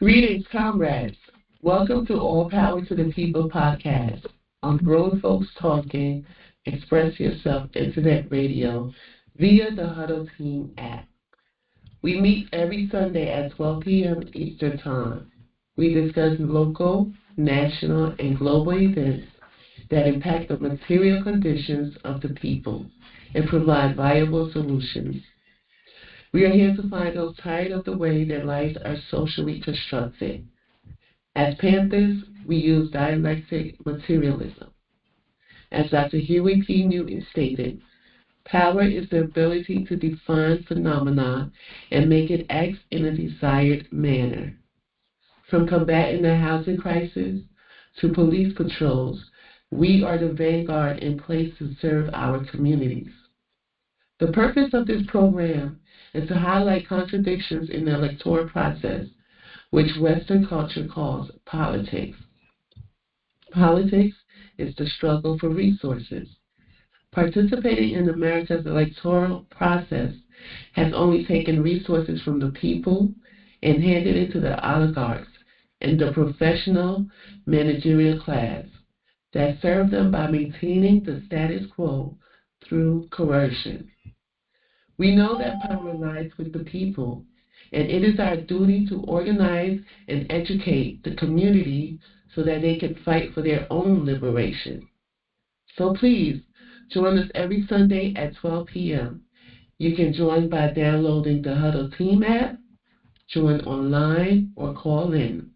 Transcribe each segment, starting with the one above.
Greetings, comrades. Welcome to All Power to the People podcast on Grown Folks Talking, Express Yourself Internet Radio via the Huddle Team app. We meet every Sunday at 12 p.m. Eastern Time. We discuss local, national, and global events that impact the material conditions of the people and provide viable solutions. We are here to find those tired of the way their lives are socially constructed. As Panthers, we use dialectic materialism. As Dr. Huey P. Newton stated, power is the ability to define phenomena and make it act in a desired manner. From combating the housing crisis to police patrols, we are the vanguard in place to serve our communities. The purpose of this program is to highlight contradictions in the electoral process, which Western culture calls politics. Politics is the struggle for resources. Participating in America's electoral process has only taken resources from the people and handed it to the oligarchs and the professional managerial class that serve them by maintaining the status quo through coercion. We know that power lies with the people, and it is our duty to organize and educate the community so that they can fight for their own liberation. So please, join us every Sunday at 12 p.m. You can join by downloading the Huddle Team app, join online, or call in.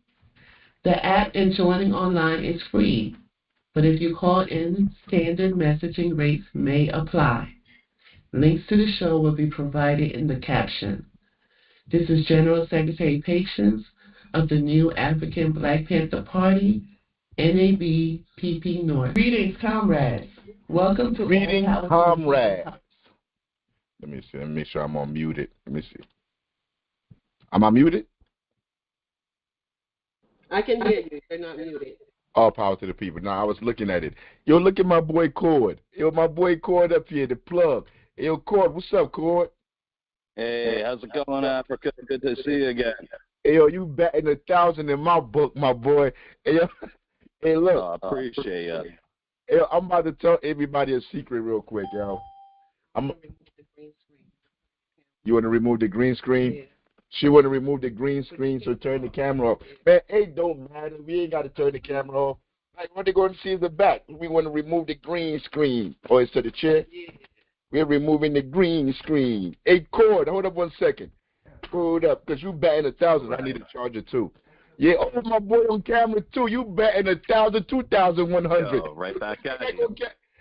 The app and joining online is free, but if you call in, standard messaging rates may apply. Links to the show will be provided in the caption. This is General Secretary Patience of the new African Black Panther Party, NABPP North. Greetings, comrades. Welcome to Greetings, comrades. Let me see. Let me make sure I'm unmuted. Let me see. Am I muted? I can hear you. You're not muted. All power to the people. Now, I was looking at it. Yo, look at my boy Cord. Yo, my boy Cord up here, the plug. Yo, Cord, what's up, Cord? Hey, how's it going, Africa? Good to see you again. Hey, yo, you batting 1,000 in my book, my boy. Hey, yo, hey, look. Oh, I appreciate you. Hey, yo, I'm about to tell everybody a secret real quick, yo. You want to remove the green screen? Yeah. She want to remove the green screen, so turn the camera off. Man, it don't matter. We ain't got to turn the camera off. Like, when they going to see the back, we want to remove the green screen. Oh, it's to the chair? Yeah. We're removing the green screen. Hey, Cord, hold up 1 second. Hold up, because you batting 1,000. I need a charger, too. Yeah, oh, my boy on camera, too. You batting 1,000, 2,100. Yo, right back at you.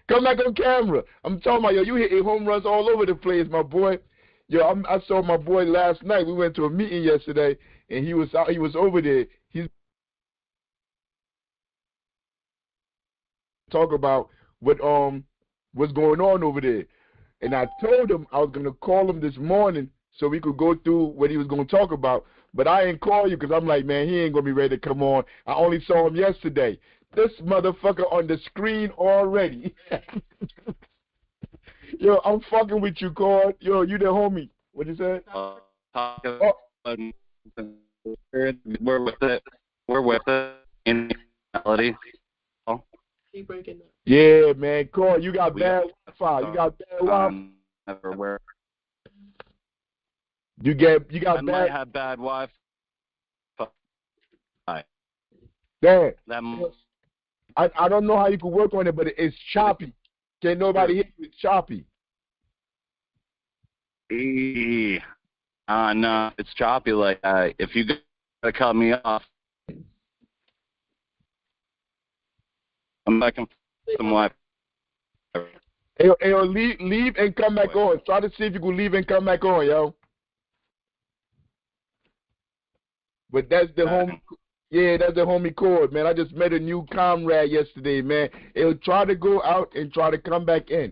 Come back on camera. I'm talking about, yo, you hitting home runs all over the place, my boy. Yo, I saw my boy last night. We went to a meeting yesterday, and he was over there. He's talk about what's going on over there. And I told him I was going to call him this morning so we could go through what he was going to talk about. But I ain't call you because I'm like, man, he ain't going to be ready to come on. I only saw him yesterday. This motherfucker on the screen already. Yo, I'm fucking with you, Cord. Yo, you the homie. What you say? We're with it. We're with it. In reality. Keep breaking up. Yeah, man, Cord, you got bad Wi-Fi. You got bad Wi-Fi. Everywhere. You got I bad. might have bad Wi-Fi. Damn. That I don't know how you can work on it, but it's choppy. Can't nobody hear you. It's choppy. no, it's choppy like that. If you gotta cut me off, I'm back in some Wi-Fi. Hey, yo, leave and come back on. Try to see if you can leave and come back on, yo. But that's the homie. Yeah, that's the homie Cord, man. I just met a new comrade yesterday, man. He'll try to go out and try to come back in.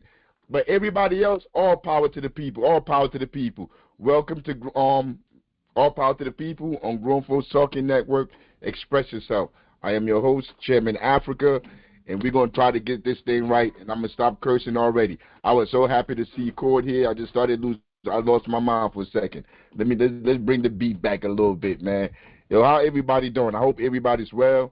But everybody else, all power to the people. All power to the people. Welcome to All Power to the People on Grown Folks Talking Network. Express yourself. I am your host, Chairman Africa, and we're going to try to get this thing right, and I'm going to stop cursing already. I was so happy to see Cord here. I just started losing. I lost my mind for a second. Let's bring the beat back a little bit, man. Yo, how everybody doing? I hope everybody's well.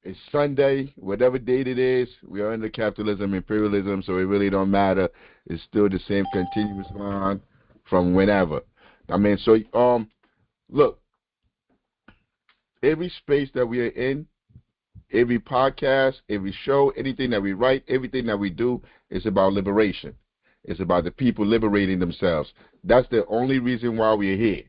It's Sunday, whatever date it is. We are under capitalism, imperialism, so it really don't matter. It's still the same continuous line from whenever. I mean, so look, every space that we are in, every podcast, every show, anything that we write, everything that we do is about liberation. It's about the people liberating themselves. That's the only reason why we're here.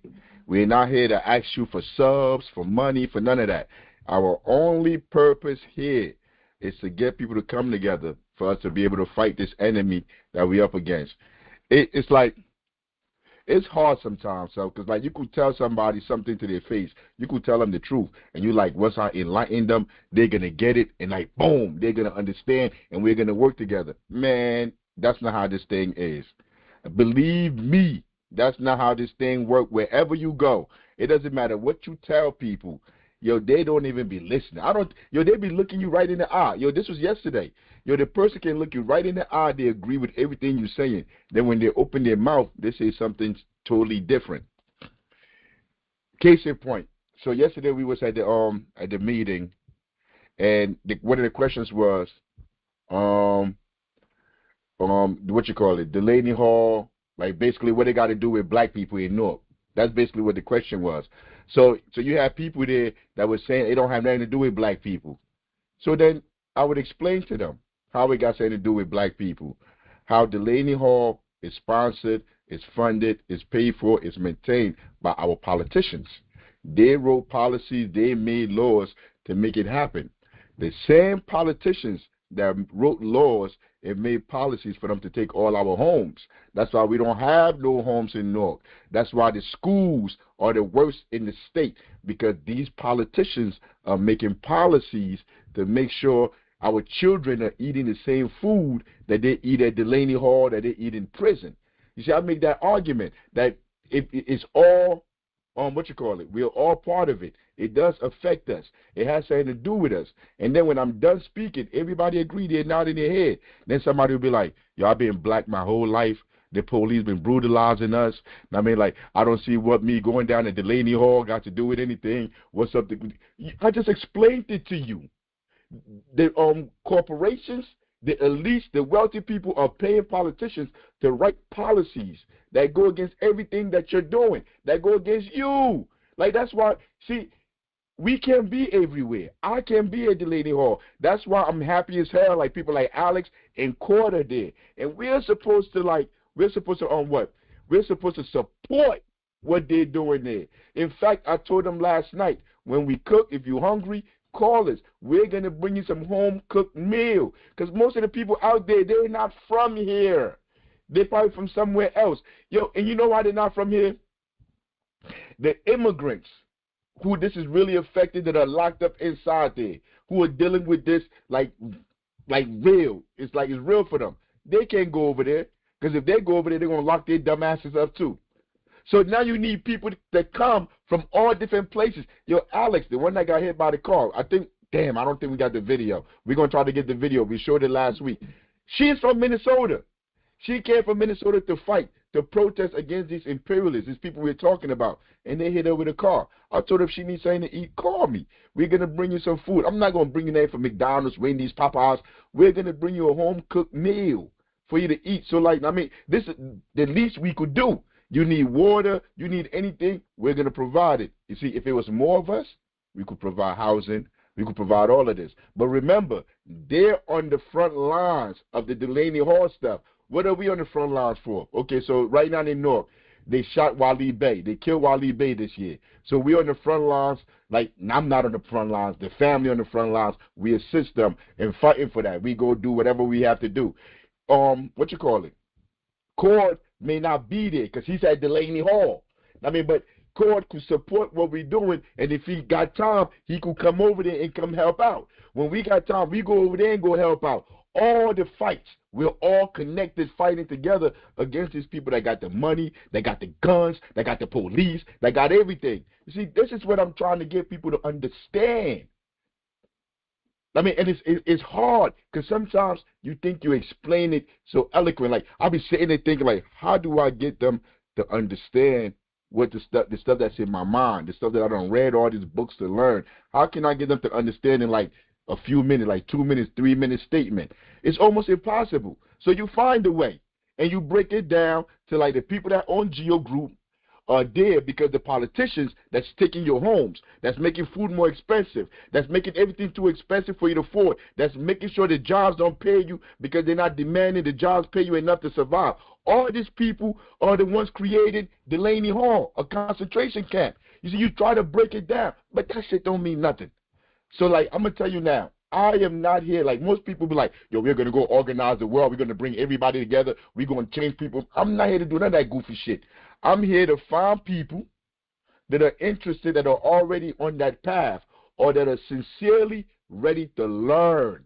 We're not here to ask you for subs, for money, for none of that. Our only purpose here is to get people to come together for us to be able to fight this enemy that we're up against. It's like, it's hard sometimes, so because like you could tell somebody something to their face, you could tell them the truth, and you like once I enlighten them, they're gonna get it, and like boom, they're gonna understand, and we're gonna work together. Man, that's not how this thing is. Believe me, that's not how this thing works. Wherever you go, it doesn't matter what you tell people. Yo, they don't even be listening. Yo, they be looking you right in the eye. Yo, this was yesterday. Yo, the person can look you right in the eye. They agree with everything you're saying. Then when they open their mouth, they say something totally different. Case in point. So yesterday we was at the meeting, and one of the questions was, what you call it, Delaney Hall, like basically what they got to do with black people in Newark. That's basically what the question was. So you have people there that were saying it don't have nothing to do with black people. So then I would explain to them how it got something to do with black people, how Delaney Hall is sponsored, is funded, is paid for, is maintained by our politicians. They wrote policies, they made laws to make it happen. The same politicians that wrote laws and made policies for them to take all our homes. That's why we don't have no homes in Newark. That's why the schools are the worst in the state, because these politicians are making policies to make sure our children are eating the same food that they eat at Delaney Hall, that they eat in prison. You see, I make that argument that it's all what you call it. We're all part of it. It does affect us. It has something to do with us. And then when I'm done speaking, everybody agree, they're nodding their head. Then somebody will be like, yo, I've been black my whole life. The police been brutalizing us. I mean, like, I don't see what me going down to Delaney Hall got to do with anything. What's up? I just explained it to you. The corporations, the elites, the wealthy people are paying politicians to write policies that go against everything that you're doing, that go against you. Like, that's why, see, we can't be everywhere. I can't be at Delaney Hall. That's why I'm happy as hell, like people like Alex and Corda did. And we're supposed to what? We're supposed to support what they're doing there. In fact, I told them last night, when we cook, if you're hungry, call us. We're going to bring you some home-cooked meal. Because most of the people out there, they're not from here. They're probably from somewhere else. Yo, and you know why they're not from here? The immigrants who this is really affected, that are locked up inside there, who are dealing with this like real. It's like it's real for them. They can't go over there, because if they go over there, they're going to lock their dumb asses up too. So now you need people that come from all different places. Yo, Alex, the one that got hit by the car, I don't think we got the video. We're going to try to get the video. We showed it last week. She's from Minnesota. She came from Minnesota to fight, to protest against these imperialists, these people we're talking about, and they hit her with a car. I told her if she needs something to eat, call me. We're going to bring you some food. I'm not going to bring you anything from McDonald's, Wendy's, Popeyes. We're going to bring you a home-cooked meal for you to eat. So, this is the least we could do. You need water, you need anything, we're going to provide it. You see, if it was more of us, we could provide housing, we could provide all of this. But remember, they're on the front lines of the Delaney Hall stuff. What are we on the front lines for? Okay, so right now in Newark, they shot Waleed Bey. They killed Waleed Bey this year. So we're on the front lines. Like, I'm not on the front lines. The family on the front lines. We assist them in fighting for that. We go do whatever we have to do. Cord may not be there because he's at Delaney Hall. I mean, but Cord could support what we're doing, and if he got time, he could come over there and come help out. When we got time, we go over there and go help out. All the fights, we're all connected, fighting together against these people that got the money, that got the guns, that got the police, that got everything. You see, this is what I'm trying to get people to understand. I mean, and it's hard because sometimes you think you explain it so eloquent. Like, I'll be sitting there thinking, like, how do I get them to understand with the stuff that's in my mind, the stuff that I done read all these books to learn? How can I get them to understand in like a few minutes, like 2 minutes, 3 minute statement? It's almost impossible. So you find a way, and you break it down to like the people that own Geo Group are there because the politicians that's taking your homes, that's making food more expensive, that's making everything too expensive for you to afford, that's making sure the jobs don't pay you because they're not demanding the jobs pay you enough to survive. All these people are the ones created Delaney Hall, a concentration camp. You see, you try to break it down, but that shit don't mean nothing. So, like, I'm going to tell you now, I am not here. Like, most people be like, yo, we're going to go organize the world. We're going to bring everybody together. We're going to change people. I'm not here to do none of that goofy shit. I'm here to find people that are interested, that are already on that path, or that are sincerely ready to learn.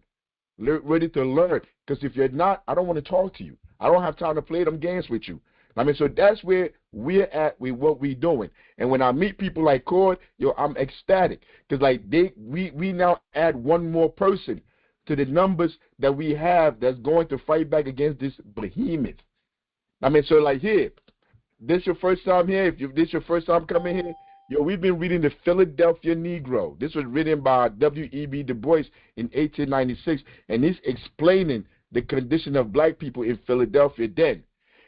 Ready to learn. Because if you're not, I don't want to talk to you. I don't have time to play them games with you. I mean, so that's where we're at with what we're doing. And when I meet people like Cord, yo, I'm ecstatic. Because like we now add one more person to the numbers that we have that's going to fight back against this behemoth. I mean, so like here, this your first time here? If this your first time coming here, yo, we've been reading the Philadelphia Negro. This was written by W.E.B. Du Bois in 1896, and he's explaining the condition of black people in Philadelphia then.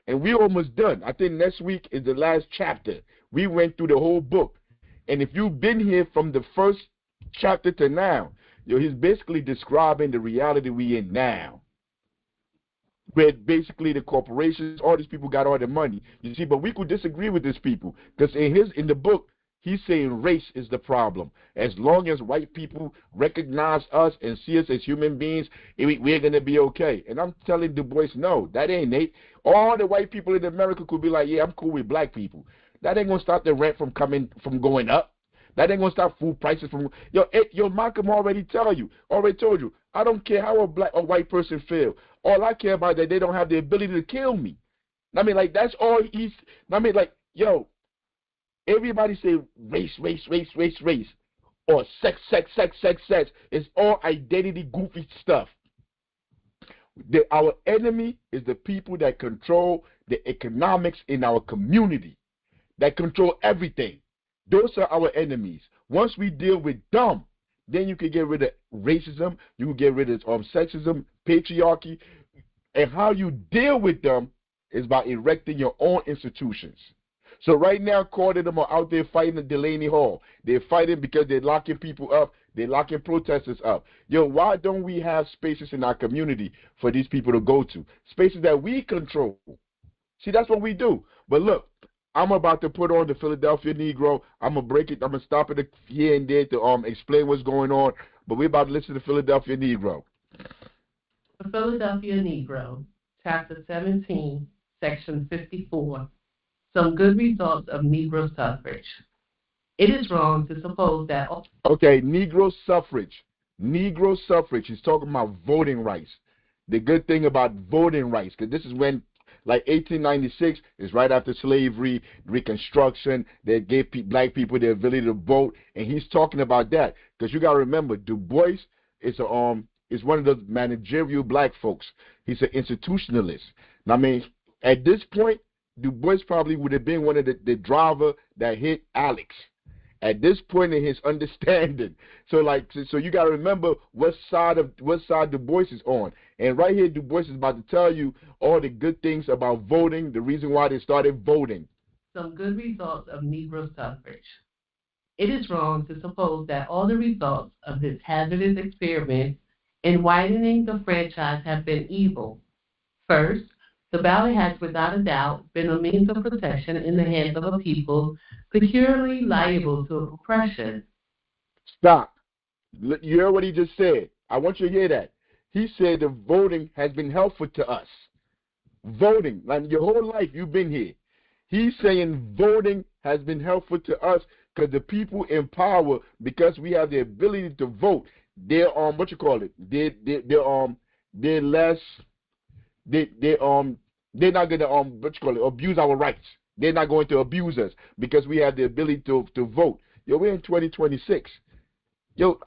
And we're almost done. I think next week is the last chapter. We went through the whole book. And if you've been here from the first chapter to now, yo, he's basically describing the reality we in now. Where basically the corporations, all these people got all the money. You see, but we could disagree with these people. Because in the book, he's saying race is the problem. As long as white people recognize us and see us as human beings, we're going to be okay. And I'm telling Du Bois, no, that ain't it. All the white people in America could be like, yeah, I'm cool with black people. That ain't going to stop the rent from going up. That ain't going to stop food prices from... Yo, Malcolm already told you. I don't care how a white person feel. All I care about is that they don't have the ability to kill me. I mean, like, that's all he's... I mean, like, yo... Everybody say race, or sex. It's all identity goofy stuff. Our enemy is the people that control the economics in our community, that control everything. Those are our enemies. Once we deal with them, then you can get rid of racism, you can get rid of sexism, patriarchy, and how you deal with them is by erecting your own institutions. So right now, Cord and them are out there fighting at Delaney Hall. They're fighting because they're locking people up. They're locking protesters up. Yo, why don't we have spaces in our community for these people to go to? Spaces that we control. See, that's what we do. But look, I'm about to put on the Philadelphia Negro. I'm going to break it. I'm going to stop it here and there to explain what's going on. But we're about to listen to Philadelphia Negro. The Philadelphia Negro, Chapter 17, Section 54. Some good results of Negro suffrage. It is wrong to suppose that... Okay, Negro suffrage. Negro suffrage. He's talking about voting rights. The good thing about voting rights, because this is when, like 1896, is right after slavery, Reconstruction, they gave black people the ability to vote, and he's talking about that. Because you got to remember, Du Bois is one of those managerial black folks. He's an institutionalist. Now, I mean, at this point, Du Bois probably would have been one of the driver that hit Alex at this point in his understanding. So you got to remember what side Du Bois is on. And right here, Du Bois is about to tell you all the good things about voting, the reason why they started voting. Some good results of Negro suffrage. It is wrong to suppose that all the results of this hazardous experiment in widening the franchise have been evil. First, the ballot has without a doubt been a means of protection in the hands of a people peculiarly liable to oppression. Stop. You heard what he just said. I want you to hear that. He said the voting has been helpful to us. Voting, like your whole life you've been here. He's saying voting has been helpful to us because the people in power, because we have the ability to vote, they're they're less. They're not gonna abuse our rights. They're not going to abuse us because we have the ability to vote. Yo, we're in 2026. Yo,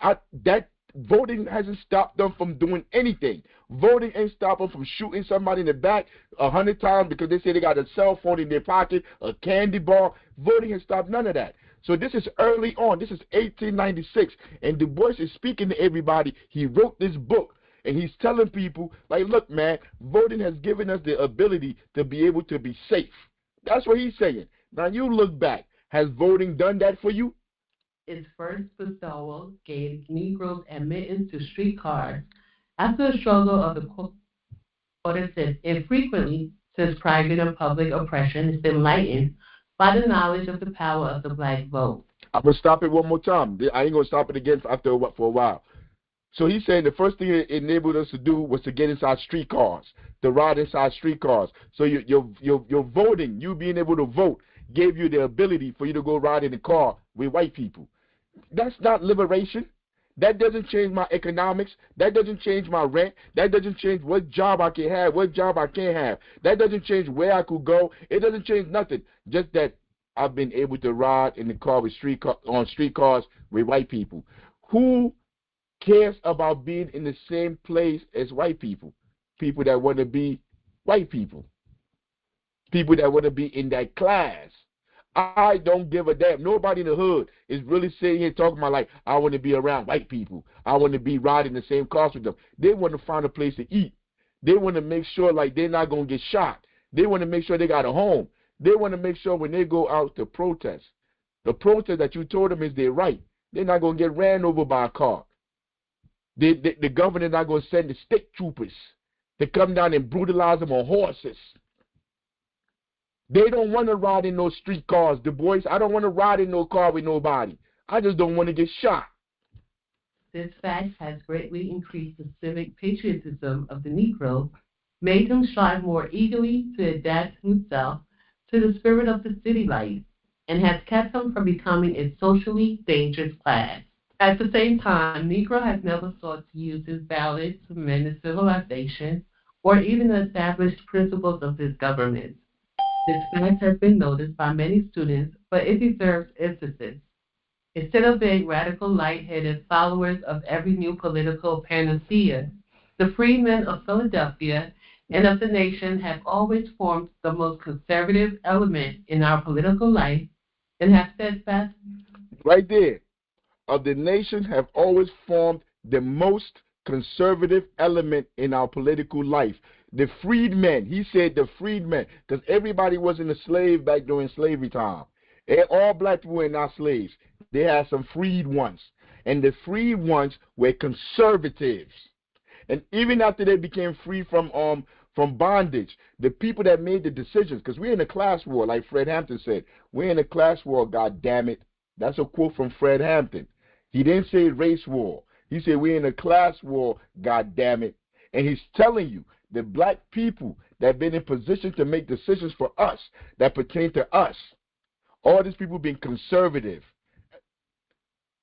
Voting hasn't stopped them from doing anything. Voting ain't stopped them from shooting somebody in the back 100 times because they say they got a cell phone in their pocket, a candy bar. Voting has stopped none of that. So this is early on. This is 1896, and Du Bois is speaking to everybody. He wrote this book, and he's telling people, like, look, man, voting has given us the ability to be able to be safe. That's what he's saying. Now you look back. Has voting done that for you? Its first withdrawal gave Negroes admittance to streetcars after a struggle of the quarter since infrequently since private and public oppression has been lightened by the knowledge of the power of the black vote. I'm going to stop it one more time. I ain't going to stop it again for a while. So he's saying the first thing it enabled us to do was to get inside streetcars, to ride inside streetcars. So your voting, you being able to vote, gave you the ability for you to go ride in a car with white people. That's not liberation. That doesn't change my economics. That doesn't change my rent. That doesn't change what job I can have, what job I can't have. That doesn't change where I could go. It doesn't change nothing. Just that I've been able to ride in the car with on streetcars with white people. Who cares about being in the same place as white people? People that want to be white people. People that want to be in that class. I don't give a damn. Nobody in the hood is really sitting here talking about, like, I want to be around white people. I want to be riding the same cars with them. They want to find a place to eat. They want to make sure, like, they're not going to get shot. They want to make sure they got a home. They want to make sure when they go out to protest, the protest that you told them is their right. They're not going to get ran over by a car. The governor not going to send the state troopers to come down and brutalize them on horses. They don't want to ride in those street cars, Du Bois. I don't want to ride in no car with nobody. I just don't want to get shot. This fact has greatly increased the civic patriotism of the Negro, made him strive more eagerly to adapt himself to the spirit of the city life, and has kept him from becoming a socially dangerous class. At the same time, Negro has never sought to use his ballot to mend the civilization or even the established principles of his government. This fact has been noticed by many students, but it deserves emphasis. Instead of being radical, light-headed followers of every new political panacea, the freedmen of Philadelphia and of the nation have always formed the most conservative element in our political life and have steadfast. Right there. Of the nation have always formed the most conservative element in our political life. The freedmen, he said the freedmen, because everybody wasn't a slave back during slavery time. All black people were not slaves. They had some freed ones. And the freed ones were conservatives. And even after they became free from bondage, the people that made the decisions, because we're in a class war, like Fred Hampton said, we're in a class war, God damn it. That's a quote from Fred Hampton. He didn't say race war. He said we're in a class war, God damn it. And he's telling you, the black people that have been in position to make decisions for us, that pertain to us, all these people being conservative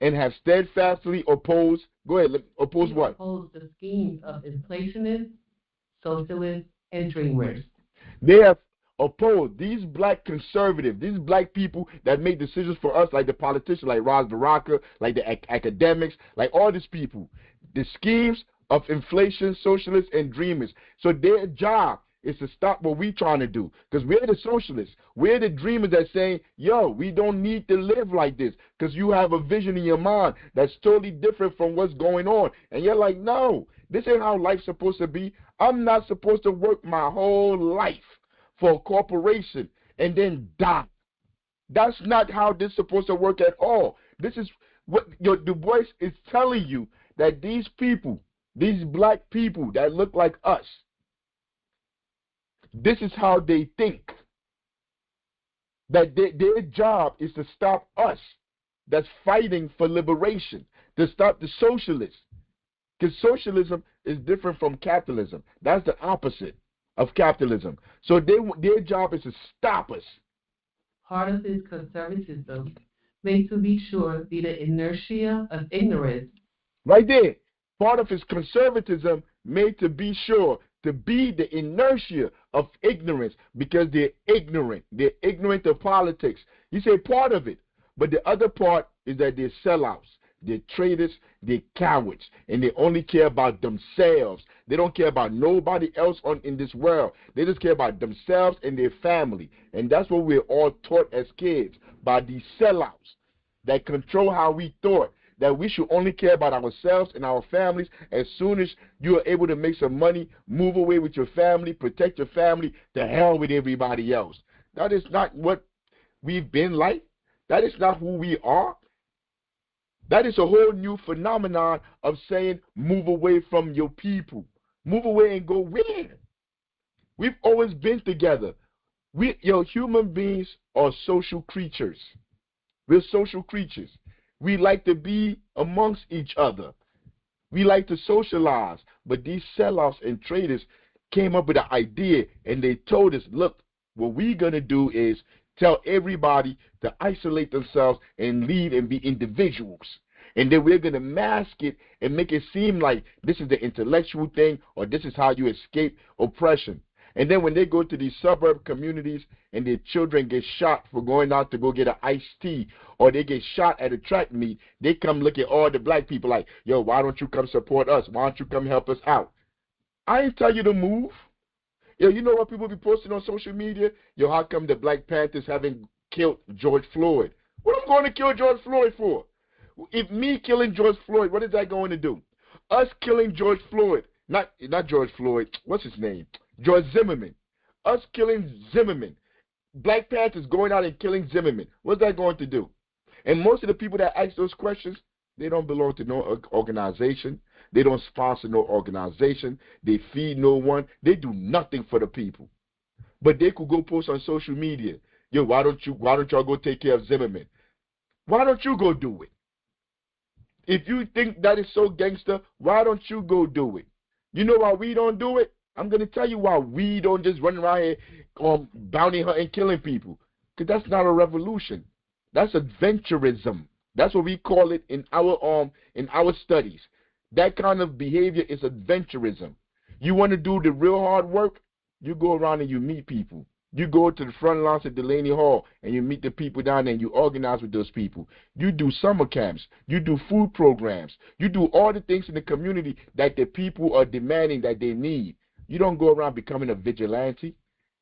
and have steadfastly opposed, go ahead, oppose what? Oppose the schemes of inflationists, socialists, and dreamers. They have opposed these black conservatives, these black people that make decisions for us, like the politicians, like Ras Baraka, like the academics, like all these people. The schemes of inflation, socialists, and dreamers. So their job is to stop what we're trying to do. Because we're the socialists. We're the dreamers that saying, yo, we don't need to live like this. Because you have a vision in your mind that's totally different from what's going on. And you're like, no, this ain't how life's supposed to be. I'm not supposed to work my whole life for a corporation and then die. That's not how this is supposed to work at all. This is what your Du Bois is telling you, that these people, these black people that look like us, this is how they think. That their job is to stop us that's fighting for liberation, to stop the socialists. Because socialism is different from capitalism. That's the opposite of capitalism. So their job is to stop us. Part of this conservatism may, to be sure, be the inertia of ignorance. Right there. Part of his conservatism may, to be sure, to be the inertia of ignorance, because they're ignorant. They're ignorant of politics. You say part of it, but the other part is that they're sellouts. They're traitors, they're cowards, and they only care about themselves. They don't care about nobody else in this world. They just care about themselves and their family. And that's what we're all taught as kids by these sellouts that control how we thought, that we should only care about ourselves and our families. As soon as you are able to make some money, move away with your family, protect your family, to hell with everybody else. That is not what we've been like. That is not who we are. That is a whole new phenomenon of saying move away from your people. Move away and go where? We've always been together. Human beings are social creatures. We're social creatures. We like to be amongst each other. We like to socialize. But these sellouts and traders came up with an idea, and they told us, look, what we're going to do is tell everybody to isolate themselves and leave and be individuals. And then we're going to mask it and make it seem like this is the intellectual thing, or this is how you escape oppression. And then when they go to these suburb communities and their children get shot for going out to go get an iced tea, or they get shot at a track meet, they come look at all the black people like, yo, why don't you come support us? Why don't you come help us out? I ain't tell you to move. Yo, you know what people be posting on social media? Yo, how come the Black Panthers haven't killed George Floyd? What am I going to kill George Floyd for? If me killing George Floyd, what is that going to do? Us killing George Floyd, not George Floyd, what's his name? George Zimmerman. Us killing Zimmerman. Black Panthers going out and killing Zimmerman. What's that going to do? And most of the people that ask those questions, they don't belong to no organization. They don't sponsor no organization. They feed no one. They do nothing for the people. But they could go post on social media, yo, why don't y'all go take care of Zimmerman? Why don't you go do it? If you think that is so gangster, why don't you go do it? You know why we don't do it? I'm going to tell you why we don't just run around here bounty hunting, killing people. Because that's not a revolution. That's adventurism. That's what we call it in our studies. That kind of behavior is adventurism. You want to do the real hard work? You go around and you meet people. You go to the front lines at Delaney Hall and you meet the people down there and you organize with those people. You do summer camps. You do food programs. You do all the things in the community that the people are demanding that they need. You don't go around becoming a vigilante.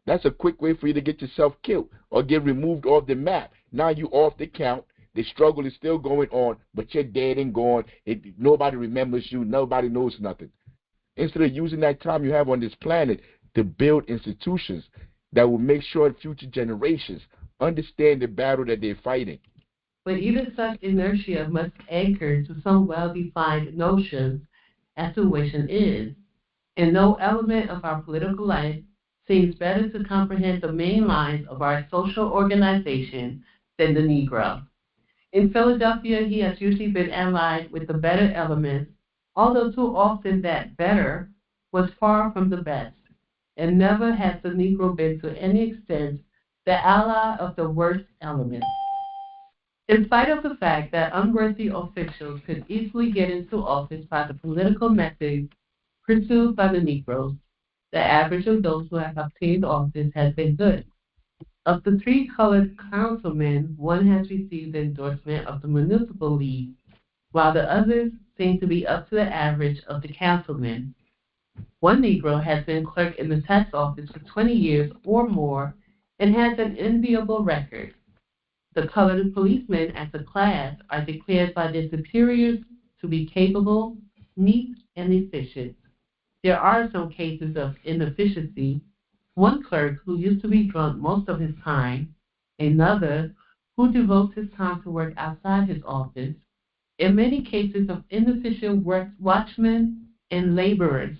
That's a quick way for you to get yourself killed or get removed off the map. Now you off the count. The struggle is still going on, but you're dead and gone. Nobody remembers you. Nobody knows nothing. Instead of using that time you have on this planet to build institutions that will make sure future generations understand the battle that they're fighting. But even such inertia must anchor to some well-defined notions as to which it is, and no element of our political life seems better to comprehend the main lines of our social organization than the Negro. In Philadelphia, he has usually been allied with the better elements, although too often that better was far from the best, and never has the Negro been to any extent the ally of the worst elements. In spite of the fact that unworthy officials could easily get into office by the political methods pursued by the Negroes, the average of those who have obtained office has been good. Of the 3 colored councilmen, 1 has received the endorsement of the Municipal League, while the others seem to be up to the average of the councilmen. 1 Negro has been clerk in the tax office for 20 years or more and has an enviable record. The colored policemen as a class are declared by their superiors to be capable, neat, and efficient. There are some cases of inefficiency. 1 clerk who used to be drunk most of his time, another who devotes his time to work outside his office, in many cases of inefficient watchmen and laborers.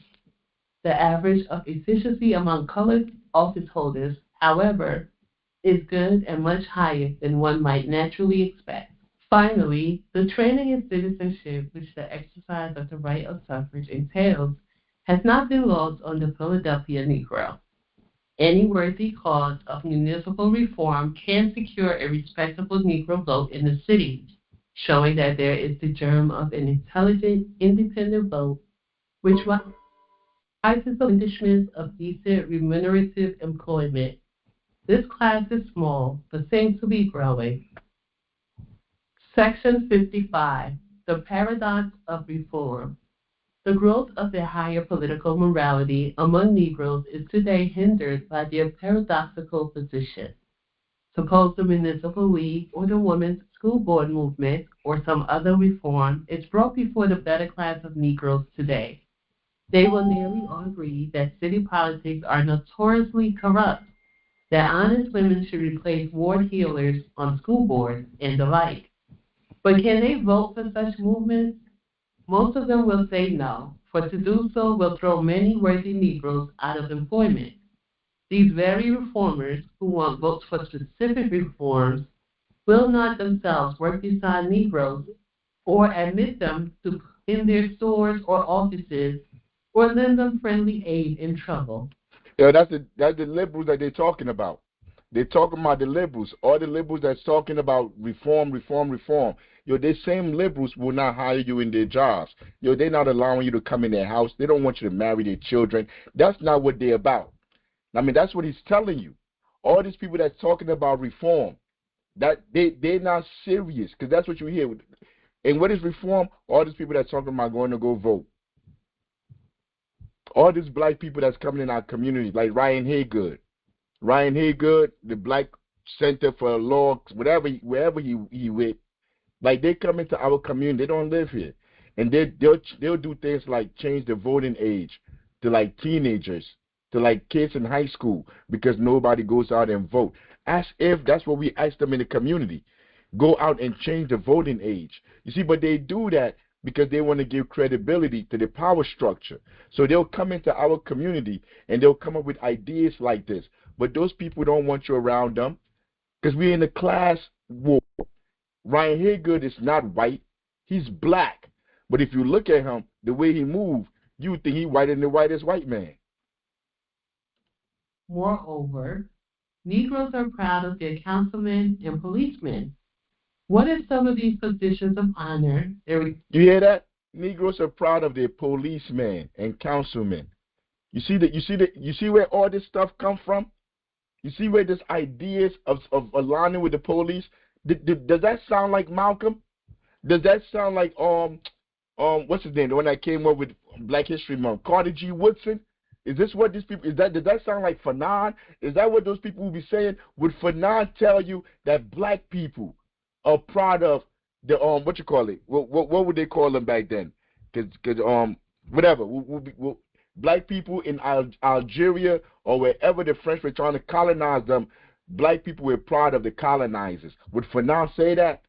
The average of efficiency among colored office holders, however, is good and much higher than one might naturally expect. Finally, the training in citizenship which the exercise of the right of suffrage entails has not been lost on the Philadelphia Negro. Any worthy cause of municipal reform can secure a respectable Negro vote in the city, showing that there is the germ of an intelligent, independent vote, which rises the conditions of decent, remunerative employment. This class is small, but seems to be growing. Section 55. The paradox of reform. The growth of a higher political morality among Negroes is today hindered by their paradoxical position. Suppose the Municipal League or the Women's School Board movement or some other reform is brought before the better class of Negroes today. They will nearly all agree that city politics are notoriously corrupt, that honest women should replace ward healers on school boards, and the like. But can they vote for such movements? Most of them will say no, for to do so will throw many worthy Negroes out of employment. These very reformers who want votes for specific reforms will not themselves work beside Negroes or admit them to in their stores or offices or lend them friendly aid in trouble. Yeah, that's the liberals that they're talking about. They're talking about the liberals. All the liberals that's talking about reform, reform, reform. These same liberals will not hire you in their jobs. They're not allowing you to come in their house. They don't want you to marry their children. That's not what they're about. I mean, that's what he's telling you. All these people that's talking about reform, that they're not serious, because that's what you hear. And what is reform? All these people that's talking about going to go vote. All these black people that's coming in our community, like Ryan Haygood. Ryan Haygood, the Black Center for Law, wherever he with, like they come into our community, they don't live here, and they'll do things like change the voting age to like teenagers, to like kids in high school, because nobody goes out and vote. As if that's what we ask them in the community, go out and change the voting age. You see, but they do that because they want to give credibility to the power structure. So they'll come into our community and they'll come up with ideas like this. But those people don't want you around them because we're in a class war. Ryan Haygood is not white. He's black. But if you look at him, the way he moves, you would think he's whiter than the whitest white man. Moreover, Negroes are proud of their councilmen and policemen. What if some of these positions of honor? You hear that? Negroes are proud of their policemen and councilmen. You see where all this stuff come from? You see where this ideas of aligning with the police? Does that sound like Malcolm? Does that sound like what's his name? The one that came up with Black History Month, Carter G. Woodson? Is this what these people? Does that sound like Fanon? Is that what those people will be saying? Would Fanon tell you that black people are proud of the what you call it? What would they call them back then? Because whatever. Black people in Algeria or wherever the French were trying to colonize them, black people were proud of the colonizers. Would Fanon say that?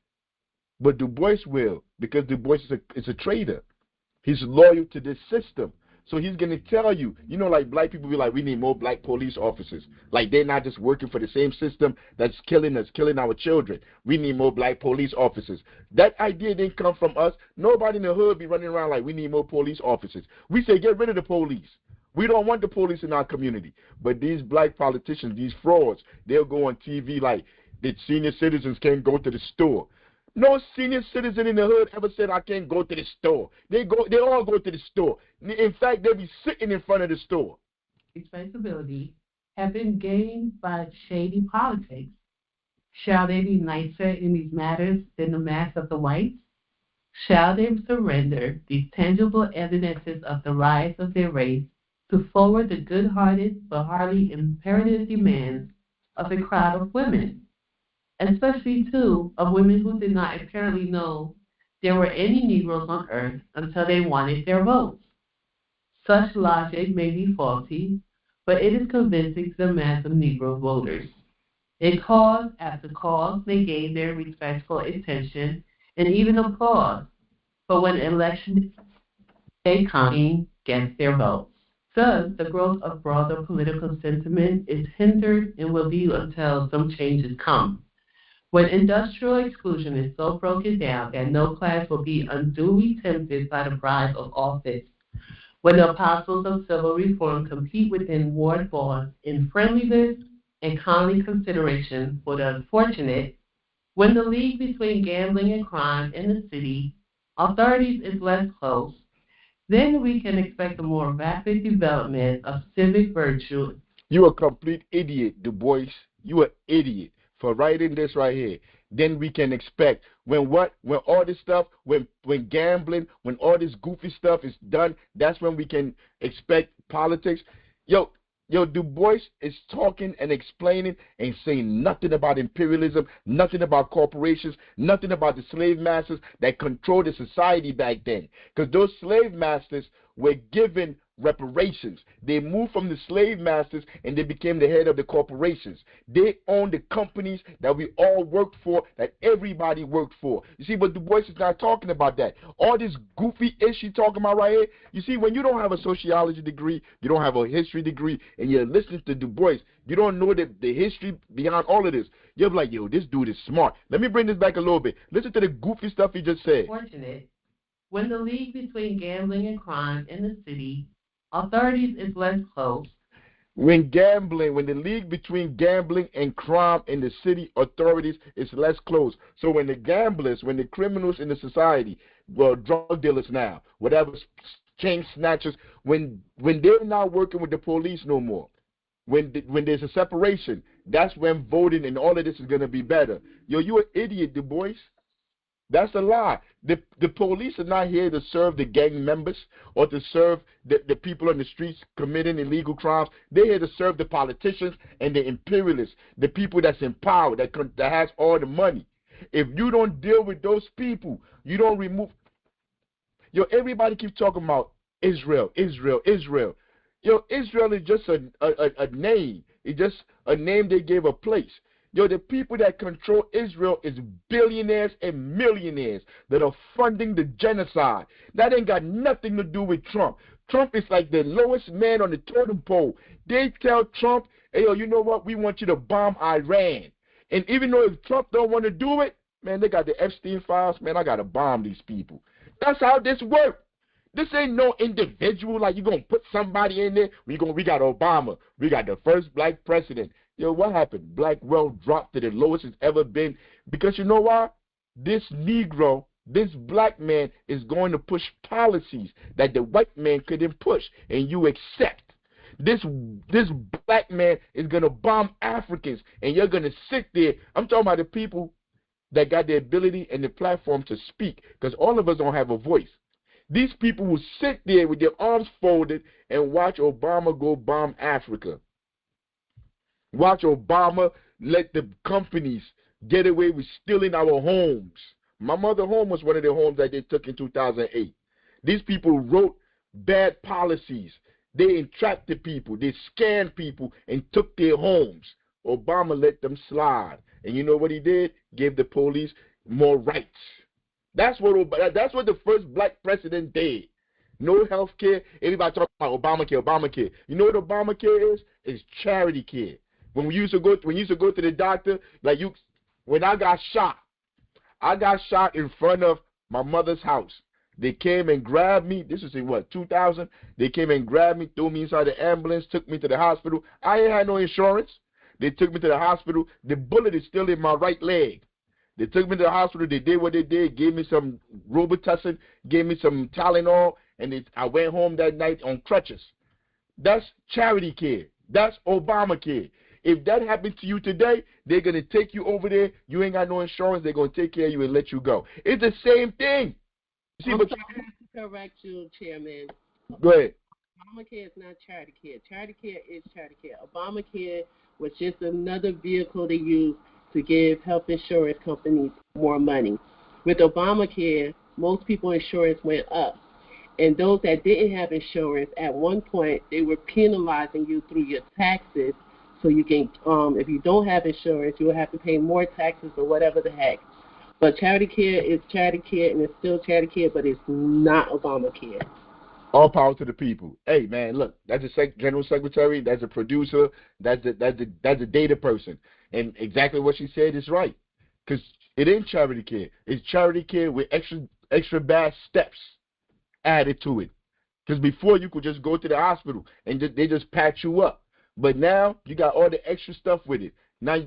But Du Bois will, because Du Bois is a traitor. He's loyal to this system. So he's going to tell you, like black people be like, we need more black police officers. Like they're not just working for the same system that's killing us, killing our children. We need more black police officers. That idea didn't come from us. Nobody in the hood be running around like we need more police officers. We say get rid of the police. We don't want the police in our community. But these black politicians, these frauds, they'll go on TV like that senior citizens can't go to the store. No senior citizen in the hood ever said I can't go to the store. They all go to the store. In fact, they'll be sitting in front of the store. Respectability have been gained by shady politics. Shall they be nicer in these matters than the mass of the whites? Shall they surrender these tangible evidences of the rise of their race to forward the good-hearted but hardly imperative demands of a crowd of women? Especially, too, of women who did not apparently know there were any Negroes on earth until they wanted their votes. Such logic may be faulty, but it is convincing to the mass of Negro voters. In cause after cause, they gave their respectful attention and even applause, but when election day comes, gets their votes. Thus, the growth of broader political sentiment is hindered and will be until some changes come. When industrial exclusion is so broken down that no class will be unduly tempted by the bribe of office, when the apostles of civil reform compete within ward boards in friendliness and kindly consideration for the unfortunate, when the league between gambling and crime in the city authorities is less close, then we can expect a more rapid development of civic virtue. You a complete idiot, Du Bois. You an idiot for writing this right here. then we can expect. When all this stuff, when gambling, when all this goofy stuff is done, that's when we can expect politics. Yo, Du Bois is talking and explaining and saying nothing about imperialism, nothing about corporations, nothing about the slave masters that controlled the society back then. Because those slave masters were given reparations. They moved from the slave masters and they became the head of the corporations. They owned the companies that we all worked for, that everybody worked for. You see, but Du Bois is not talking about that. All this goofy issue talking about right here. You see, when you don't have a sociology degree, you don't have a history degree, and you're listening to Du Bois, you don't know the history behind all of this. You're like, yo, this dude is smart. Let me bring this back a little bit. Listen to the goofy stuff he just said. Fortunate. When the league between gambling and crime in the city, authorities is less close. When the league between gambling and crime in the city authorities is less close. So when the gamblers, when the criminals in the society, well, drug dealers now, whatever, chain snatchers, when they're not working with the police no more, when there's a separation, that's when voting and all of this is going to be better. Yo, you an idiot, Du Bois. That's a lie. The police are not here to serve the gang members or to serve the people on the streets committing illegal crimes. They're here to serve the politicians and the imperialists, the people that's in power, that has all the money. If you don't deal with those people, you don't remove. Yo, everybody keeps talking about Israel, Israel, Israel. Yo, Israel is just a name. It's just a name they gave a place. Yo, the people that control Israel is billionaires and millionaires that are funding the genocide. That ain't got nothing to do with Trump. Trump is like the lowest man on the totem pole. They tell Trump, hey, yo, you know what? We want you to bomb Iran. And even though if Trump don't want to do it, man, they got the Epstein files. Man, I got to bomb these people. That's how this works. This ain't no individual like you're going to put somebody in there. We got Obama. We got the first black president. Yo, what happened? Black wealth dropped to the lowest it's ever been. Because you know why? This Negro, this black man is going to push policies that the white man couldn't push. And you accept. This black man is going to bomb Africans. And you're going to sit there. I'm talking about the people that got the ability and the platform to speak. Because all of us don't have a voice. These people will sit there with their arms folded and watch Obama go bomb Africa. Watch Obama let the companies get away with stealing our homes. My mother's home was one of the homes that they took in 2008. These people wrote bad policies. They entrapped the people. They scammed people and took their homes. Obama let them slide. And you know what he did? Gave the police more rights. That's what the first black president did. No health care. Everybody talking about Obamacare, Obamacare. You know what Obamacare is? It's charity care. When we used to go to the doctor, when I got shot in front of my mother's house. They came and grabbed me. This was in 2000? They came and grabbed me, threw me inside the ambulance, took me to the hospital. I ain't had no insurance. They took me to the hospital. The bullet is still in my right leg. They took me to the hospital. They did what they did, gave me some Robitussin, gave me some Tylenol, and I went home that night on crutches. That's charity care. That's Obamacare. If that happened to you today, they're going to take you over there. You ain't got no insurance. They're going to take care of you and let you go. It's the same thing. See, I'm sorry to correct you, Chairman. Go ahead. Obamacare is not charity care. Charity care is charity care. Obamacare was just another vehicle they used to give health insurance companies more money. With Obamacare, most people's insurance went up. And those that didn't have insurance, at one point, they were penalizing you through your taxes. So you can, if you don't have insurance, you will have to pay more taxes or whatever the heck. But charity care is charity care, and it's still charity care, but it's not Obamacare. All power to the people. Hey, man, look, that's a general secretary, that's a producer, that's a data person. And exactly what she said is right. Because it ain't charity care. It's charity care with extra bad steps added to it. Because before you could just go to the hospital and they just patch you up. But now you got all the extra stuff with it. Now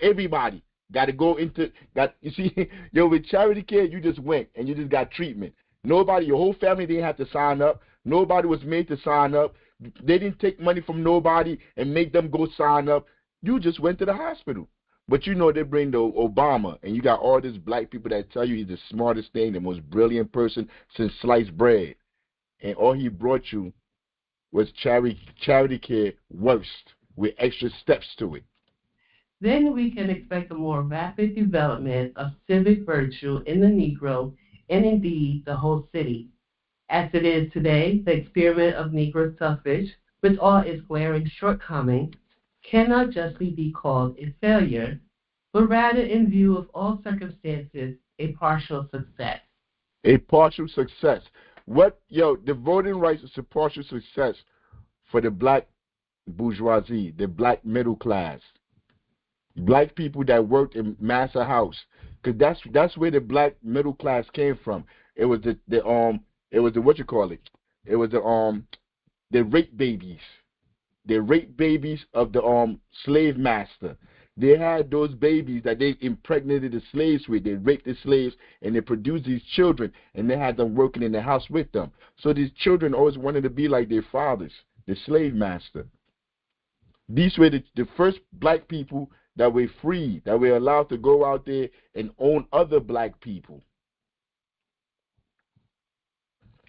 everybody got to go into that. You see, with charity care, you just went and you just got treatment. Nobody, your whole family didn't have to sign up. Nobody was made to sign up. They didn't take money from nobody and make them go sign up. You just went to the hospital. But you know they bring the Obama, and you got all these black people that tell you he's the smartest thing, the most brilliant person since sliced bread, and all he brought you was charity care worst with extra steps to it. Then we can expect a more rapid development of civic virtue in the Negro and indeed the whole city. As it is today, the experiment of Negro suffrage, with all its glaring shortcomings, cannot justly be called a failure, but rather, in view of all circumstances, a partial success. A partial success. The voting rights is a partial success for the black bourgeoisie, the black middle class, black people that worked in Massa House, because that's where the black middle class came from. It was the what you call it? It was the rape babies, the rape babies of the slave master. They had those babies that they impregnated the slaves with. They raped the slaves and they produced these children, and they had them working in the house with them. So these children always wanted to be like their fathers, the slave master. These were the first black people that were free, that were allowed to go out there and own other black people.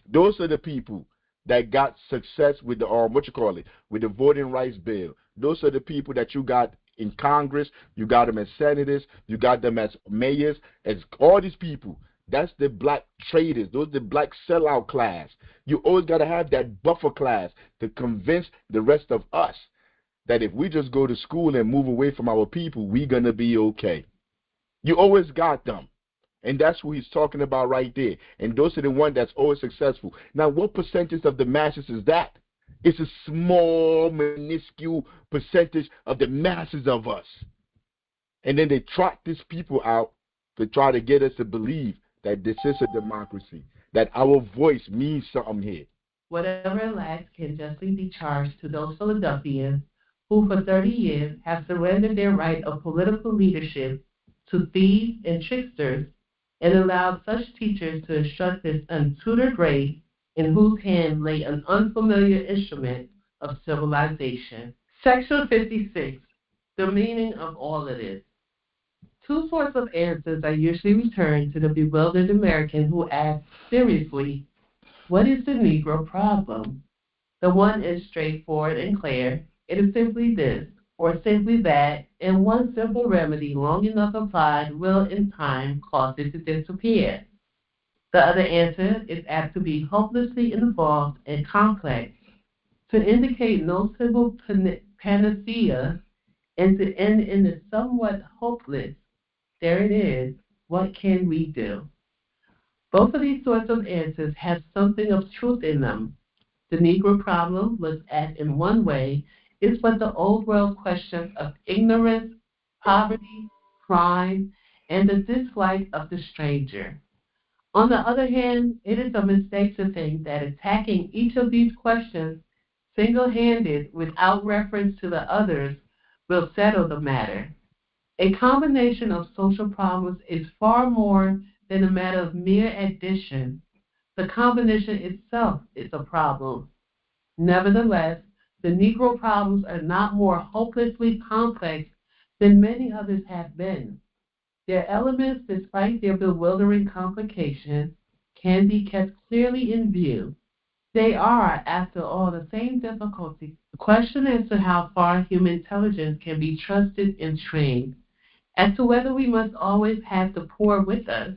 Those are the people that got success with the with the voting rights bill. Those are the people that you got in Congress, you got them as senators, you got them as mayors, as all these people. That's the black traders. Those are the black sellout class. You always got to have that buffer class to convince the rest of us that if we just go to school and move away from our people, we're going to be okay. You always got them. And that's who he's talking about right there. And those are the ones that's always successful. Now, what percentage of the masses is that? It's a small, minuscule percentage of the masses of us. And then they trot these people out to try to get us to believe that this is a democracy, that our voice means something here. Whatever lacks can justly be charged to those Philadelphians who for 30 years have surrendered their right of political leadership to thieves and tricksters and allowed such teachers to instruct this untutored race in whose hand lay an unfamiliar instrument of civilization. Section 56, the meaning of all of this. Two sorts of answers are usually returned to the bewildered American who asks seriously, what is the Negro problem? The one is straightforward and clear. It is simply this, or simply that, and one simple remedy long enough applied will in time cause it to disappear. The other answer is apt to be hopelessly involved and complex, to indicate no simple panacea, and to end in the somewhat hopeless, there it is, what can we do? Both of these sorts of answers have something of truth in them. The Negro problem, looked at in one way, is what the old world questions of ignorance, poverty, crime, and the dislike of the stranger. On the other hand, it is a mistake to think that attacking each of these questions single-handed without reference to the others will settle the matter. A combination of social problems is far more than a matter of mere addition. The combination itself is a problem. Nevertheless, the Negro problems are not more hopelessly complex than many others have been. Their elements, despite their bewildering complication, can be kept clearly in view. They are, after all, the same difficulty. The question as to how far human intelligence can be trusted and trained, as to whether we must always have the poor with us,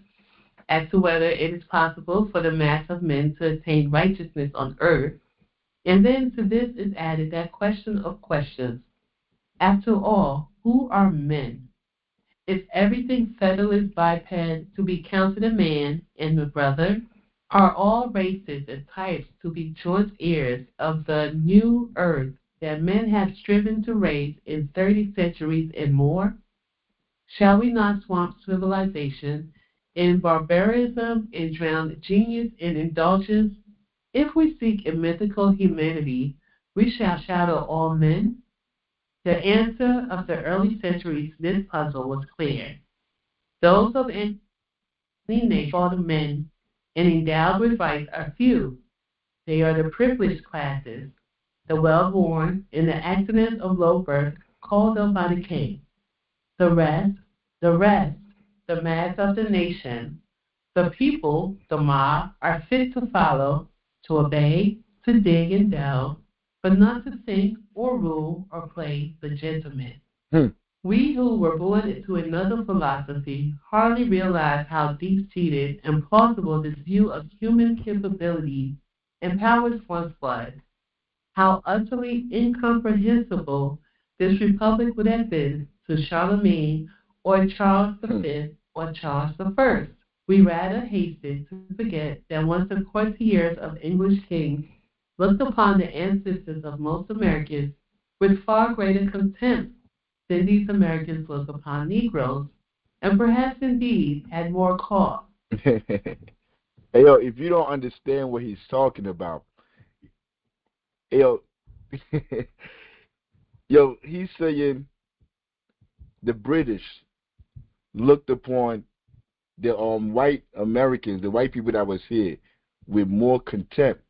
as to whether it is possible for the mass of men to attain righteousness on earth, and then to this is added that question of questions. After all, who are men? Is everything featherless biped to be counted a man and a brother? Are all races and types to be joint heirs of the new earth that men have striven to raise in 30 centuries and more? Shall we not swamp civilization in barbarism and drown genius in indulgence? If we seek a mythical humanity, we shall shadow all men. The answer of the early centuries to this puzzle was clear. Those of any nature called men and endowed with rights are few. They are the privileged classes, the well-born, and the accidents of low birth called up by the king. The rest, the rest, the mass of the nation, the people, the mob, are fit to follow, to obey, to dig and delve, but not to think or rule or play the gentleman. Hmm. We who were born into another philosophy hardly realize how deep-seated and plausible this view of human capability and powers once was, how utterly incomprehensible this republic would have been to Charlemagne or Charles V or Charles I. We rather hasten to forget that once the courtiers of English kings looked upon the ancestors of most Americans with far greater contempt than these Americans look upon Negroes, and perhaps indeed had more cause. Hey, yo, if you don't understand what he's talking about, yo, yo, he's saying the British looked upon the white Americans, the white people that was here, with more contempt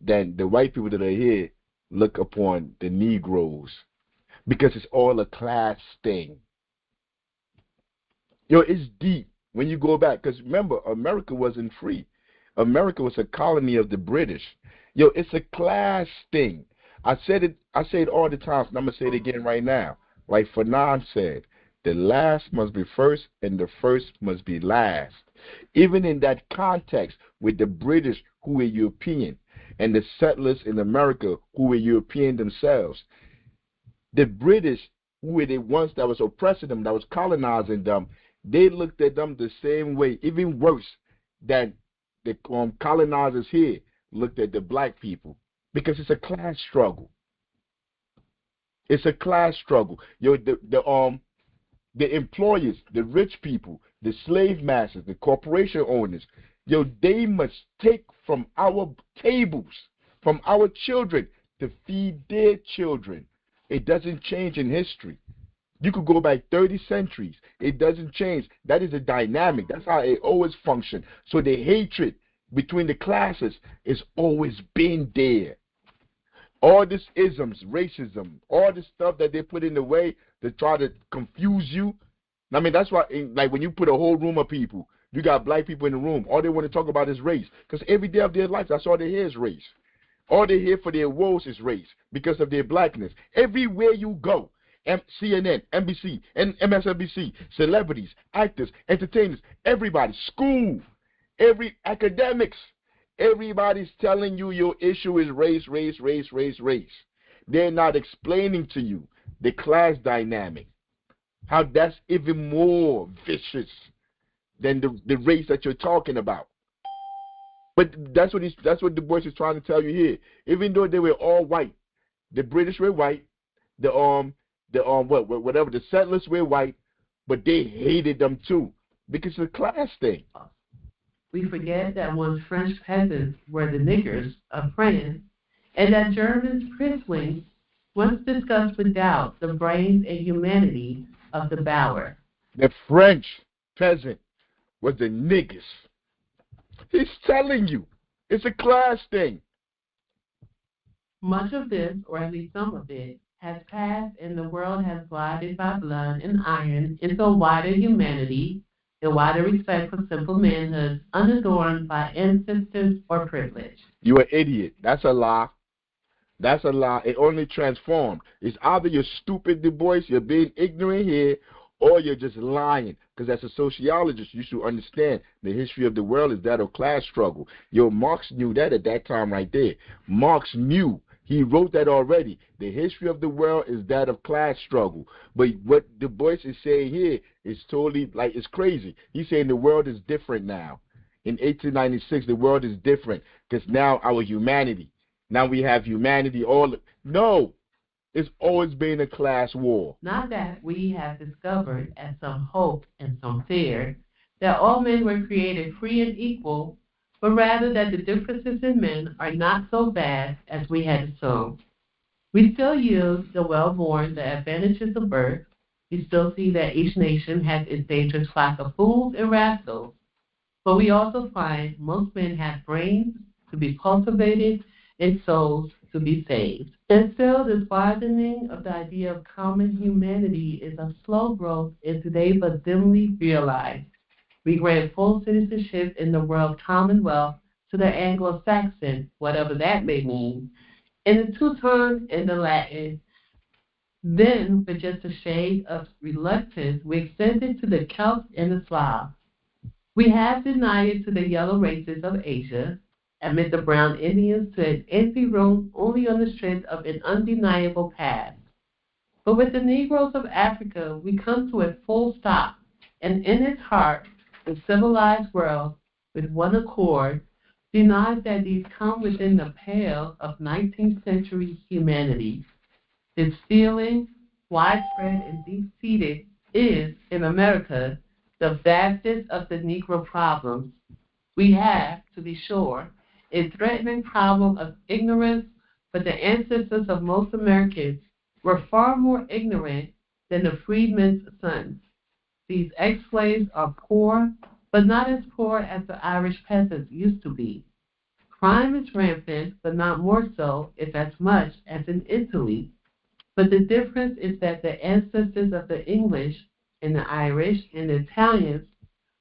than the white people that are here look upon the Negroes, because it's all a class thing. Yo, it's deep when you go back, because remember, America wasn't free. America was a colony of the British. Yo, it's a class thing. I say it all the time, and I'm gonna say it again right now. Like Fanon said, the last must be first, and the first must be last. Even in that context, with the British, who were European, and the settlers in America, who were European themselves, the British, who were the ones that was oppressing them, that was colonizing them, they looked at them the same way, even worse than the colonizers here looked at the black people, because it's a class struggle. It's a class struggle. Yo, the employers, the rich people, the slave masters, the corporation owners, yo, they must take from our tables, from our children, to feed their children. It doesn't change in history. You could go back 30 centuries. It doesn't change. That is a dynamic. That's how it always functioned. So the hatred between the classes is always been there. All these isms, racism, all this stuff that they put in the way to try to confuse you. I mean, that's why, like, when you put a whole room of people, you got black people in the room, all they want to talk about is race. Because every day of their life, that's all they hear is race. All they hear for their woes is race because of their blackness. Everywhere you go, CNN, NBC, and MSNBC, celebrities, actors, entertainers, everybody, school, every academics, everybody's telling you your issue is race, race, race, race, race. They're not explaining to you the class dynamic, how that's even more vicious than the race that you're talking about. But that's what Du Bois is trying to tell you here. Even though they were all white, the British were white, whatever, the settlers were white, but they hated them too because it's a class thing. We forget that once French peasants were the niggers of France, and that Germans princelings once discussed with doubt the brains and humanity of the Boer. The French peasant was the niggers. He's telling you, it's a class thing. Much of this, or at least some of it, has passed and the world has glided by blood and iron into a wider humanity and wider respect for simple manhood unadorned by ancestors or privilege. You're an idiot. That's a lie. That's a lie. It only transformed. It's either you're stupid, Du Bois, you're being ignorant here, or you're just lying. Because as a sociologist, you should understand the history of the world is that of class struggle. Yo, Marx knew that at that time right there. Marx knew. He wrote that already. The history of the world is that of class struggle. But what Du Bois is saying here is totally, like, it's crazy. He's saying the world is different now. In 1896, the world is different because now our humanity. Now we have humanity all. No, it's always been a class war. Not that we have discovered, as some hoped and some feared, that all men were created free and equal, but rather that the differences in men are not so vast as we had assumed. We still use the well-born the advantages of birth. We still see that each nation has its dangerous class of fools and rascals, but we also find most men have brains to be cultivated and souls to be saved. And still, this widening of the idea of common humanity is a slow growth in today but dimly realized. We grant full citizenship in the world commonwealth to the Anglo-Saxon, whatever that may mean, in the Teuton and the Latin. Then, with just a shade of reluctance, we extend it to the Celts and the Slavs. We have denied it to the yellow races of Asia, admit the brown Indians to an empty room only on the strength of an undeniable past. But with the Negroes of Africa, we come to a full stop, and in its heart, the civilized world, with one accord, denies that these come within the pale of 19th century humanity. This feeling, widespread and deep-seated, is, in America, the vastest of the Negro problems. We have, to be sure, a threatening problem of ignorance, but the ancestors of most Americans were far more ignorant than the freedmen's sons. These ex-slaves are poor, but not as poor as the Irish peasants used to be. Crime is rampant, but not more so, if as much, as in Italy. But the difference is that the ancestors of the English and the Irish and the Italians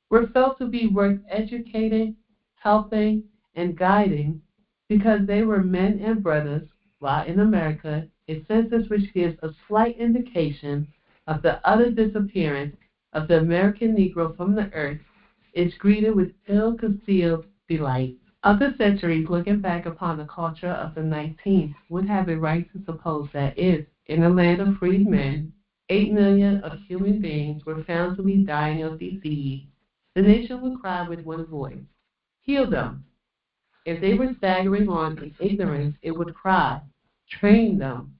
were felt to be worth educating, helping, and guiding because they were men and brothers, while in America, a census which gives a slight indication of the utter disappearance of the American Negro from the earth is greeted with ill-concealed delight. Other centuries looking back upon the culture of the 19th would have a right to suppose that if, in a land of freed men, 8 million of human beings were found to be dying of disease, the nation would cry with one voice, heal them. If they were staggering on in ignorance, it would cry, train them.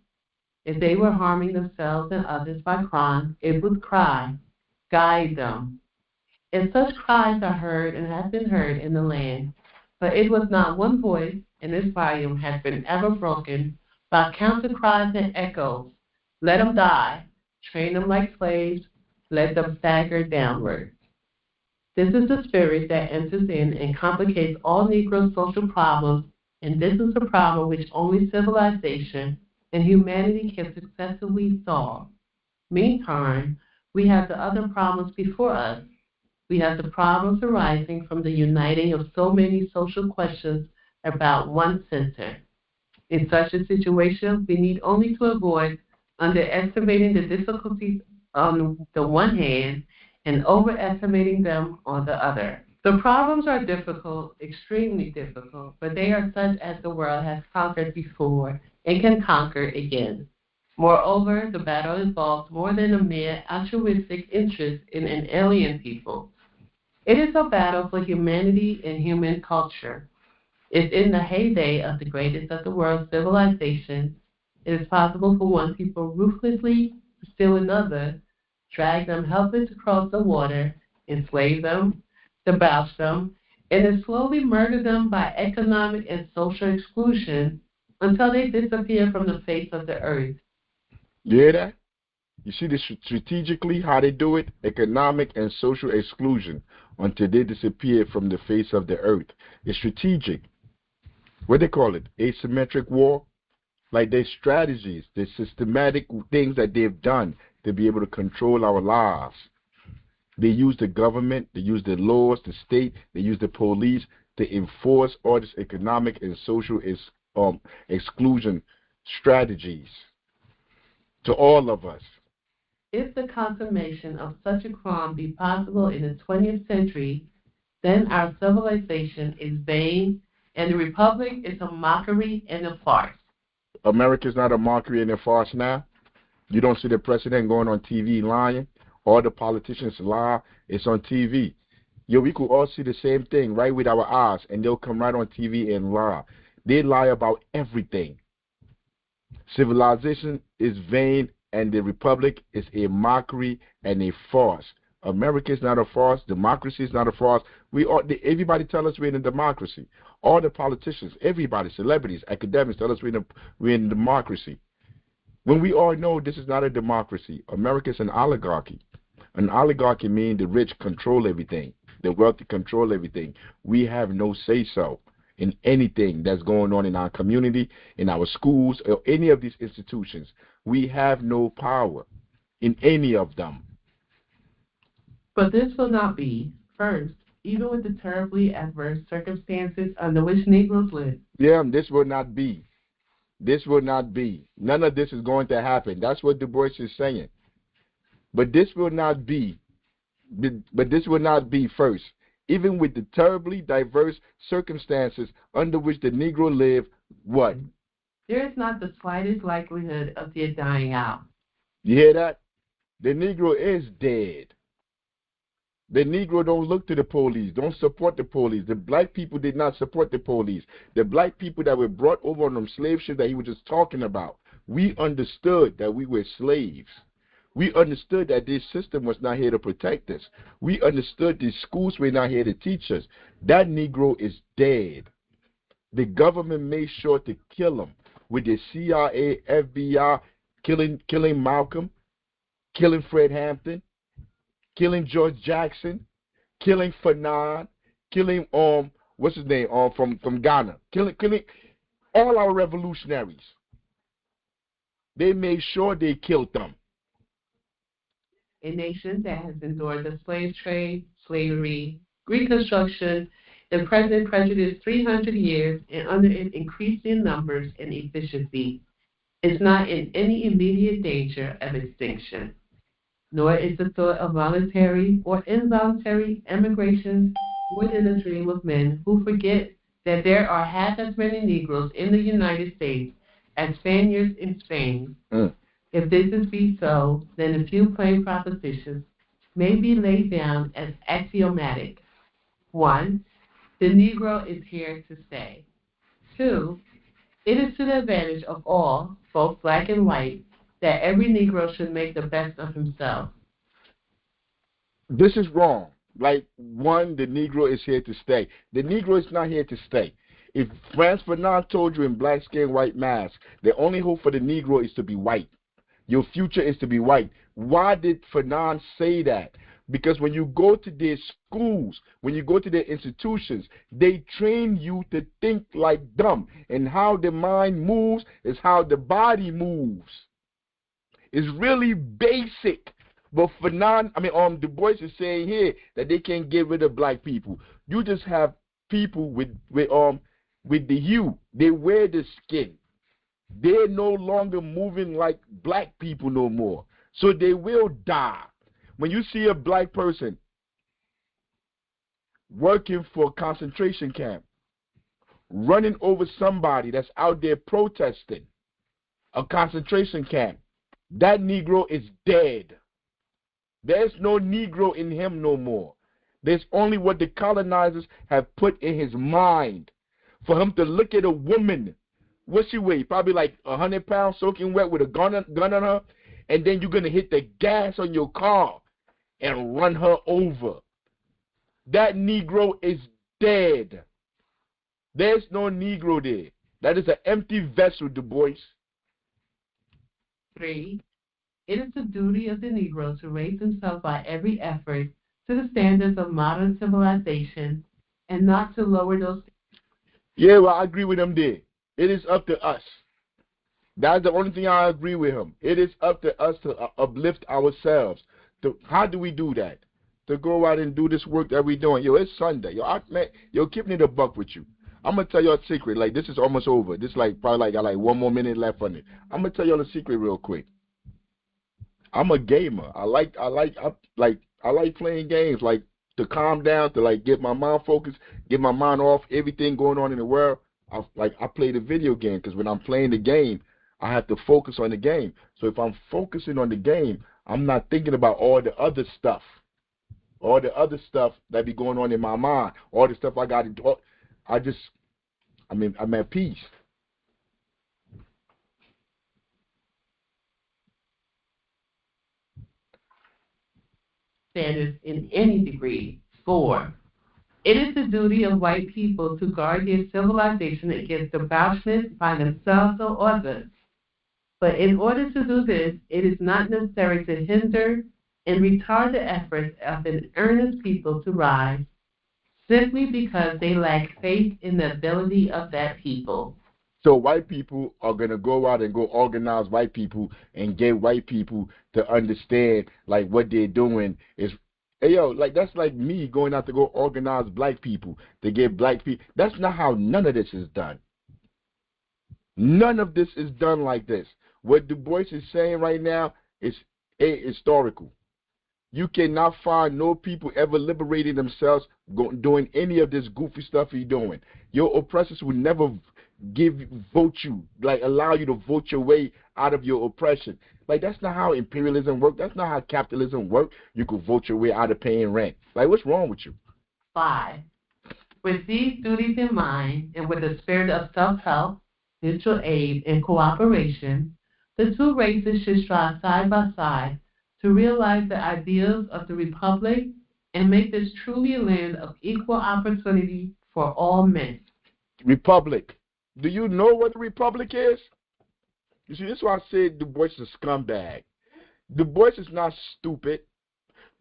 If they were harming themselves and others by crime, it would cry, guide them. And such cries are heard and have been heard in the land, but it was not one voice, and this volume has been ever broken by counter cries and echoes. Let them die, train them like slaves, let them stagger downward. This is the spirit that enters in and complicates all Negro social problems, and this is a problem which only civilization and humanity can successfully solve. Meantime, we have the other problems before us. We have the problems arising from the uniting of so many social questions about one center. In such a situation, we need only to avoid underestimating the difficulties on the one hand and overestimating them on the other. The problems are difficult, extremely difficult, but they are such as the world has conquered before and can conquer again. Moreover, the battle involves more than a mere altruistic interest in an alien people. It is a battle for humanity and human culture. If in the heyday of the greatest of the world's civilization, it is possible for one people ruthlessly to steal another, drag them helpless across the water, enslave them, debauch them, and then slowly murder them by economic and social exclusion until they disappear from the face of the earth. You hear that? You see this strategically how they do it? Economic and social exclusion until they disappear from the face of the earth. It's strategic. What they call it? Asymmetric war? Like there's strategies, there's systematic things that they've done to be able to control our lives. They use the government, they use the laws, the state, they use the police to enforce all this economic and social exclusion strategies to all of us. If the consummation of such a crime be possible in the 20th century, then our civilization is vain, and the republic is a mockery and a farce. America is not a mockery and a farce now. You don't see the president going on TV lying. All the politicians lie. It's on TV. Yo, we could all see the same thing right with our eyes, and they'll come right on TV and lie. They lie about everything. Civilization is vain, and the republic is a mockery and a farce. America is not a farce. Democracy is not a farce. Everybody tell us we're in a democracy. All the politicians, everybody, celebrities, academics tell us we're in a democracy. When we all know this is not a democracy. America is an oligarchy. An oligarchy means the rich control everything. The wealthy control everything. We have no say-so. in anything that's going on in our community, in our schools, or any of these institutions. We have no power in any of them. But this will not be. First, even with the terribly adverse circumstances under which Negroes live. Yeah, this will not be. This will not be. None of this is going to happen. That's what Du Bois is saying. But this will not be. But this will not be first. Even with the terribly diverse circumstances under which the Negro live, what? There is not the slightest likelihood of their dying out. You hear that? The Negro is dead. The Negro don't look to the police, don't support the police. The black people did not support the police. The black people that were brought over on them slave ships that he was just talking about, we understood that we were slaves. We understood that this system was not here to protect us. We understood these schools were not here to teach us. That Negro is dead. The government made sure to kill him with the CIA, FBI, killing Malcolm, killing Fred Hampton, killing George Jackson, killing Fanon, killing what's his name from Ghana, killing all our revolutionaries. They made sure they killed them. A nation that has endured the slave trade, slavery, Reconstruction, the present prejudice 300 years, and under its increasing numbers and efficiency, is not in any immediate danger of extinction, nor is the thought of voluntary or involuntary emigration within the dream of men who forget that there are half as many Negroes in the United States as Spaniards in Spain. If this is be so, then a few plain propositions may be laid down as axiomatic. 1. The Negro is here to stay. 2. It is to the advantage of all, both black and white, that every Negro should make the best of himself. This is wrong. Like, 1, the Negro is here to stay. The Negro is not here to stay. If Frantz Fanon told you in Black Skin, White Mask, the only hope for the Negro is to be white. Your future is to be white. Why did Fanon say that? Because when you go to their schools, when you go to their institutions, they train you to think like them. And how the mind moves is how the body moves. It's really basic. But Du Bois is saying here that they can't get rid of black people. You just have people with the hue. They wear the skin. They're no longer moving like black people no more. So they will die. When you see a black person working for a concentration camp, running over somebody that's out there protesting a concentration camp, that Negro is dead. There's no Negro in him no more. There's only what the colonizers have put in his mind. For him to look at a woman, what she weigh? Probably like 100 pounds soaking wet with a gun on her, and then you're going to hit the gas on your car and run her over. That Negro is dead. There's no Negro there. That is an empty vessel, Du Bois. 3. It is the duty of the Negro to raise himself by every effort to the standards of modern civilization and not to lower those. Yeah, well, I agree with him there. It is up to us. That's the only thing I agree with him. It is up to us to uplift ourselves. How do we do that? To go out and do this work that we're doing. Yo, it's Sunday. Yo, keep me the buck with you. I'm going to tell you a secret. Like, this is almost over. This probably got like 1 more minute left on it. I'm going to tell you a secret real quick. I'm a gamer. I like playing games, like to calm down, to like get my mind focused, get my mind off everything going on in the world. I play the video game because when I'm playing the game, I have to focus on the game. So if I'm focusing on the game, I'm not thinking about all the other stuff that be going on in my mind, all the stuff I got to do. I'm at peace. Standards in any degree. 4. It is the duty of white people to guard their civilization against debauchment by themselves or others. But in order to do this, it is not necessary to hinder and retard the efforts of an earnest people to rise, simply because they lack faith in the ability of that people. So white people are gonna go out and go organize white people and get white people to understand like what they're doing is. Hey yo, like that's like me going out to go organize black people to get black people. That's not how none of this is done. None of this is done like this. What Du Bois is saying right now is historical. You cannot find no people ever liberating themselves doing any of this goofy stuff he's doing. Your oppressors will never vote you, like allow you to vote your way out of your oppression. Like that's not how imperialism works. That's not how capitalism works. You could vote your way out of paying rent. Like what's wrong with you? 5. With these duties in mind, and with the spirit of self-help, mutual aid, and cooperation, the two races should strive side by side to realize the ideals of the Republic and make this truly a land of equal opportunity for all men. Republic. Do you know what the Republic is? You see, this is why I said Du Bois is a scumbag. Du Bois is not stupid.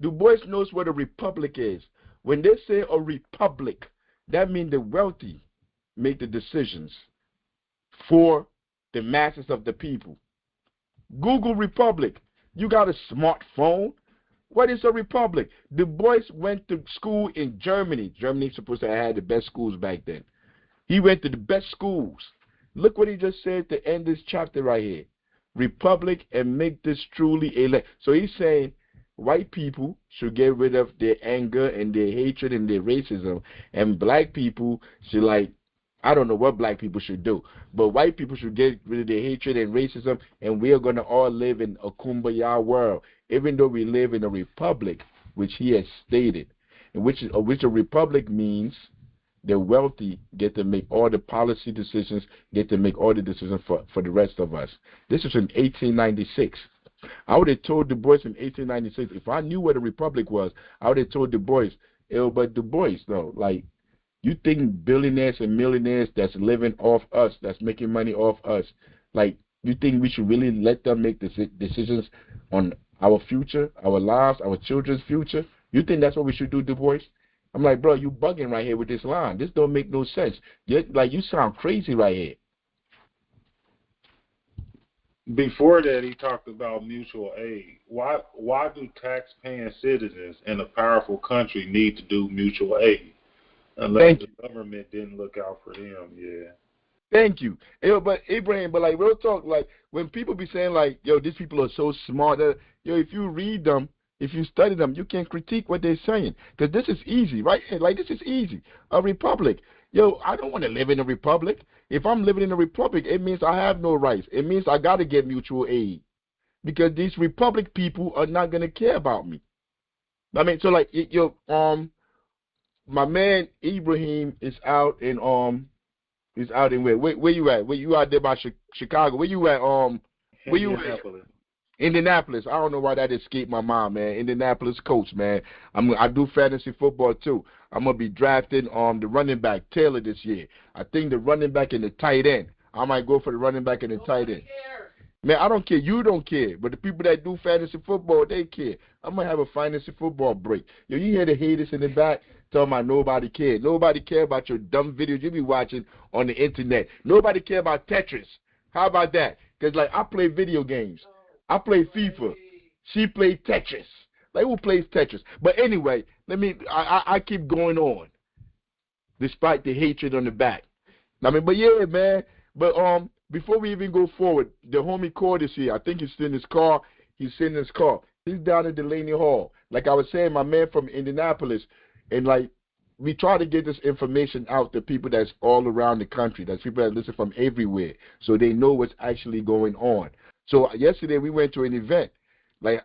Du Bois knows what a republic is. When they say a republic, that means the wealthy make the decisions for the masses of the people. Google republic. You got a smartphone. What is a republic? Du Bois went to school in Germany. Germany supposed to have had the best schools back then. He went to the best schools. Look what he just said to end this chapter right here. Republic and make this truly a land. So he's saying white people should get rid of their anger and their hatred and their racism, and black people should, like, I don't know what black people should do, but white people should get rid of their hatred and racism, and we are going to all live in a kumbaya world, even though we live in a republic, which he has stated, which a republic means the wealthy get to make all the policy decisions, get to make all the decisions for the rest of us. This is in 1896. I would have told Du Bois in 1896, if I knew what a republic was, I would have told Du Bois, but Du Bois, though, like, you think billionaires and millionaires that's living off us, that's making money off us, like, you think we should really let them make decisions on our future, our lives, our children's future? You think that's what we should do, Du Bois? I'm like, bro, you bugging right here with this line. This don't make no sense. Like, you sound crazy right here. Before that, he talked about mutual aid. Why do tax-paying citizens in a powerful country need to do mutual aid? Unless the government didn't look out for them, yeah. Thank you. But Abraham, but like real talk, like when people be saying like, yo, these people are so smart, that, yo, if you read them, if you study them, you can critique what they're saying. Because this is easy, right? Like, this is easy. A republic. Yo, I don't want to live in a republic. If I'm living in a republic, it means I have no rights. It means I got to get mutual aid. Because these republic people are not going to care about me. I mean, so like, my man Ibrahim is out in, where you at? Where you out there by Chicago? Where you at, where you at? Indianapolis. I don't know why that escaped my mind, man. Indianapolis coach, man. I do fantasy football too. I'm gonna be drafting the running back Taylor this year. I think the running back and the tight end. I might go for the running back and the tight end. Man, I don't care. You don't care. But the people that do fantasy football, they care. I'm going to have a fantasy football break. Yo, you hear the haters in the back talking about nobody care. Nobody care about your dumb videos you be watching on the internet. Nobody care about Tetris. How about that? Because, like, I play video games. I play FIFA. She played Tetris. Like, who plays Tetris? But anyway, I keep going on, despite the hatred on the back. But yeah, man. But before we even go forward, the homie Cord is here. I think he's in his car. He's sitting in his car. He's down at Delaney Hall. Like I was saying, my man from Indianapolis, and like we try to get this information out to people that's all around the country. That's people that listen from everywhere, so they know what's actually going on. So yesterday we went to an event, like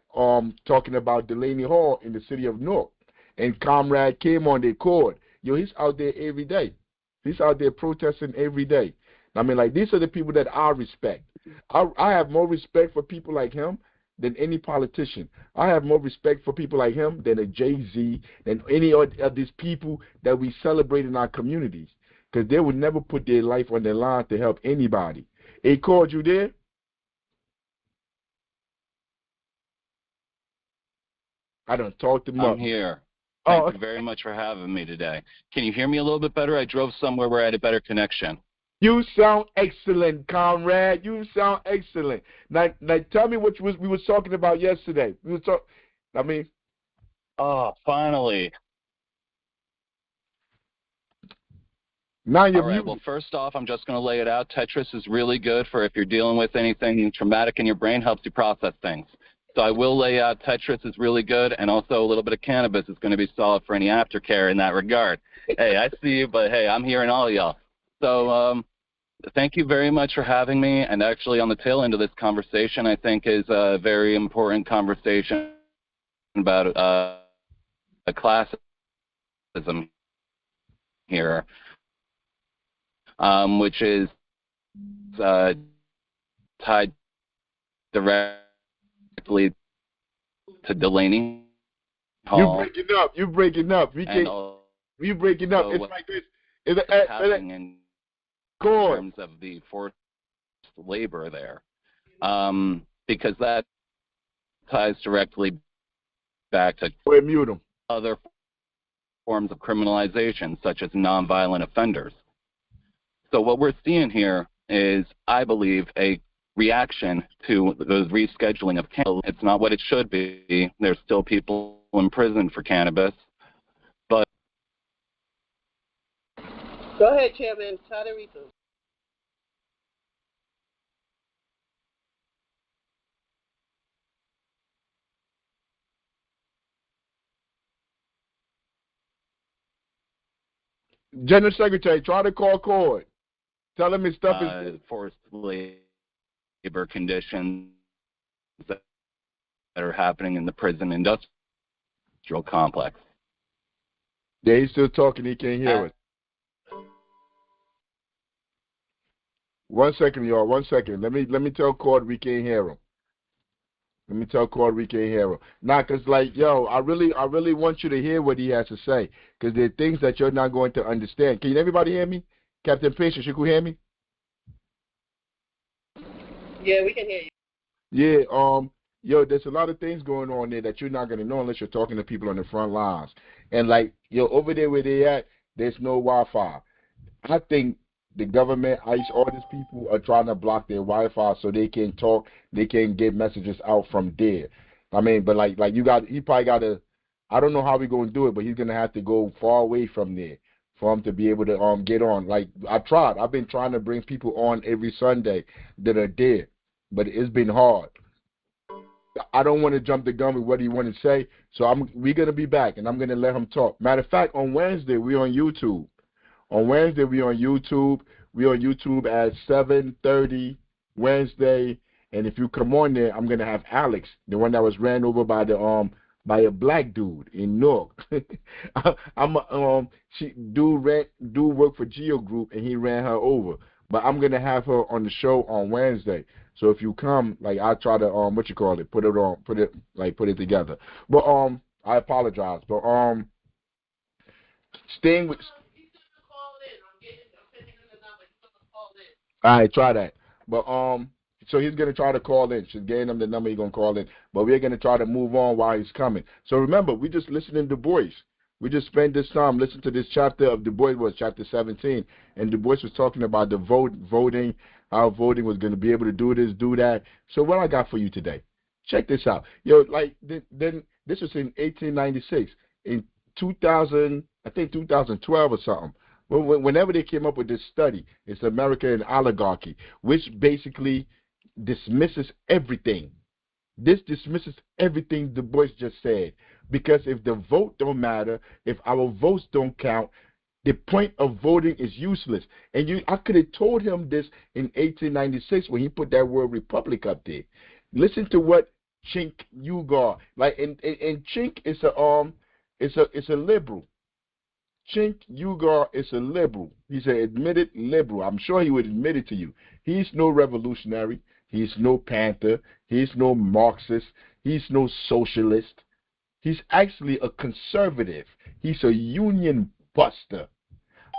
talking about Delaney Hall in the city of Newark, and Comrade came on their Cord. Yo, he's out there every day. He's out there protesting every day. Like, these are the people that I respect. I have more respect for people like him than any politician. I have more respect for people like him than a Jay-Z, than any of these people that we celebrate in our communities, because they would never put their life on the line to help anybody. Hey, Cord, you there? I done talked him up. I'm here. Thank you very much for having me today. Can you hear me a little bit better? I drove somewhere where I had a better connection. You sound excellent, comrade. You sound excellent. Now tell me what we was talking about yesterday. Oh, finally. Now you're all right. muted. Well, first off, I'm just going to lay it out. Tetris is really good for if you're dealing with anything traumatic in your brain, helps you process things. So I will lay out Tetris is really good, and also a little bit of cannabis is going to be solid for any aftercare in that regard. Hey, I see you, but hey, I'm hearing all y'all. So thank you very much for having me. And actually, on the tail end of this conversation, I think is a very important conversation about classism here, which is tied directly to Delaney Hall. You breaking up. You breaking up. It's like this. It's happening in terms of the forced labor there, because that ties directly back to other forms of criminalization, such as nonviolent offenders. So what we're seeing here is, I believe, a reaction to the rescheduling of cannabis. It's not what it should be. There's still people in prison for cannabis. But go ahead, Chairman. Try to read them. General Secretary, try to call Cord. Tell him his stuff is forced labor conditions that are happening in the prison industrial complex. Yeah, he's still talking. He can't hear us. 1 second, y'all. 1 second. Let me tell Cord we can't hear him. Let me tell Cord we can't hear him. Nah, cause like, yo, I really want you to hear what he has to say, cause there are things that you're not going to understand. Can everybody hear me? Captain Patience, you can hear me? Yeah, we can hear you. Yeah, yo, there's a lot of things going on there that you're not gonna know unless you're talking to people on the front lines. And like, yo, over there where they at, there's no Wi-Fi. I think the government, ICE, all these people are trying to block their Wi-Fi so they can talk, they can get messages out from there. I mean, but like he probably got to, I don't know how we're going to do it, but he's going to have to go far away from there for him to be able to get on. Like, I've been trying to bring people on every Sunday that are there, but it's been hard. I don't want to jump the gun with what he want to say, so we're going to be back, and I'm going to let him talk. Matter of fact, on Wednesday, we're on YouTube. On Wednesday, we're on YouTube. We're on YouTube at 7:30 Wednesday. And if you come on there, I'm gonna have Alex, the one that was ran over by a black dude in Newark. Dude worked for Geo Group and he ran her over. But I'm gonna have her on the show on Wednesday. So if you come, like, I'll try to put it together. But I apologize. But staying with. All right, try that. But so he's gonna try to call in. She's getting him the number. He's gonna call in. But we're gonna try to move on while he's coming. So remember, we just listening to Du Bois. We just spent this time listening to this chapter of Du Bois, was chapter 17, and Du Bois was talking about the voting, how voting was gonna be able to do this, do that. So what I got for you today? Check this out. Yo, like then this was in 1896. In 2000, I think 2012 or something. Whenever they came up with this study, it's America and Oligarchy, which basically dismisses everything. This dismisses everything Du Bois just said. Because if the vote don't matter, if our votes don't count, the point of voting is useless. And I could have told him this in 1896 when he put that word republic up there. Listen to what Chink Ugar, like, and Chink is a liberal. Chink Ugar is a liberal. He's an admitted liberal. I'm sure he would admit it to you. He's no revolutionary. He's no Panther. He's no Marxist. He's no socialist. He's actually a conservative. He's a union buster.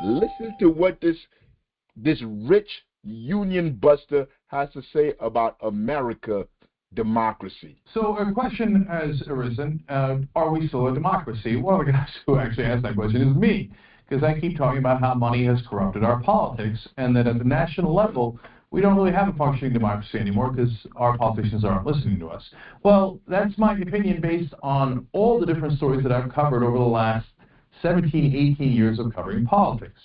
Listen to what this rich union buster has to say about America democracy. So a question has arisen, are we still a democracy? Well, the guy who actually asked that question is me, because I keep talking about how money has corrupted our politics, and that at the national level, we don't really have a functioning democracy anymore because our politicians aren't listening to us. Well, that's my opinion based on all the different stories that I've covered over the last 17, 18 years of covering politics.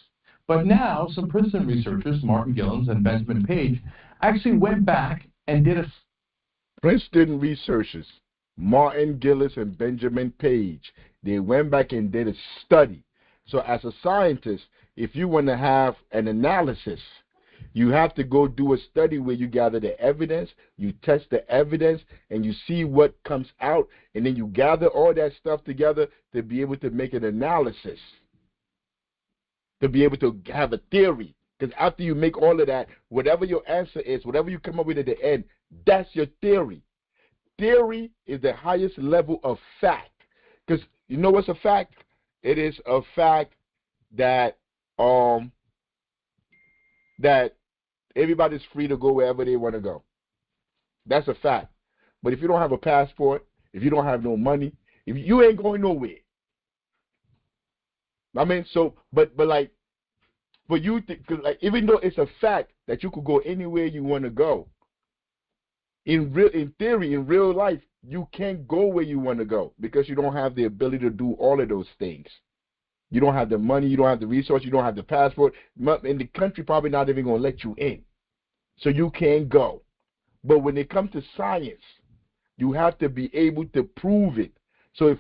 But now, some Princeton researchers, Martin Gillens and Benjamin Page, actually went back and did a... Princeton researchers, Martin Gillis and Benjamin Page, they went back and did a study. So as a scientist, if you want to have an analysis, you have to go do a study where you gather the evidence, you test the evidence, and you see what comes out, and then you gather all that stuff together to be able to make an analysis, to be able to have a theory. Because after you make all of that, whatever your answer is, whatever you come up with at the end, that's your theory. Theory is the highest level of fact. Because you know what's a fact? It is a fact that that everybody's free to go wherever they want to go. That's a fact. But if you don't have a passport, if you don't have no money, if you ain't going nowhere. I mean, so, but like, for you to, like, even though it's a fact that you could go anywhere you want to go, in theory, in real life, you can't go where you want to go because you don't have the ability to do all of those things. You don't have the money, you don't have the resource, you don't have the passport, and the country probably not even going to let you in. So you can't go. But when it comes to science, you have to be able to prove it. So if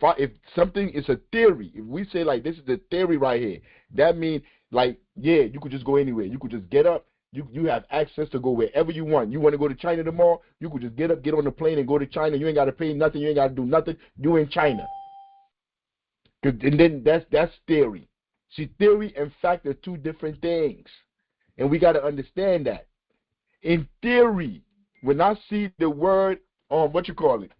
something is a theory, if we say like this is the theory right here, that means like, yeah, you could just go anywhere. You could just get up. You have access to go wherever you want. You want to go to China tomorrow, you could just get up, get on the plane and go to China. You ain't got to pay nothing. You ain't got to do nothing. You in China. And then that's theory. See, theory and fact are two different things. And we got to understand that. In theory, when I see the word what you call it?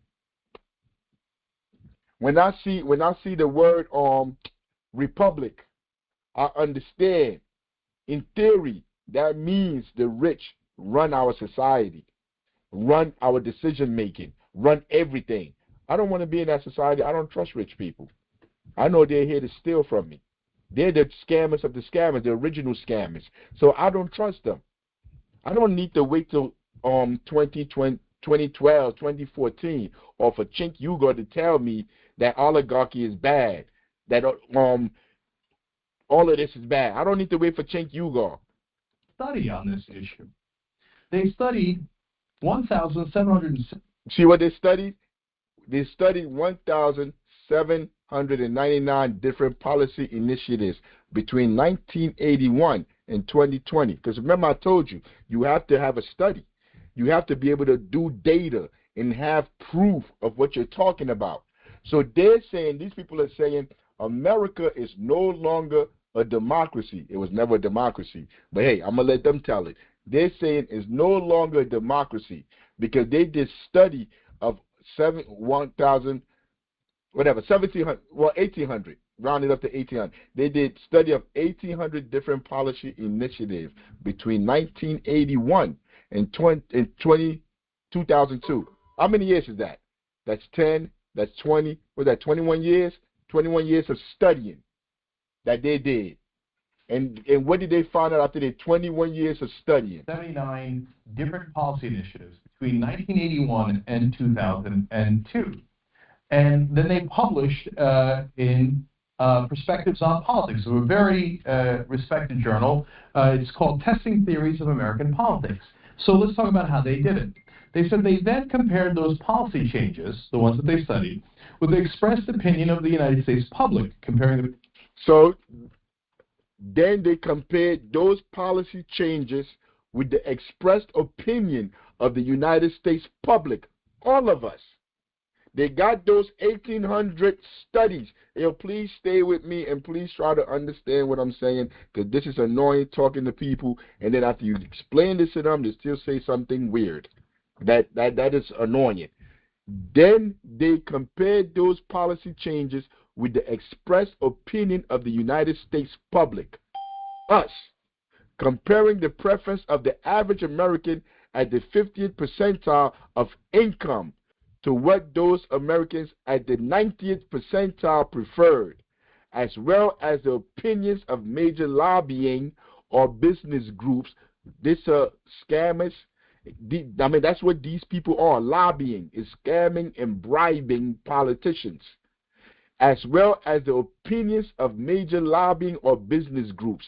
When I see the word republic, I understand. In theory, that means the rich run our society, run our decision making, run everything. I don't want to be in that society. I don't trust rich people. I know they're here to steal from me. They're the scammers of the scammers, the original scammers. So I don't trust them. I don't need to wait till 2012, 2014, or for Chink Uyghur to tell me that oligarchy is bad, that all of this is bad. I don't need to wait for Chink Uyghur. Study on this issue. They studied 1,700. See what they studied? They studied 1,799 different policy initiatives between 1981 and 2020. Because remember, I told you, you have to have a study. You have to be able to do data and have proof of what you're talking about. So they're saying, these people are saying, America is no longer a democracy. It was never a democracy. But hey, I'm going to let them tell it. They're saying it's no longer a democracy because they did study of 1,000, whatever, 1,700, well, 1,800, rounded up to 1,800. They did study of 1,800 different policy initiatives between 1981 and 2002. How many years is that? That's 10, that's 20, was that 21 years? 21 years of studying that they did. And what did they find out after their 21 years of studying? 79 different policy initiatives between 1981 and 2002. And then they published in Perspectives on Politics, a very respected journal. It's called Testing Theories of American Politics. So let's talk about how they did it. They said they then compared those policy changes, the ones that they studied, with the expressed opinion of the United States public, comparing the... So then they compared those policy changes with the expressed opinion of the United States public, all of us. They got those 1,800 studies. Please stay with me and please try to understand what I'm saying, because this is annoying talking to people, and then after you explain this to them, they still say something weird. That is annoying. Then they compared those policy changes with the expressed opinion of the United States public, us, comparing the preference of the average American at the 50th percentile of income to what those Americans at the 90th percentile preferred, as well as the opinions of major lobbying or business groups. These are scammers. I mean, that's what these people are. Lobbying is scamming and bribing politicians, as well as the opinions of major lobbying or business groups.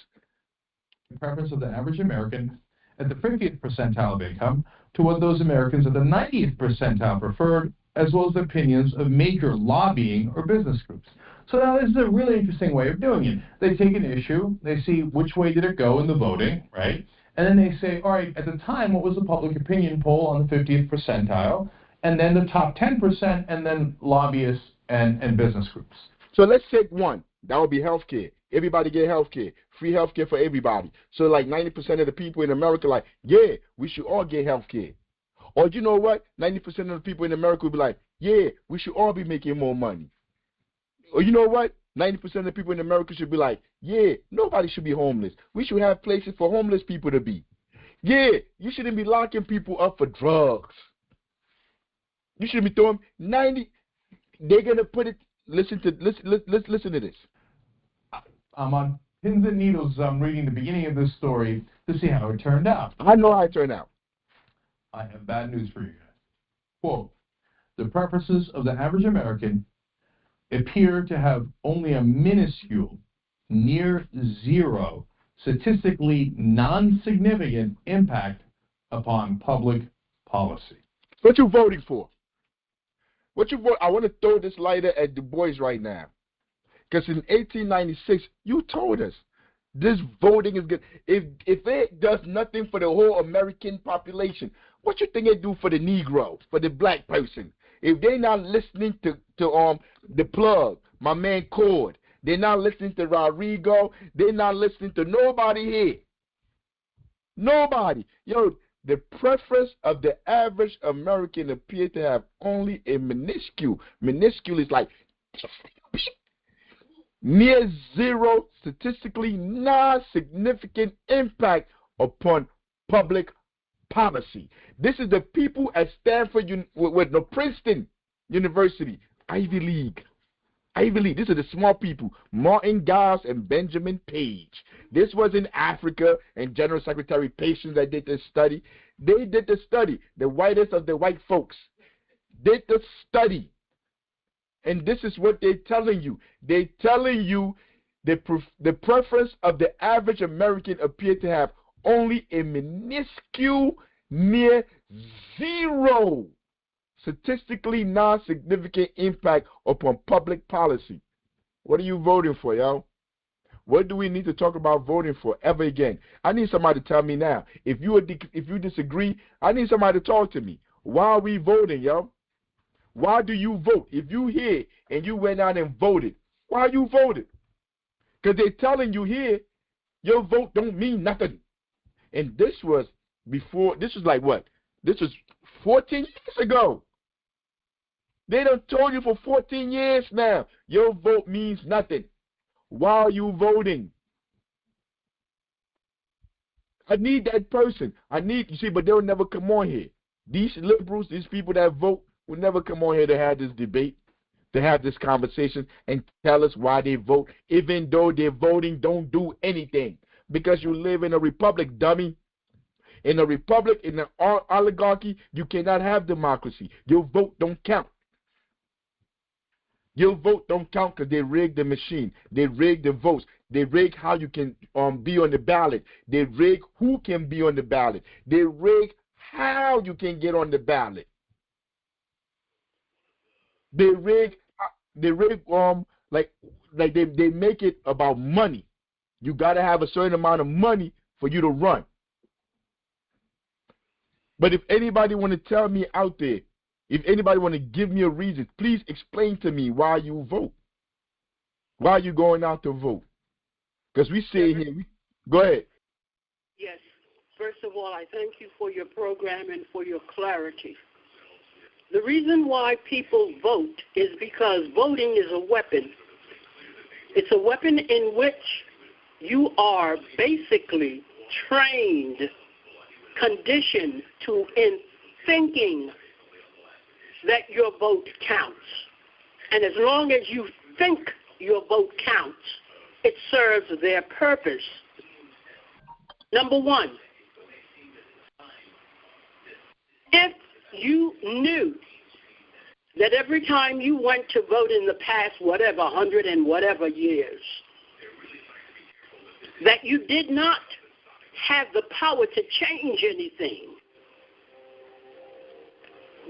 The preference of the average American at the 50th percentile of income to what those Americans at the 90th percentile preferred, as well as the opinions of major lobbying or business groups. So now this is a really interesting way of doing it. They take an issue, they see which way did it go in the voting, right? And then they say, all right, at the time, what was the public opinion poll on the 50th percentile? And then the top 10%, and then lobbyists and business groups. So let's take one. That would be healthcare. Everybody get healthcare. Free healthcare for everybody. So like 90% of the people in America like, yeah, we should all get healthcare. Or you know what? 90% of the people in America would be like, yeah, we should all be making more money. Or you know what? 90% of the people in America should be like, yeah, nobody should be homeless. We should have places for homeless people to be. Yeah, you shouldn't be locking people up for drugs. You shouldn't be throwing 90. They're gonna put it. Listen to this. I'm on pins and needles. I'm reading the beginning of this story to see how it turned out. I know how it turned out. I have bad news for you guys. Quote, the preferences of the average American appear to have only a minuscule, near zero, statistically non-significant impact upon public policy. What you voting for? What you vote? I want to throw this lighter at Du Bois right now. Because in 1896, you told us this voting is good. If it does nothing for the whole American population, what you think it do for the Negro, for the black person? If they're not listening to the plug, my man Cord, they're not listening to Rodrigo, they're not listening to nobody here. Nobody. Yo, the preference of the average American appear to have only a minuscule. Minuscule is like near zero, statistically non-significant impact upon public policy. This is the people at Stanford with the Princeton University, Ivy League. These are the small people, Martin Giles and Benjamin Page. This was in Africa, and General Secretary Patience that did this study. They did the study. The whitest of the white folks did the study. And this is what they're telling you. They're telling you the preference of the average American appear to have only a minuscule, near zero, statistically non-significant impact upon public policy. What are you voting for, yo? What do we need to talk about voting for ever again? I need somebody to tell me now. If you disagree, I need somebody to talk to me. Why are we voting, yo? Why do you vote? If you here and you went out and voted, why you voted? Because they're telling you here, your vote don't mean nothing. And this was before, this was like what? This was 14 years ago. They done told you for 14 years now, your vote means nothing. Why are you voting? I need that person. You see, but they'll never come on here. These liberals, these people that vote, will never come on here to have this debate, to have this conversation and tell us why they vote, even though their voting don't do anything. Because you live in a republic, dummy. In a republic, in an oligarchy, you cannot have democracy. Your vote don't count. Your vote don't count because they rigged the machine. They rigged the votes. They rig how you can be on the ballot. They rig who can be on the ballot. They rig how you can get on the ballot. They rig like they make it about money. You got to have a certain amount of money for you to run. But if anybody want to tell me out there, if anybody want to give me a reason, please explain to me why you vote. Why are you going out to vote? Because we say here, go ahead. Yes. First of all, I thank you for your program and for your clarity. The reason why people vote is because voting is a weapon. It's a weapon in which you are basically trained conditioned to in thinking that your vote counts. And as long as you think your vote counts, it serves their purpose. Number one, if you knew that every time you went to vote in the past, 100 and whatever years, that you did not have the power to change anything,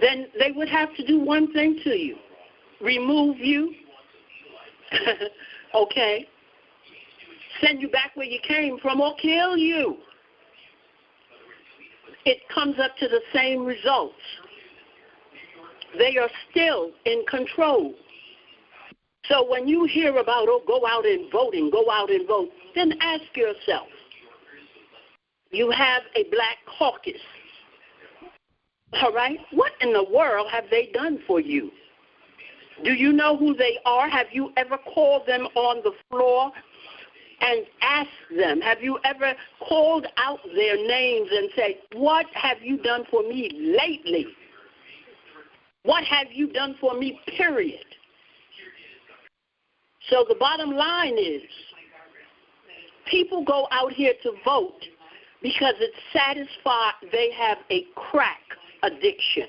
then they would have to do one thing to you: remove you, okay, send you back where you came from, or kill you. It comes up to the same results. They are still in control. So when you hear about, go out and vote, then ask yourself, you have a black caucus, all right? What in the world have they done for you? Do you know who they are? Have you ever called them on the floor and asked them? Have you ever called out their names and said, what have you done for me lately? What have you done for me, period? So the bottom line is, people go out here to vote because it's satisfied they have a crack addiction.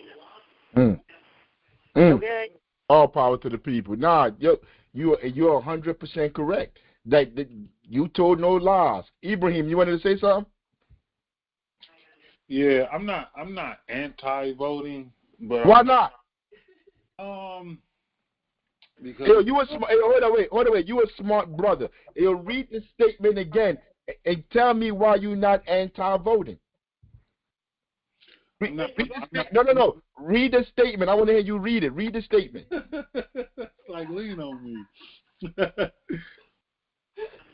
Okay? All power to the people. Nah, you're 100% correct. That you told no lies. Ibrahim, you wanted to say something? Yeah, I'm not anti-voting, but why not? Because you a smart. Hold on, you a smart brother. Read the statement again and tell me why you're not anti-voting. No. Read the statement. I want to hear you read it. Read the statement. Like, lean on me.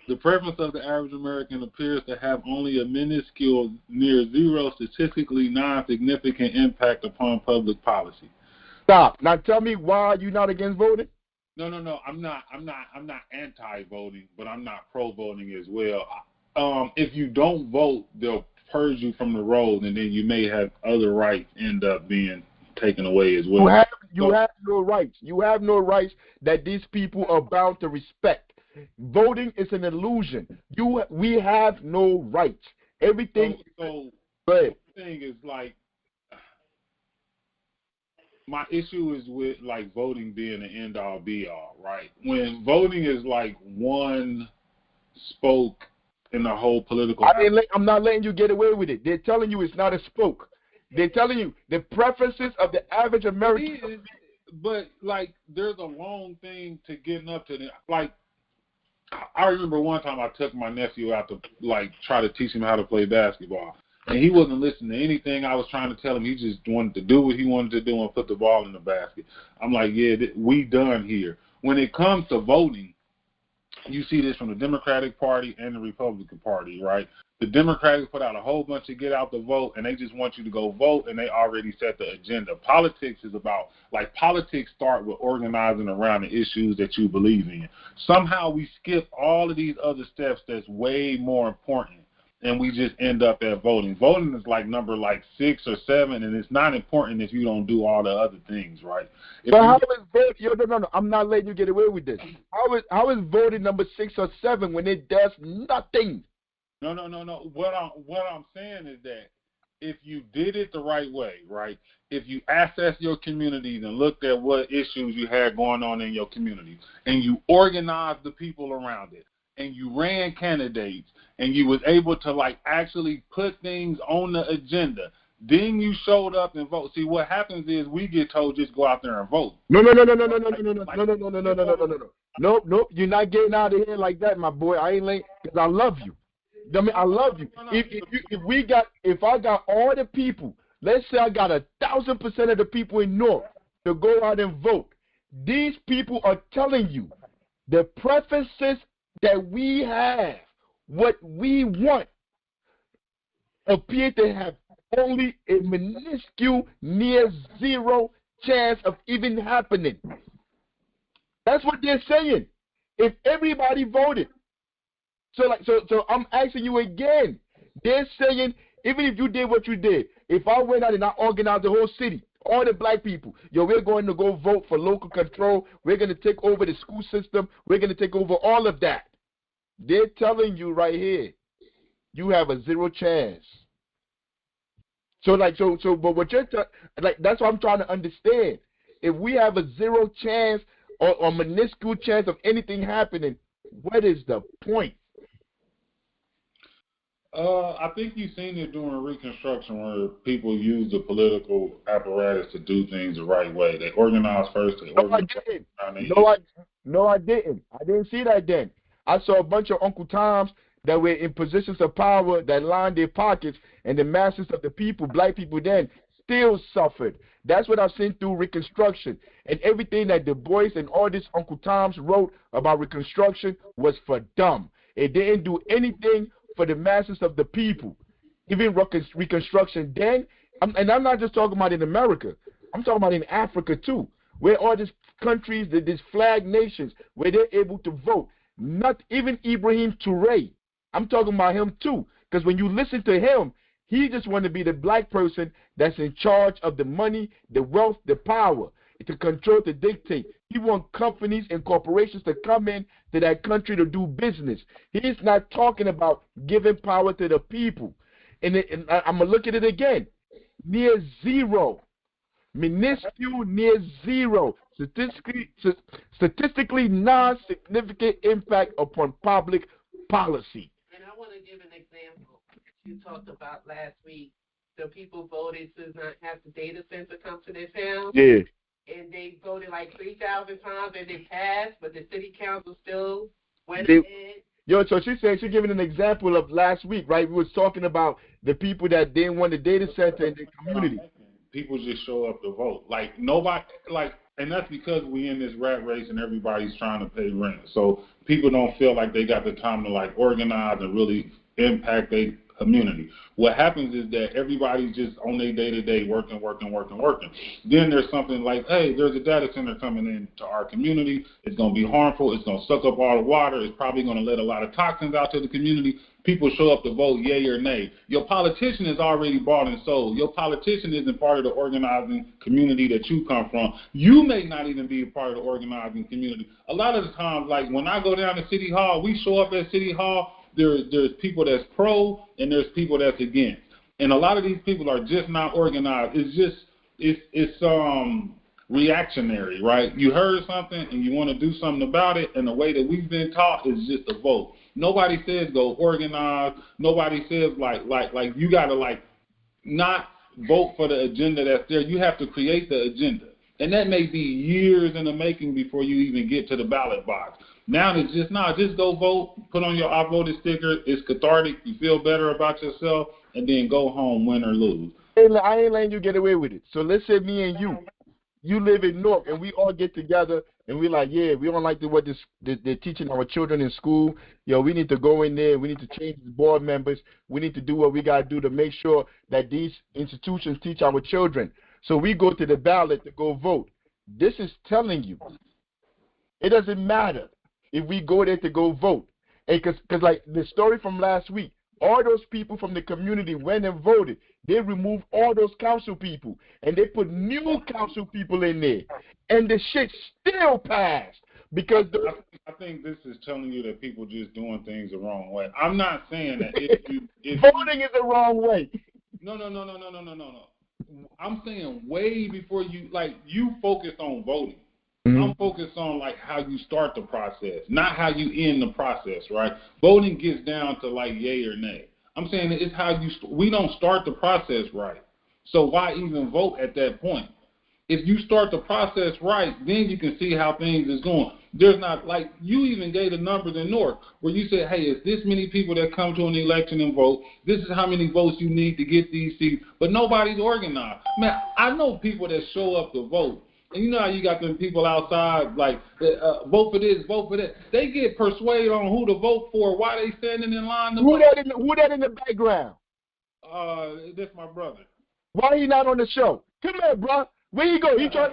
The preference of the average American appears to have only a minuscule, near zero, statistically non-significant impact upon public policy. Stop. Now tell me why you're not against voting. No. I'm not anti-voting, but I'm not pro-voting as well. If you don't vote, they'll purge you from the roll, and then you may have other rights end up being taken away as well. You have no rights. You have no rights that these people are bound to respect. Voting is an illusion. We have no rights. Everything. So the thing is, like, my issue is with, like, voting being an end-all, be-all, right? When voting is like one spoke in the whole political. I'm not letting you get away with it. They're telling you it's not a spoke. They're telling you the preferences of the average American. But, like, there's a long thing to getting up to them. Like, I remember one time I took my nephew out to, like, try to teach him how to play basketball. And he wasn't listening to anything I was trying to tell him. He just wanted to do what he wanted to do and put the ball in the basket. I'm like, yeah, we done here. When it comes to voting, you see this from the Democratic Party and the Republican Party, right? The Democrats put out a whole bunch of get out the vote, and they just want you to go vote, and they already set the agenda. Politics is about, like, politics start with organizing around the issues that you believe in. Somehow we skip all of these other steps that's way more important, and we just end up at voting. Voting is like number, like, 6 or 7, and it's not important if you don't do all the other things, right? But how is voting? No. I'm not letting you get away with this. How is voting number 6 or 7 when it does nothing? No. What I'm saying is that if you did it the right way, right? If you assessed your communities and looked at what issues you had going on in your community, and you organized the people around it, and you ran candidates, and you was able to, like, actually put things on the agenda, then you showed up and vote. See, what happens is we get told just go out there and vote. No. Nope. You're not getting out of here like that, my boy. I ain't late because I love you. I love you. If I got all the people, let's say I got 1,000% of the people in North to go out and vote. These people are telling you the preferences that we have, what we want, appear to have only a minuscule, near zero chance of even happening. That's what they're saying. If everybody voted. So I'm asking you again. They're saying Even if you did what you did, if I went out and I organized the whole city, all the black people, yo, we're going to go vote for local control. We're going to take over the school system. We're going to take over all of that. They're telling you right here, you have a zero chance. So but what you're that's what I'm trying to understand. If we have a zero chance or minuscule chance of anything happening, what is the point? I think you've seen it during Reconstruction where people use the political apparatus to do things the right way. They organize first. No, I didn't. No, I didn't. I didn't see that then. I saw a bunch of Uncle Toms that were in positions of power that lined their pockets, and the masses of the people, black people then, still suffered. That's what I've seen through Reconstruction. And everything that Du Bois and all these Uncle Toms wrote about Reconstruction was for dumb. It didn't do anything for the masses of the people. Even Reconstruction then, and I'm not just talking about in America, I'm talking about in Africa too, where all these countries, these flag nations, where they're able to vote. Not even Ibrahim Touré. I'm talking about him too, because when you listen to him, he just want to be the black person that's in charge of the money, the wealth, the power, to control, to dictate. He wants companies and corporations to come in to that country to do business. He's not talking about giving power to the people. And I'm going to look at it again. Near zero. Minuscule, near zero. Statistically non-significant impact upon public policy. And I want to give an example. You talked about last week. The people voted to not have the data center come to their town. Yeah. And they voted like 3,000 times and they passed, but the city council still went ahead. Yo, so she's giving an example of last week, right? We was talking about the people that didn't want the data center in their community. People just show up to vote. Like nobody, and that's because we in this rat race and everybody's trying to pay rent. So people don't feel like they got the time to organize and really impact their community. What happens is that everybody's just on their day-to-day working. Then there's something like, hey, there's a data center coming into our community. It's going to be harmful. It's going to suck up all the water. It's probably going to let a lot of toxins out to the community. People show up to vote yay or nay. Your politician is already bought and sold. Your politician isn't part of the organizing community that you come from. You may not even be a part of the organizing community. A lot of the times, when I go down to City Hall, we show up at City Hall, there's people that's pro and there's people that's against. And a lot of these people are just not organized. It's reactionary, right? You heard something and you want to do something about it, and the way that we've been taught is just to vote. Nobody says go organize. Nobody says you gotta not vote for the agenda that's there. You have to create the agenda. And that may be years in the making before you even get to the ballot box. Now it's just go vote, put on your I voted sticker. It's cathartic. You feel better about yourself, and then go home, win or lose. I ain't letting you get away with it. So let's say me and you live in North, and we all get together, and we're like, yeah, we don't like what they're teaching our children in school. Yo, we need to go in there. We need to change the board members. We need to do what we got to do to make sure that these institutions teach our children. So we go to the ballot to go vote. This is telling you, it doesn't matter if we go there to go vote. Because the story from last week, all those people from the community went and voted. They removed all those council people, and they put new council people in there. And the shit still passed. Because I think this is telling you that people just doing things the wrong way. I'm not saying that if voting is the wrong way. No. I'm saying way before you focused on voting. Mm-hmm. I'm focused on how you start the process, not how you end the process, right? Voting gets down to yay or nay. I'm saying it's how we don't start the process right. So why even vote at that point? If you start the process right, then you can see how things is going. There's not you even gave the numbers in North where you said, hey, it's this many people that come to an election and vote. This is how many votes you need to get these seats. But nobody's organized. Man, I know people that show up to vote. And you know how you got them people outside, vote for this, vote for that. They get persuaded on who to vote for. Why they standing in line to vote? Who that in the background? That's my brother. Why he not on the show? Come here, bro. Where you go? He trying.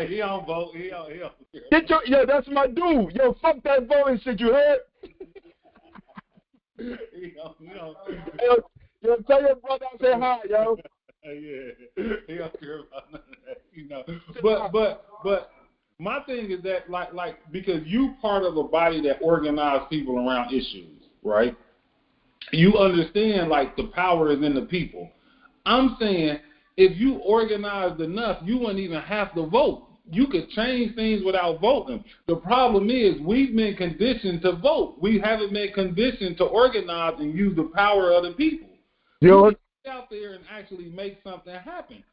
He don't vote. He don't. Yo, that's my dude. Yo, fuck that voting shit. You heard? Yo, tell your brother I say hi, yo. Yeah, he don't care about none of that, you know. But my thing is that like because you part of a body that organizes people around issues, right? You understand like the power is in the people. I'm saying if you organized enough, you wouldn't even have to vote. You could change things without voting. The problem is we've been conditioned to vote. We haven't been conditioned to organize and use the power of the people. You can get out there and actually make something happen.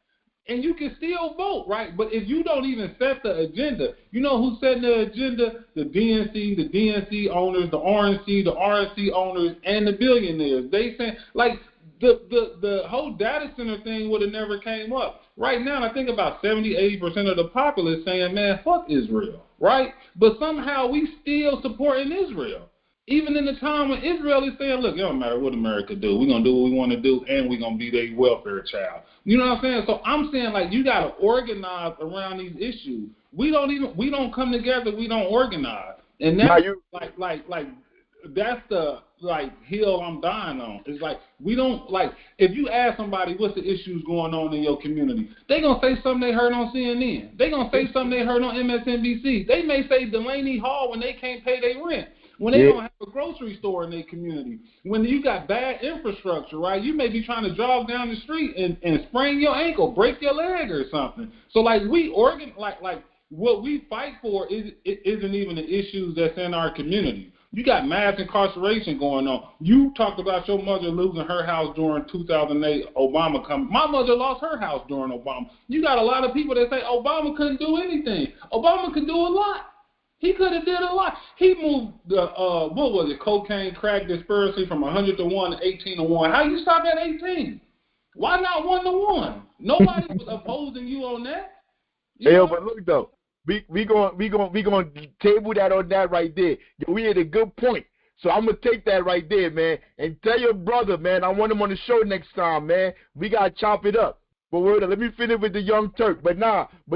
And you can still vote, right? But if you don't even set the agenda, you know who's setting the agenda? The DNC owners, the RNC owners, and the billionaires. They say, like, the whole data center thing would have never came up. Right now, I think about 70-80% of the populace saying, man, fuck Israel, right? But somehow we still supporting Israel. Even in the time when Israel is saying, look, it don't matter what America do. We're going to do what we want to do, and we're going to be their welfare child. You know what I'm saying? So I'm saying, like, you got to organize around these issues. We don't come together. We don't organize. And that's like that's the, like, hill I'm dying on. It's like, we don't, like, if you ask somebody what's the issues going on in your community, they going to say something they heard on CNN. They going to say something they heard on MSNBC. They may say Delaney Hall when they can't pay their rent. When they don't have a grocery store in their community, when you got bad infrastructure, right? You may be trying to jog down the street and sprain your ankle, break your leg or something. So like like what we fight for isn't even the issues that's in our community. You got mass incarceration going on. You talked about your mother losing her house during 2008, Obama coming. My mother lost her house during Obama. You got a lot of people that say Obama couldn't do anything. Obama could do a lot. He could have did a lot. He moved the what was it, cocaine crack disparity from 100 to 1 to 18 to 1. How you stop at 18? Why not 1 to 1? Nobody was opposing you on that. But look though, we going table that on that right there. We had a good point. So I'm gonna take that right there, man, and tell your brother, man, I want him on the show next time, man. We gotta chop it up. But let me finish with the Young Turk. But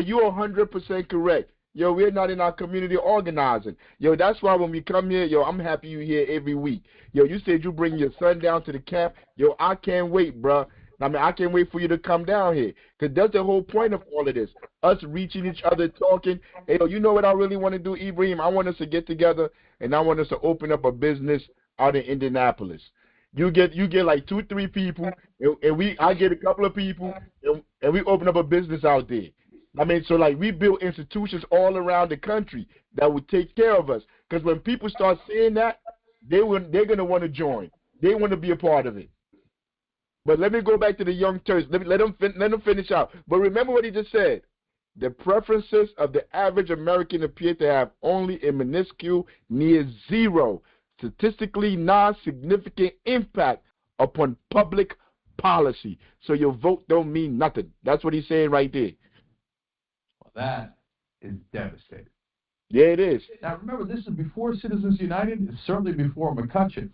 you're 100% correct. Yo, we're not in our community organizing. Yo, that's why when we come here, yo, I'm happy you're here every week. Yo, you said you bring your son down to the camp. Yo, I can't wait, bro. I mean, I can't wait for you to come down here. Because that's the whole point of all of this. Us reaching each other, talking. Hey, yo, you know what I really want to do, Ibrahim? I want us to get together, and I want us to open up a business out in Indianapolis. You get like 2-3 people, and I get a couple of people, and we open up a business out there. I mean, so like we build institutions all around the country that would take care of us. Because when people start seeing that, they're going to want to join. They want to be a part of it. But let me go back to the Young Turks. Let them finish out. But remember what he just said. The preferences of the average American appear to have only a minuscule, near zero, statistically non-significant impact upon public policy. So your vote don't mean nothing. That's what he's saying right there. That is devastating. Yeah, it is. Now, remember, this is before Citizens United. It's certainly before McCutcheon.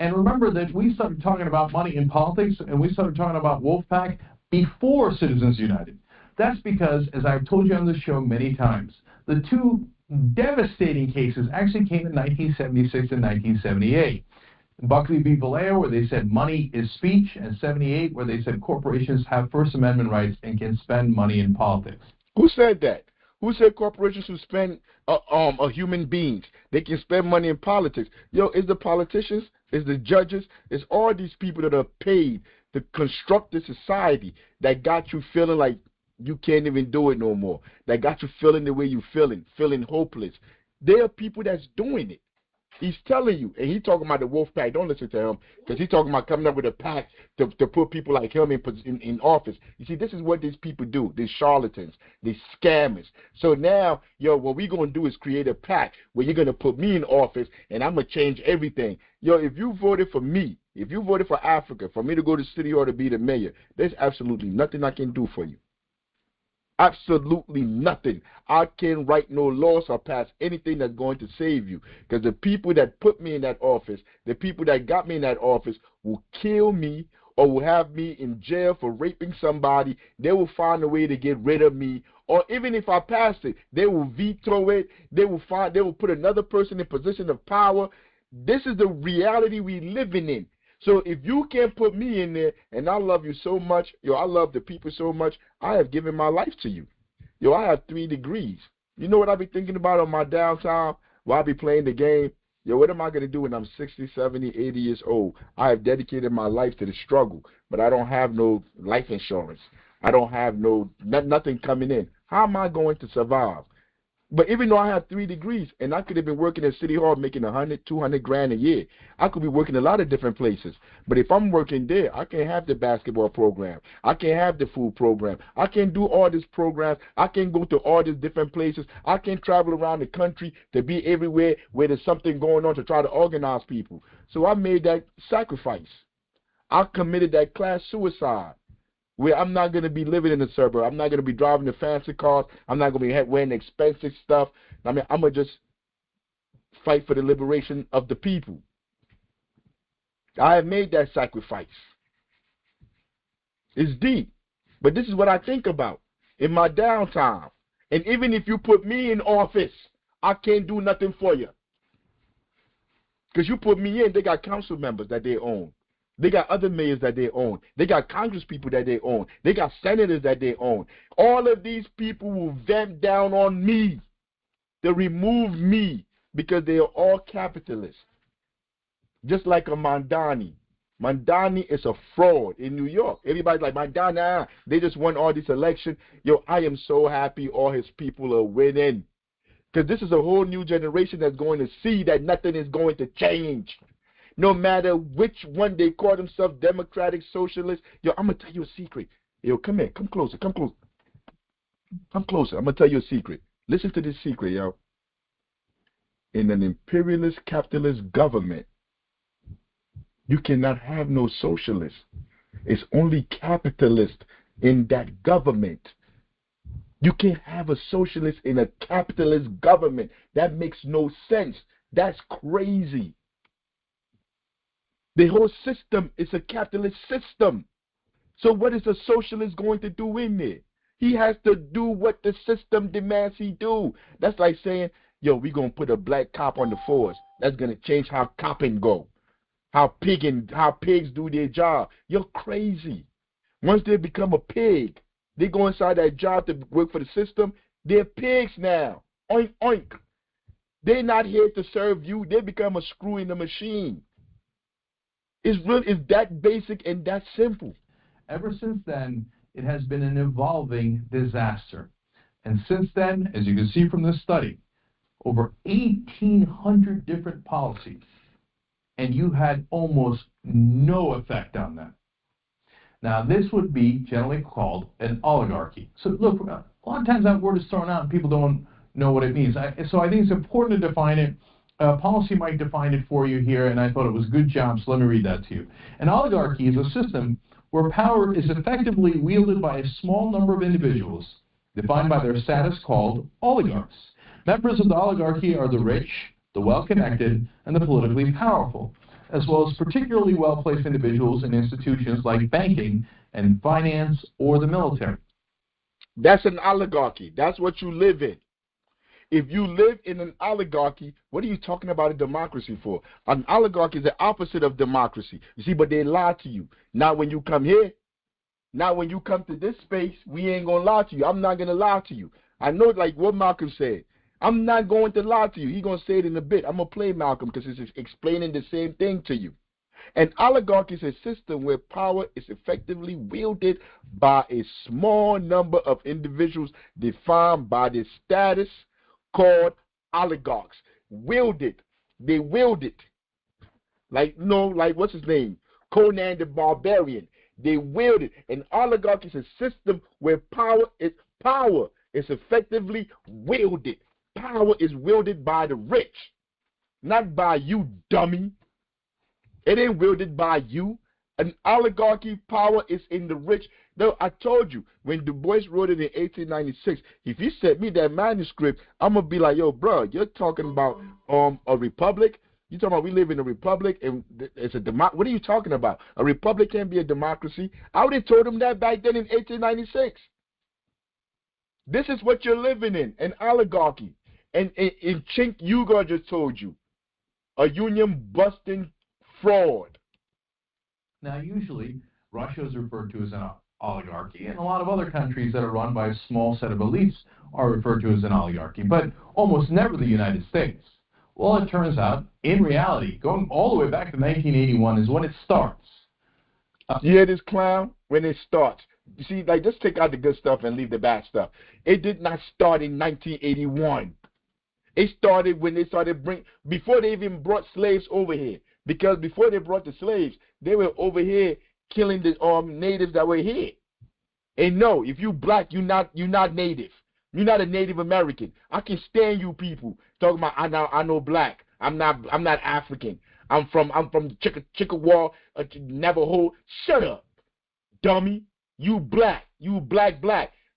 And remember that we started talking about money in politics, and we started talking about Wolfpack before Citizens United. That's because, as I've told you on this show many times, the two devastating cases actually came in 1976 and 1978. Buckley v. Vallejo, where they said money is speech, and 78, where they said corporations have First Amendment rights and can spend money in politics. Who said that? Who said corporations who spend human beings? They can spend money in politics. Yo, it's the politicians, it's the judges, it's all these people that are paid to construct the society that got you feeling like you can't even do it no more. That got you feeling the way you feeling hopeless. There are people that's doing it. He's telling you, and he's talking about the wolf pack. Don't listen to him, because he's talking about coming up with a pack to put people like him in office. You see, this is what these people do. These charlatans, these scammers. So now, yo, what we're going to do is create a pack where you're going to put me in office, and I'm going to change everything. Yo, if you voted for me, if you voted for Africa, for me to go to city hall to be the mayor, there's absolutely nothing I can do for you. Absolutely nothing. I can't write no laws or pass anything that's going to save you. Because the people that put me in that office, the people that got me in that office will kill me or will have me in jail for raping somebody. They will find a way to get rid of me. Or even if I pass it, they will veto it. They will put another person in position of power. This is the reality we're living in. So if you can't put me in there, and I love you so much, yo, I love the people so much, I have given my life to you. Yo, I have 3 degrees. You know what I be thinking about on my downtime while I be playing the game? Yo, what am I going to do when I'm 60, 70, 80 years old? I have dedicated my life to the struggle, but I don't have no life insurance. I don't have nothing coming in. How am I going to survive? But even though I have 3 degrees, and I could have been working at City Hall making 100, 200 grand a year, I could be working a lot of different places. But if I'm working there, I can't have the basketball program. I can't have the food program. I can't do all these programs. I can't go to all these different places. I can't travel around the country to be everywhere where there's something going on to try to organize people. So I made that sacrifice. I committed that class suicide, where I'm not going to be living in the suburb. I'm not going to be driving the fancy cars. I'm not going to be wearing expensive stuff. I mean, I'm going to just fight for the liberation of the people. I have made that sacrifice. It's deep. But this is what I think about in my downtime. And even if you put me in office, I can't do nothing for you. Because you put me in, they got council members that they own. They got other mayors that they own. They got Congress people that they own. They got senators that they own. All of these people will vamp down on me. They remove me because they are all capitalists. Just like a Mandani. Mandani is a fraud in New York. Everybody's like, Mandani, they just won all this election. Yo, I am so happy all his people are winning. Because this is a whole new generation that's going to see that nothing is going to change. No matter which one they call themselves, democratic, socialist. Yo, I'm going to tell you a secret. Yo, come here. Come closer. Come closer. Come closer. I'm going to tell you a secret. Listen to this secret, yo. In an imperialist, capitalist government, you cannot have no socialist. It's only capitalist in that government. You can't have a socialist in a capitalist government. That makes no sense. That's crazy. The whole system is a capitalist system. So what is a socialist going to do in there? He has to do what the system demands he do. That's like saying, yo, we're going to put a black cop on the force. That's going to change how copping go. How pigs do their job. You're crazy. Once they become a pig, they go inside that job to work for the system. They're pigs now. Oink, oink. They're not here to serve you. They become a screw in the machine. It's that basic and that simple. Ever since then, it has been an evolving disaster. And since then, as you can see from this study, over 1,800 different policies, and you had almost no effect on them. Now, this would be generally called an oligarchy. So, look, a lot of times that word is thrown out and people don't know what it means. So I think it's important to define it. Policy might define it for you here, and I thought it was a good job, so let me read that to you. An oligarchy is a system where power is effectively wielded by a small number of individuals, defined by their status called oligarchs. Members of the oligarchy are the rich, the well-connected, and the politically powerful, as well as particularly well-placed individuals in institutions like banking and finance or the military. That's an oligarchy. That's what you live in. If you live in an oligarchy, what are you talking about a democracy for? An oligarchy is the opposite of democracy. You see, but they lie to you. Now when you come here, now when you come to this space, we ain't going to lie to you. I'm not going to lie to you. I know, like what Malcolm said. I'm not going to lie to you. He's going to say it in a bit. I'm going to play Malcolm because it's explaining the same thing to you. An oligarchy is a system where power is effectively wielded by a small number of individuals defined by their status, called oligarchs. Wielded. They wield it. Like what's his name? Conan the Barbarian. They wield it. An oligarchy is a system where power is effectively wielded. Power is wielded by the rich, not by you, dummy. It ain't wielded by you. An oligarchy, power is in the rich. No, I told you, when Du Bois wrote it in 1896, if you sent me that manuscript, I'm going to be like, yo, bro, you're talking about a republic? You're talking about we live in a republic and it's a democracy? What are you talking about? A republic can't be a democracy. I would have told him that back then in 1896. This is what you're living in, an oligarchy. And Chink Ugar just told you, a union busting fraud. Now, usually, Russia is referred to as an oligarchy, and a lot of other countries that are run by a small set of elites are referred to as an oligarchy, but almost never the United States. Well, it turns out, in reality, going all the way back to 1981 is when it starts. You hear this clown? When it starts. You see, like, just take out the good stuff and leave the bad stuff. It did not start in 1981. It started when they started before they even brought slaves over here. Because before they brought the slaves, they were over here killing the natives that were here. And no, if you black, you're not native. You're not a Native American. I can stand you people talking about I know black. I'm not African. I'm from Chickasaw, Navajo. Shut up, dummy. You black. You black.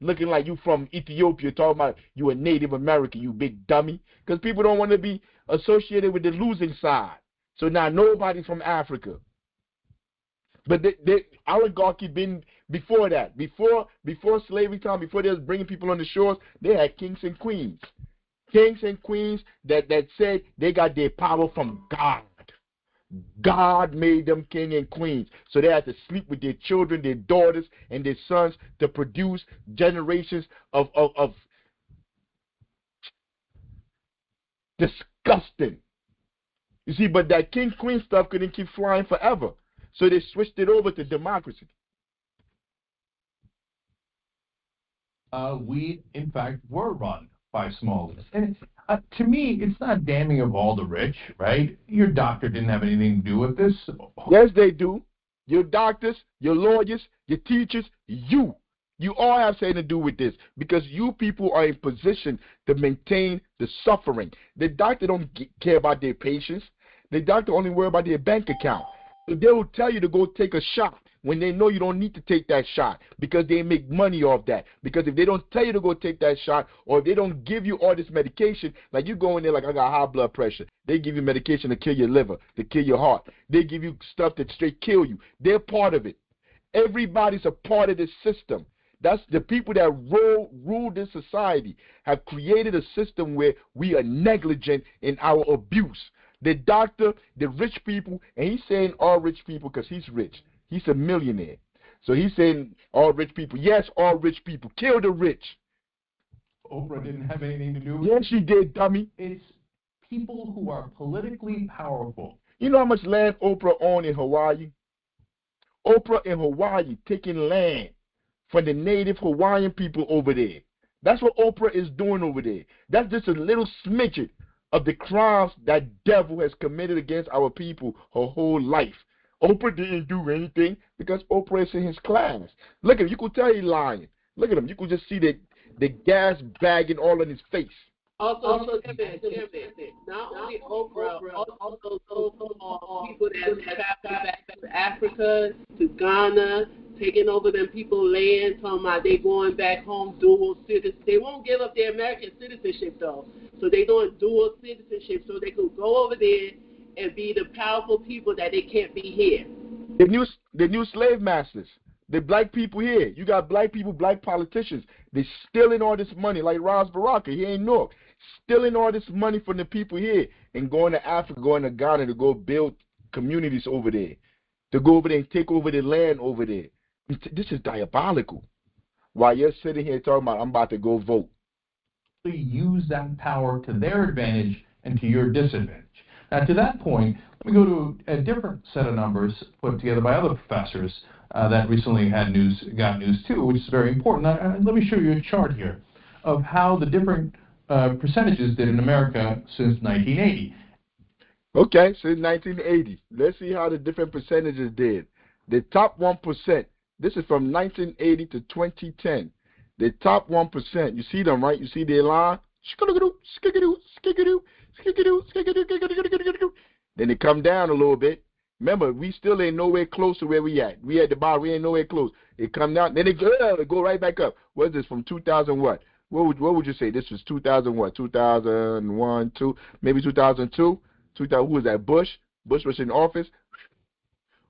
Looking like you from Ethiopia, talking about you a Native American, you big dummy. Because people don't want to be associated with the losing side. So now nobody's from Africa. But the oligarchy been before that. Before slavery time, before they was bringing people on the shores, they had kings and queens. Kings and queens that said they got their power from God. God made them king and queens. So they had to sleep with their children, their daughters, and their sons to produce generations of disgusting. You see, but that king-queen stuff couldn't keep flying forever. So they switched it over to democracy. We, in fact, were run by small elites. And to me, it's not damning of all the rich, right? Your doctor didn't have anything to do with this. Yes, they do. Your doctors, your lawyers, your teachers, you all have something to do with this because you people are in position to maintain the suffering. The doctor don't care about their patients. The doctor only worry about their bank account. So they will tell you to go take a shot when they know you don't need to take that shot because they make money off that. Because if they don't tell you to go take that shot or if they don't give you all this medication, like you go in there like I got high blood pressure. They give you medication to kill your liver, to kill your heart. They give you stuff that straight kill you. They're part of it. Everybody's a part of this system. That's the people that rule this society have created a system where we are negligent in our abuse. The doctor, the rich people, and he's saying all rich people because he's rich. He's a millionaire. So he's saying all rich people. Yes, all rich people. Kill the rich. Oprah didn't have anything to do with it. Yes, she did, dummy. It's people who are politically powerful. You know how much land Oprah owned in Hawaii? Oprah in Hawaii taking land from the native Hawaiian people over there. That's what Oprah is doing over there. That's just a little smidget of the crimes that devil has committed against our people her whole life. Oprah didn't do anything because Oprah is in his class. Look at him. You could tell he's lying. Look at him. You could just see the gas bagging all in his face. Also, not only Oprah, also those people that traveled back to Africa, to Ghana, taking over them people land, talking about they going back home, dual citizenship. They won't give up their American citizenship, though. So they doing dual citizenship so they could go over there and be the powerful people that they can't be here. The new slave masters. The black people here. You got black people, black politicians. They stealing all this money like Ras Baraka. He ain't Newark. Stealing all this money from the people here and going to Africa, going to Ghana to go build communities over there. To go over there and take over the land over there. This is diabolical. While you're sitting here talking about, I'm about to go vote. Use that power to their advantage and to your disadvantage. Now, to that point, let me go to a different set of numbers put together by other professors that recently got news too, which is very important. Let me show you a chart here of how the different percentages did in America since 1980. Okay, since 1980. Let's see how the different percentages did. The top 1%, this is from 1980 to 2010. The top 1%, you see them, right? You see their line? Then they come down a little bit. Remember, we still ain't nowhere close to where we at. We at the bottom, we ain't nowhere close. It come down, then they go right back up. What is this, from 2000 what? What would you say? This was 2000 what? 2001, 2, maybe 2002? 2000, who was that? Bush? Bush was in office?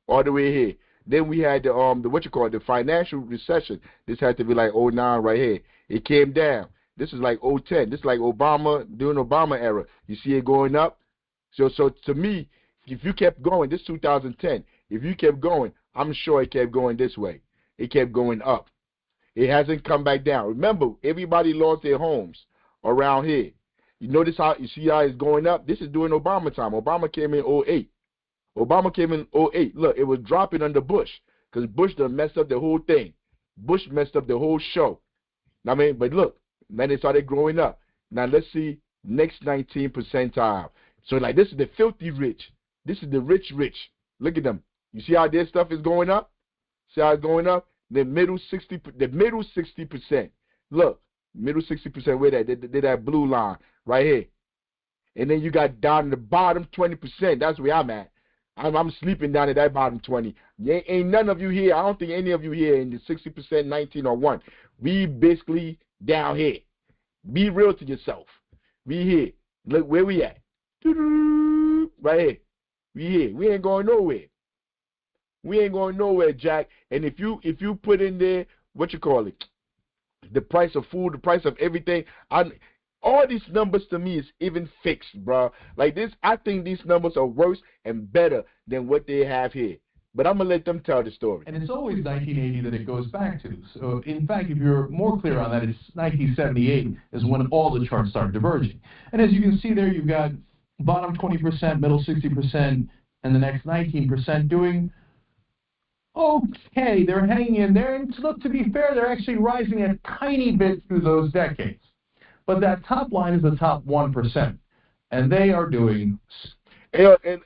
All the way here. Then we had the financial recession. This had to be like 09 right here. It came down. This is like 010. This is like Obama, during Obama era. You see it going up? So to me, if you kept going, this 2010, if you kept going, I'm sure it kept going this way. It kept going up. It hasn't come back down. Remember, everybody lost their homes around here. You see how it's going up? This is during Obama time. Obama came in 08. Obama came in 08. Look, it was dropping under Bush because Bush done messed up the whole thing. Bush messed up the whole show. But look, then it started growing up. Now let's see next 19 percentile. So like this is the filthy rich. This is the rich. Look at them. You see how their stuff is going up? See how it's going up? The middle 60%. Look, middle 60%. Where that blue line right here. And then you got down to the bottom 20%. That's where I'm at. I'm sleeping down at that bottom 20. Ain't none of you here. I don't think any of you here in the 60%, 19 or 1. We basically down here. Be real to yourself. We here. Look where we at. Right here. We here. We ain't going nowhere. We ain't going nowhere, Jack. And if you put in there, what you call it, the price of food, the price of everything, all these numbers to me is even fixed, bro. Like this, I think these numbers are worse and better than what they have here. But I'm going to let them tell the story. And it's always 1980 that it goes back to. So, in fact, if you're more clear on that, it's 1978 is when all the charts start diverging. And as you can see there, you've got bottom 20%, middle 60%, and the next 19% doing okay. They're hanging in there. And look, to be fair, they're actually rising a tiny bit through those decades. But that top line is the top 1%. And they are doing... And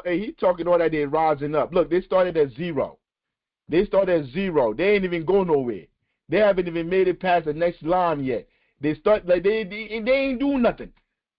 he talking all that they're rising up. Look, they started at 0. They ain't even go nowhere. They haven't even made it past the next line yet. They start like they ain't do nothing.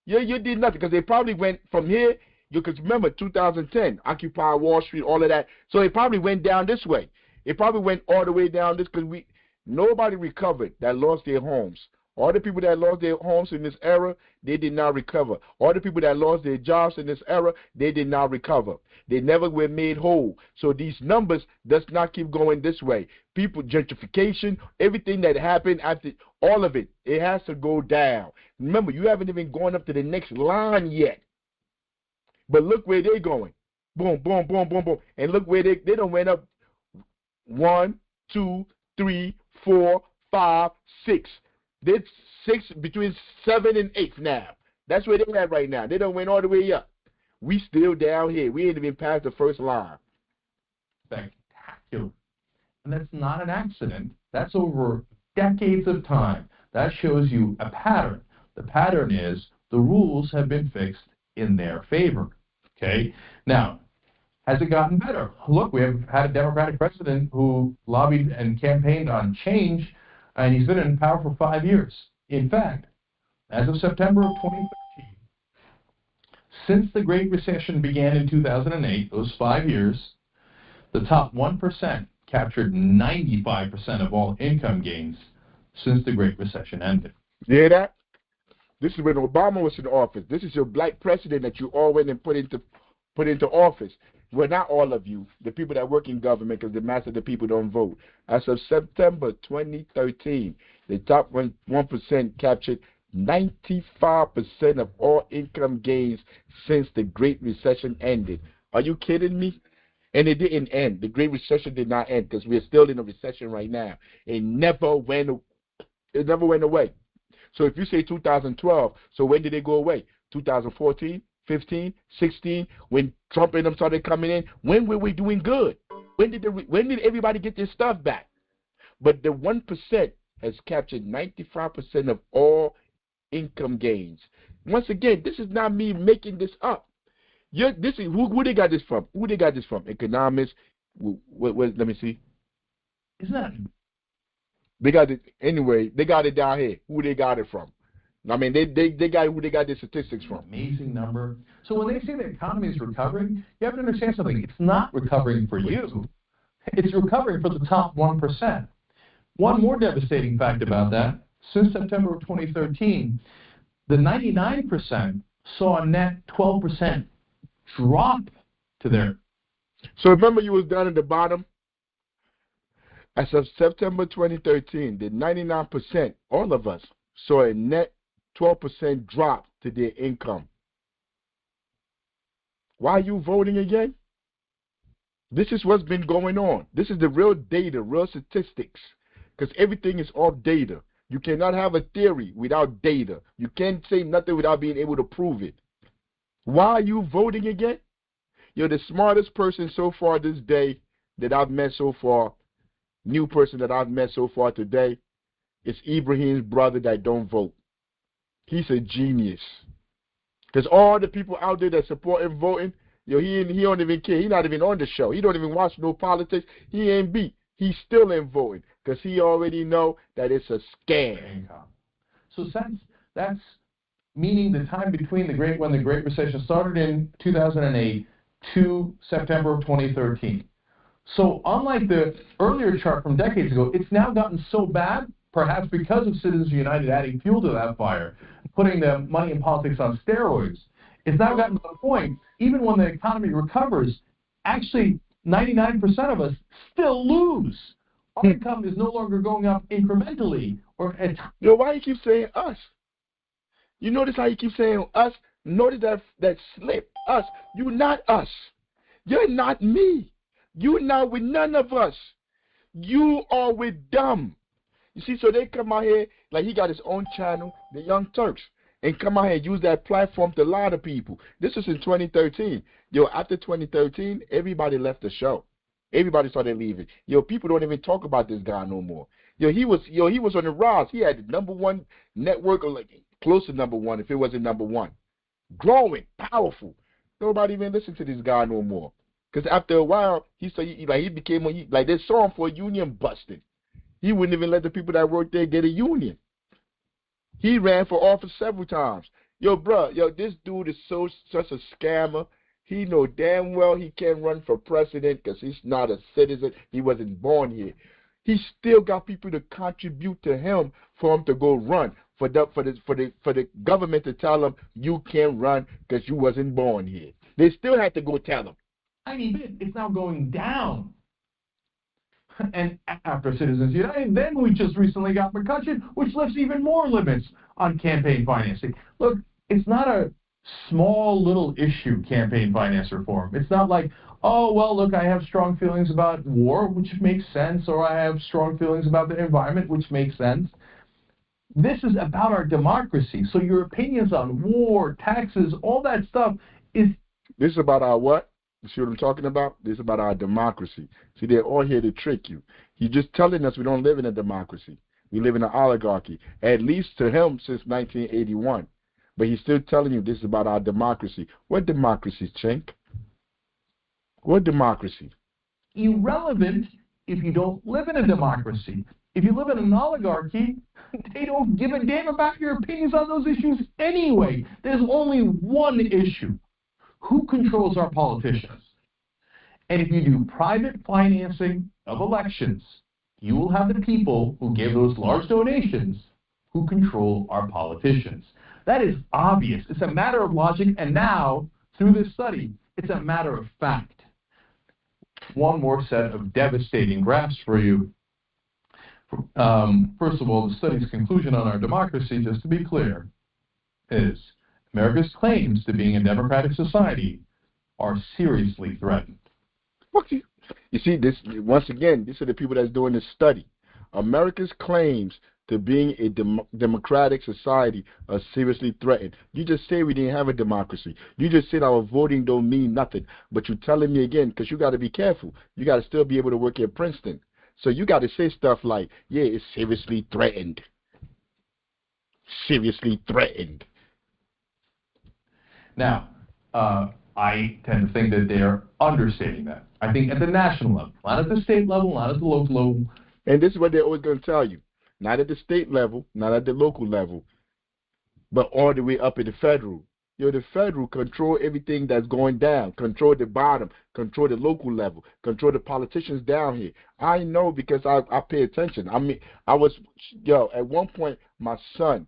You did nothing because they probably went from here. Because remember 2010, Occupy Wall Street, all of that. So it probably went down this way. It probably went all the way down this because nobody recovered that lost their homes. All the people that lost their homes in this era, they did not recover. All the people that lost their jobs in this era, they did not recover. They never were made whole. So these numbers does not keep going this way. People, gentrification, everything that happened after, all of it, it has to go down. Remember, you haven't even gone up to the next line yet. But look where they're going. Boom, boom, boom, boom, boom. And look where they done went up 1, 2, 3, 4, 5, 6. They're 6 between 7 and 8 now. That's where they're at right now. They done went all the way up. We still down here. We ain't even past the first line. Spectacular. And that's not an accident. That's over decades of time. That shows you a pattern. The pattern is the rules have been fixed in their favor. Okay? Now, has it gotten better? Look, we have had a Democratic president who lobbied and campaigned on change, and he's been in power for 5 years. In fact, as of September of 2013, since the Great Recession began in 2008, those 5 years, the top 1% captured 95% of all income gains since the Great Recession ended. You hear that? This is when Obama was in office. This is your black president that you all went and put into office. Well, not all of you, the people that work in government, because the mass of the people don't vote. As of September 2013, the top 1% captured 95% of all income gains since the Great Recession ended. Are you kidding me? And it didn't end. The Great Recession did not end because we're still in a recession right now. It never went away. So if you say 2012, so when did it go away? 2014, 15, 16, when Trump and them started coming in, when were we doing good? When did everybody get their stuff back? But the 1% has captured 95% of all income gains. Once again, this is not me making this up. This is who they got this from? Who they got this from? Economists. Let me see. Isn't that? They got it anyway. They got it down here. Who they got it from? I mean, they got who they got their statistics from. Amazing number. So when they say the economy is recovering, you have to understand something. It's not recovering for you. It's recovering for the top 1%. One more devastating fact about that, since September of 2013, the 99% saw a net 12% drop to their... So remember you was down at the bottom? As of September 2013, the 99%, all of us, saw a net 12% drop to their income. Why are you voting again? This is what's been going on. This is the real data, real statistics, because everything is off data. You cannot have a theory without data. You can't say nothing without being able to prove it. Why are you voting again? You're the smartest person so far this day that I've met so far, new person that I've met so far today, is Ibrahim's brother that don't vote. He's a genius. Because all the people out there that support him voting, he don't even care. He's not even on the show. He don't even watch no politics. He ain't beat. He's still in voting because he already know that it's a scam. So that's meaning the time between when the Great Recession started in 2008 to September of 2013. So unlike the earlier chart from decades ago, it's now gotten so bad, perhaps because of Citizens United adding fuel to that fire, putting the money in politics on steroids. It's now gotten to the point, even when the economy recovers, actually 99% of us still lose. Our income is no longer going up incrementally. Why you keep saying us? You notice how you keep saying us? Notice that slip, us. You're not us. You're not me. You're not with none of us. You are with them. You see, so they come out here, like he got his own channel, the Young Turks, and come out here and use that platform to lie to people. This was in 2013. After 2013, everybody left the show. Everybody started leaving. People don't even talk about this guy no more. He was on the rise. He had the #1 network, or like close to #1 if it wasn't #1. Growing, powerful. Nobody even listened to this guy no more. Because after a while, he became like they saw him for a union busting. He wouldn't even let the people that worked there get a union. He ran for office several times. This dude is such a scammer. He know damn well he can't run for president because he's not a citizen. He wasn't born here. He still got people to contribute to him for him to go run, for the government to tell him you can't run because you wasn't born here. They still had to go tell him. It's now going down. And after Citizens United, then we just recently got McCutcheon, which lifts even more limits on campaign financing. Look, it's not a small little issue, campaign finance reform. It's not like, oh, well, look, I have strong feelings about war, which makes sense, or I have strong feelings about the environment, which makes sense. This is about our democracy. So your opinions on war, taxes, all that stuff is... This is about our what? You see what I'm talking about? This is about our democracy. See, they're all here to trick you. He's just telling us we don't live in a democracy. We live in an oligarchy, at least to him since 1981. But he's still telling you this is about our democracy. What democracy, Chink? What democracy? Irrelevant if you don't live in a democracy. If you live in an oligarchy, they don't give a damn about your opinions on those issues anyway. There's only one issue. Who controls our politicians? And if you do private financing of elections, you will have the people who give those large donations who control our politicians. That is obvious. It's a matter of logic, and now, through this study, it's a matter of fact. One more set of devastating graphs for you. First of all, the study's conclusion on our democracy, just to be clear, is America's claims to being a democratic society are seriously threatened. You see, this once again, these are the people that's doing this study. America's claims to being a democratic society are seriously threatened. You just say we didn't have a democracy. You just said our voting don't mean nothing. But you're telling me again, because you got to be careful. You got to still be able to work at Princeton. So you got to say stuff like, yeah, it's seriously threatened. Seriously threatened. Now, I tend to think that they're understating that. I think at the national level, not at the state level, not at the local level. And this is what they're always going to tell you. Not at the state level, not at the local level, but all the way up at the federal. The federal control everything that's going down, control the bottom, control the local level, control the politicians down here. I know because I pay attention. I mean, at one point, my son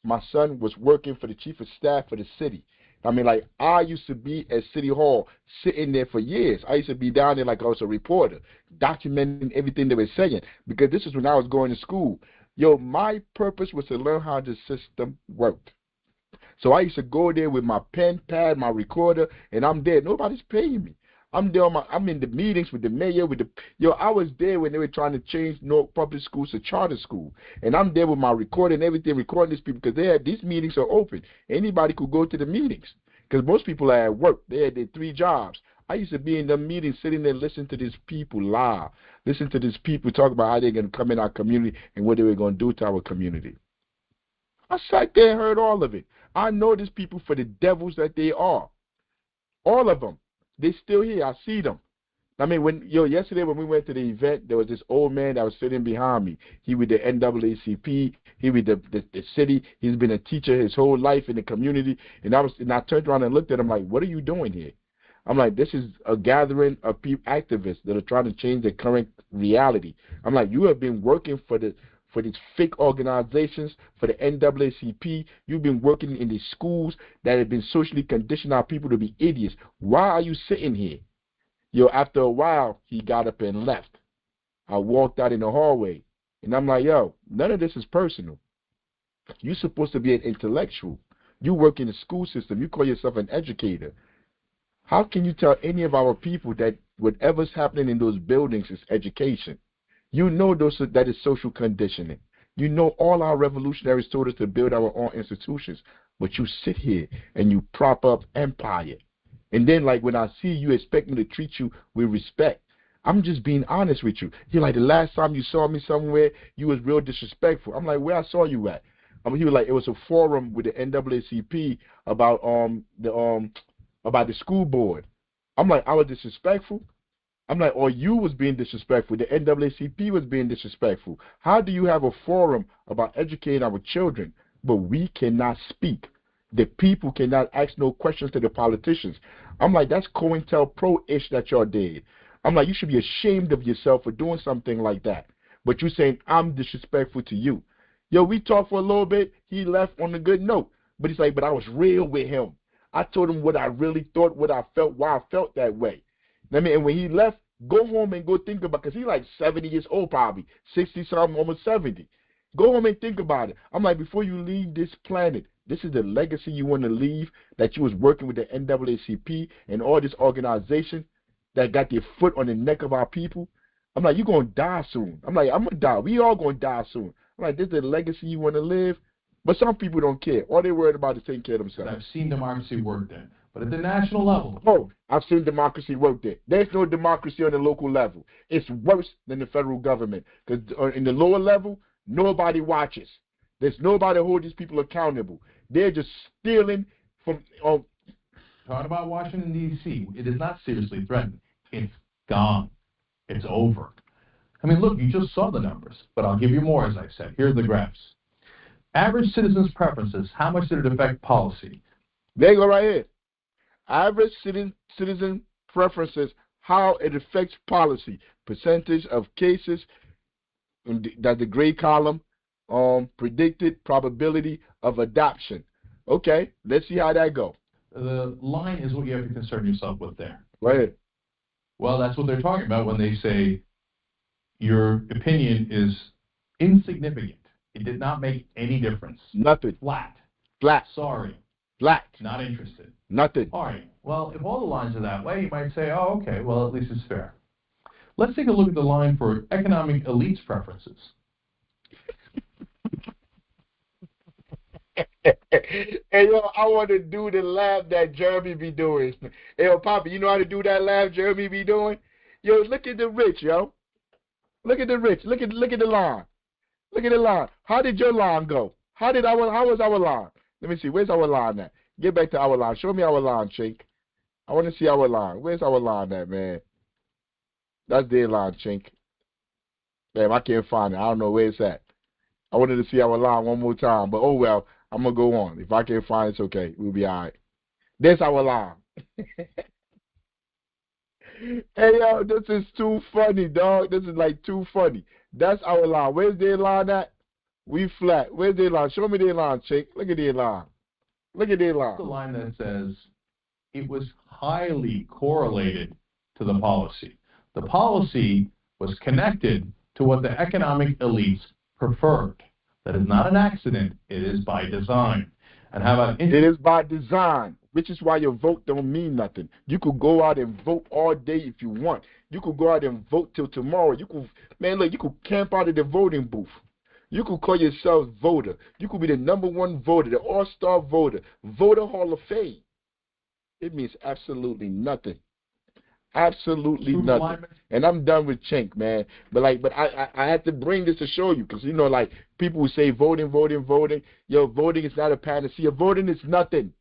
was working for the chief of staff for the city. I mean, like, I used to be at City Hall sitting there for years. I used to be down there like I was a reporter, documenting everything they were saying, because this is when I was going to school. My purpose was to learn how the system worked. So I used to go there with my pen, pad, my recorder, and I'm there. Nobody's paying me. I'm in the meetings with the mayor, I was there when they were trying to change North public schools to charter school. And I'm there with my recording and everything, recording these people, because these meetings are open. Anybody could go to the meetings. Because most people are at work. They had their 3 jobs. I used to be in the meetings, sitting there, listening to these people lie. Listen to these people talk about how they're going to come in our community and what they were going to do to our community. I sat there and heard all of it. I know these people for the devils that they are. All of them. They still here. I see them. I mean, yesterday when we went to the event, there was this old man that was sitting behind me. He with the NAACP. He with the city. He's been a teacher his whole life in the community. And I turned around and looked at him like, what are you doing here? I'm like, this is a gathering of activists that are trying to change the current reality. I'm like, you have been working for these fake organizations, for the NAACP. You've been working in these schools that have been socially conditioned our people to be idiots. Why are you sitting here? After a while, he got up and left. I walked out in the hallway, and I'm like, none of this is personal. You're supposed to be an intellectual. You work in the school system. You call yourself an educator. How can you tell any of our people that whatever's happening in those buildings is education? You know that is social conditioning. You know all our revolutionaries told us to build our own institutions, but you sit here and you prop up empire. And then, like, when I see you, expect me to treat you with respect. I'm just being honest with you. You're like, the last time you saw me somewhere, you was real disrespectful. I'm like, where I saw you at? He was like, it was a forum with the NAACP about the school board. I'm like, I was disrespectful? I'm like, or you was being disrespectful. The NAACP was being disrespectful. How do you have a forum about educating our children, but we cannot speak? The people cannot ask no questions to the politicians. I'm like, that's COINTELPRO-ish that y'all did. I'm like, you should be ashamed of yourself for doing something like that. But you're saying I'm disrespectful to you. We talked for a little bit. He left on a good note. But he's like, but I was real with him. I told him what I really thought, what I felt, why I felt that way. And when he left, go home and go think about it, because he's like 70 years old probably, 60-something, almost 70. Go home and think about it. I'm like, before you leave this planet, this is the legacy you want to leave, that you was working with the NAACP and all this organization that got their foot on the neck of our people. I'm like, you're going to die soon. I'm like, I'm going to die. We all going to die soon. I'm like, this is the legacy you want to live? But some people don't care. All they're worried about is taking care of themselves. I've seen democracy work there. But at the national level. Oh, I've seen democracy work there. There's no democracy on the local level. It's worse than the federal government. Because in the lower level, nobody watches. There's nobody to hold these people accountable. They're just stealing from... Talking about Washington, D.C., it is not seriously threatened. It's gone. It's over. I mean, look, you just saw the numbers. But I'll give you more, as I said. Here are the graphs. Average citizens' preferences. How much did it affect policy? There you go right here. Average citizen preferences, how it affects policy. Percentage of cases, that's the gray column, predicted probability of adoption. Okay, let's see how that go. The line is what you have to concern yourself with there. Right. Well, that's what they're talking about when they say your opinion is insignificant. It did not make any difference. Nothing. Flat. Flat. Sorry. Flat. Not interested. Nothing. All right. Well, if all the lines are that way, you might say, oh, okay, well, at least it's fair. Let's take a look at the line for economic elites' preferences. Hey, I want to do the laugh that Jeremy be doing. Hey, Papa, you know how to do that laugh Jeremy be doing? Look at the rich, Look at the rich. Look at the line. Look at the line. How did your line go? How was our line? Let me see. Where's our line at? Get back to our line. Show me our line, Chink. I want to see our line. Where's our line at, man? That's their line, Chink. Damn, I can't find it. I don't know where it's at. I wanted to see our line one more time, but oh well. I'm going to go on. If I can't find it, it's okay. We'll be all right. There's our line. Hey, this is too funny, dog. This is like too funny. That's our line. Where's their line at? We flat. Where's their line? Show me their line, Chink. Look at their line. Look at their line. The line that says it was highly correlated to the policy. The policy was connected to what the economic elites preferred. That is not an accident. It is by design. And how about it is by design. which is why your vote don't mean nothing. You could go out and vote all day if you want. You could go out and vote till tomorrow. You could, man, look, you could camp out at the voting booth. You could call yourself voter. You could be the #1 voter, the all-star voter, voter Hall of Fame. It means absolutely nothing. Absolutely nothing. And I'm done with Chink, man. But I had to bring this to show you, because like people who say voting. Yo, voting is not a panacea. Voting is nothing.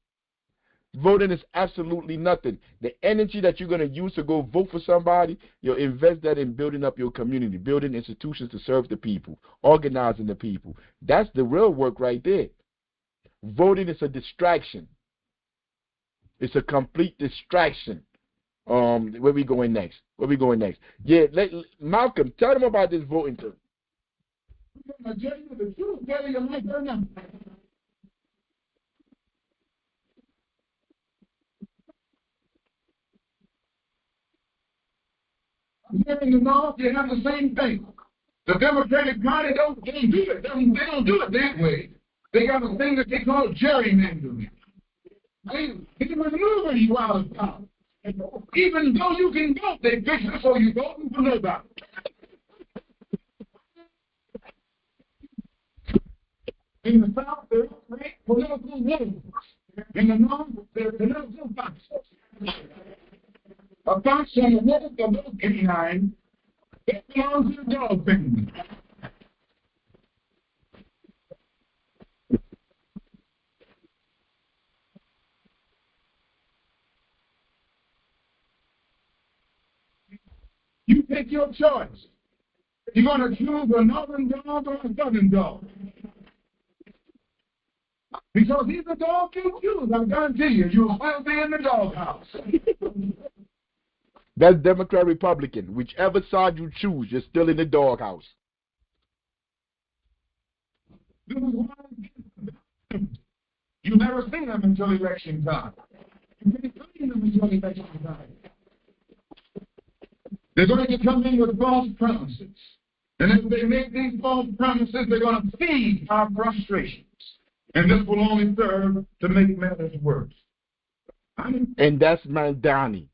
Voting is absolutely nothing. The energy that you're going to use to go vote for somebody, invest that in building up your community, building institutions to serve the people, organizing the people. That's the real work right there. Voting is a distraction. It's a complete distraction. Where we going next? Yeah, Malcolm, tell them about this voting thing. Here in the North, they have the same thing. The Democratic Party don't do it. They don't do it that way. They got a thing that they call gerrymandering. They maneuver you out of power. Even though you can vote, they fix it so you vote for nobody. In the South, they're political wolves. In the North, they're political foxes. A fox and a wolf, a little canine, it belongs to the dog family. You pick your choice. You're going to choose a northern dog or a southern dog. Because either dog you choose, I guarantee you, you'll still be in the doghouse. That's Democrat, Republican. Whichever side you choose, you're still in the doghouse. You never see them until election time. You can't see them until election time. They're going to come in with false promises. And if they make these false promises, they're going to feed our frustrations. And this will only serve to make matters worse. And that's Mandani.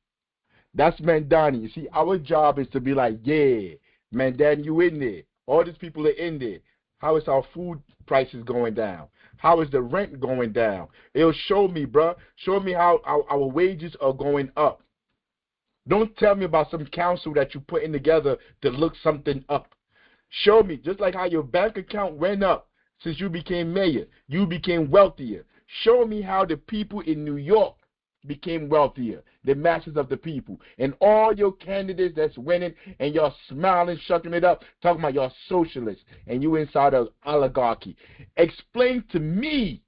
That's Mandani. You see, our job is to be like, yeah, Mandani, you in there. All these people are in there. How is our food prices going down? How is the rent going down? It'll show me, bro. Show me how our wages are going up. Don't tell me about some council that you're putting together to look something up. Show me, just like how your bank account went up since you became mayor. You became wealthier. Show me how the people in New York became wealthier, the masses of the people. And all your candidates that's winning and y'all smiling, shucking it up, talking about y'all socialists and you inside of oligarchy. Explain to me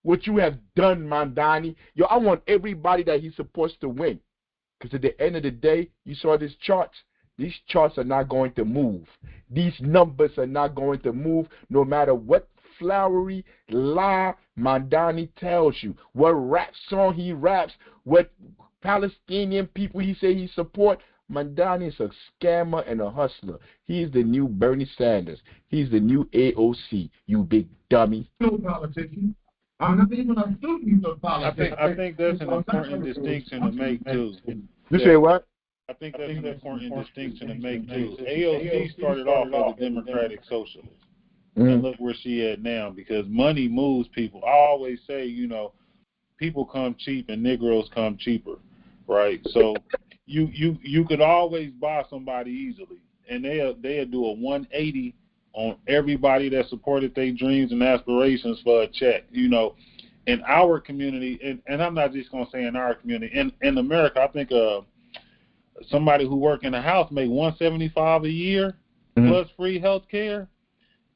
what you have done, Mandani. Yo, I want everybody that he's supposed to win. Because at the end of the day, you saw these charts. These charts are not going to move. These numbers are not going to move no matter what flowery lie Mandani tells you, what rap song he raps, what Palestinian people he say he support. Mandani is a scammer and a hustler. He's the new Bernie Sanders. He's the new AOC, you big dummy. No politician. I'm not even a student of politics. I think that's an important distinction to make, too. You say what? I think that's an important distinction to make, too. AOC started off as a Democratic socialist. And look where she at now, because money moves people. I always say, people come cheap and Negroes come cheaper, right? So you could always buy somebody easily, and they'll do a 180 on everybody that supported their dreams and aspirations for a check. In our community, and I'm not just going to say in our community, in America, I think somebody who work in a house make $175 a year plus free health care,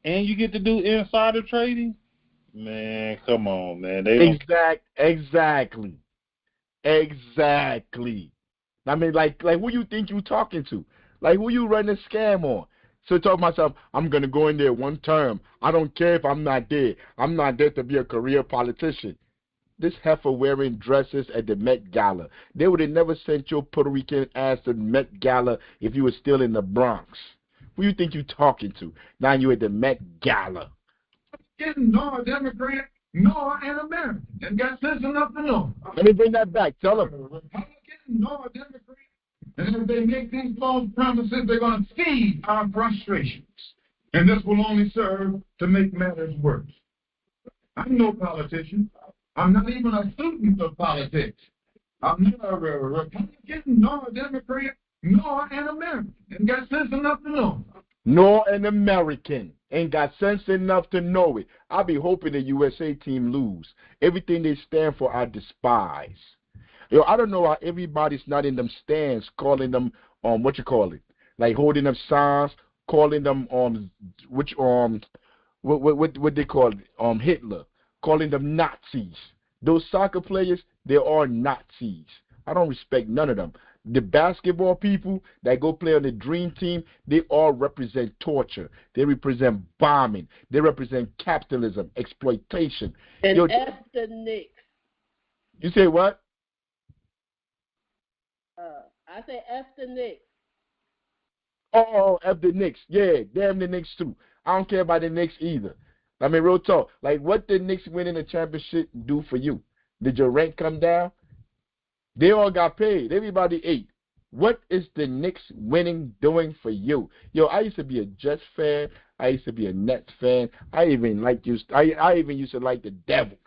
and you get to do insider trading. Man, come on, man. Exactly. I mean, like who you think you talking to? Like, who you running a scam on? So I told myself, I'm going to go in there one term. I don't care if I'm not there. I'm not there to be a career politician. This heifer wearing dresses at the Met Gala. They would have never sent your Puerto Rican ass to the Met Gala if you were still in the Bronx. Who you think you talking to? Now you at the Met Gala. Getting no Democrat nor an American. And got sense enough to know. Let me bring that back. Tell them. Republican nor Democrat. And if they make these false promises, they're going to feed our frustrations. And this will only serve to make matters worse. I'm no politician. I'm not even a student of politics. I'm not a Republican, nor a Democrat, nor an American. And got sense enough to know. Nor an American. Ain't got sense enough to know it. I be hoping the USA team lose. Everything they stand for, I despise. Yo, I don't know why everybody's not in them stands calling them, what you call it? Like holding up signs, calling them, what they call it? Hitler. Calling them Nazis. Those soccer players, they are Nazis. I don't respect none of them. The basketball people that go play on the dream team, they all represent torture. They represent bombing. They represent capitalism, exploitation. And Yo, F the Knicks. You say what? I say F the Knicks. Oh, F the Knicks. Yeah, damn the Knicks too. I don't care about the Knicks either. I mean, real talk. Like, what did Knicks winning the championship do for you? Did your rent come down? They all got paid. Everybody ate. What is the Knicks winning doing for you? Yo, I used to be a Jets fan. I used to be a Nets fan. I even used to like the Devils.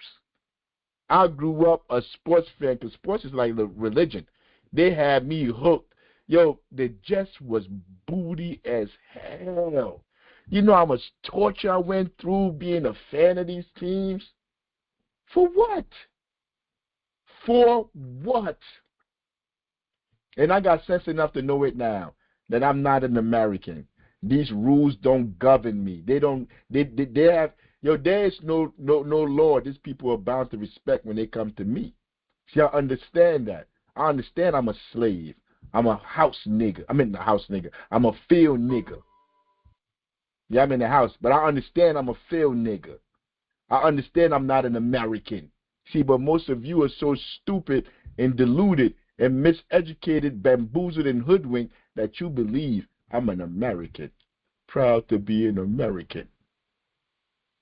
I grew up a sports fan because sports is like the religion. They had me hooked. Yo, the Jets was booty as hell. You know how much torture I went through being a fan of these teams? For what? For what? And I got sense enough to know it now that I'm not an American. These rules don't govern me. They have, there is no law these people are bound to respect when they come to me. See, I understand that. I understand I'm a slave. I'm a house nigga. I'm in the house nigga. I'm a field nigga. Yeah, I'm in the house, but I understand I'm a field nigga. I understand I'm not an American. See, but most of you are so stupid and deluded and miseducated, bamboozled, and hoodwinked that you believe I'm an American. Proud to be an American.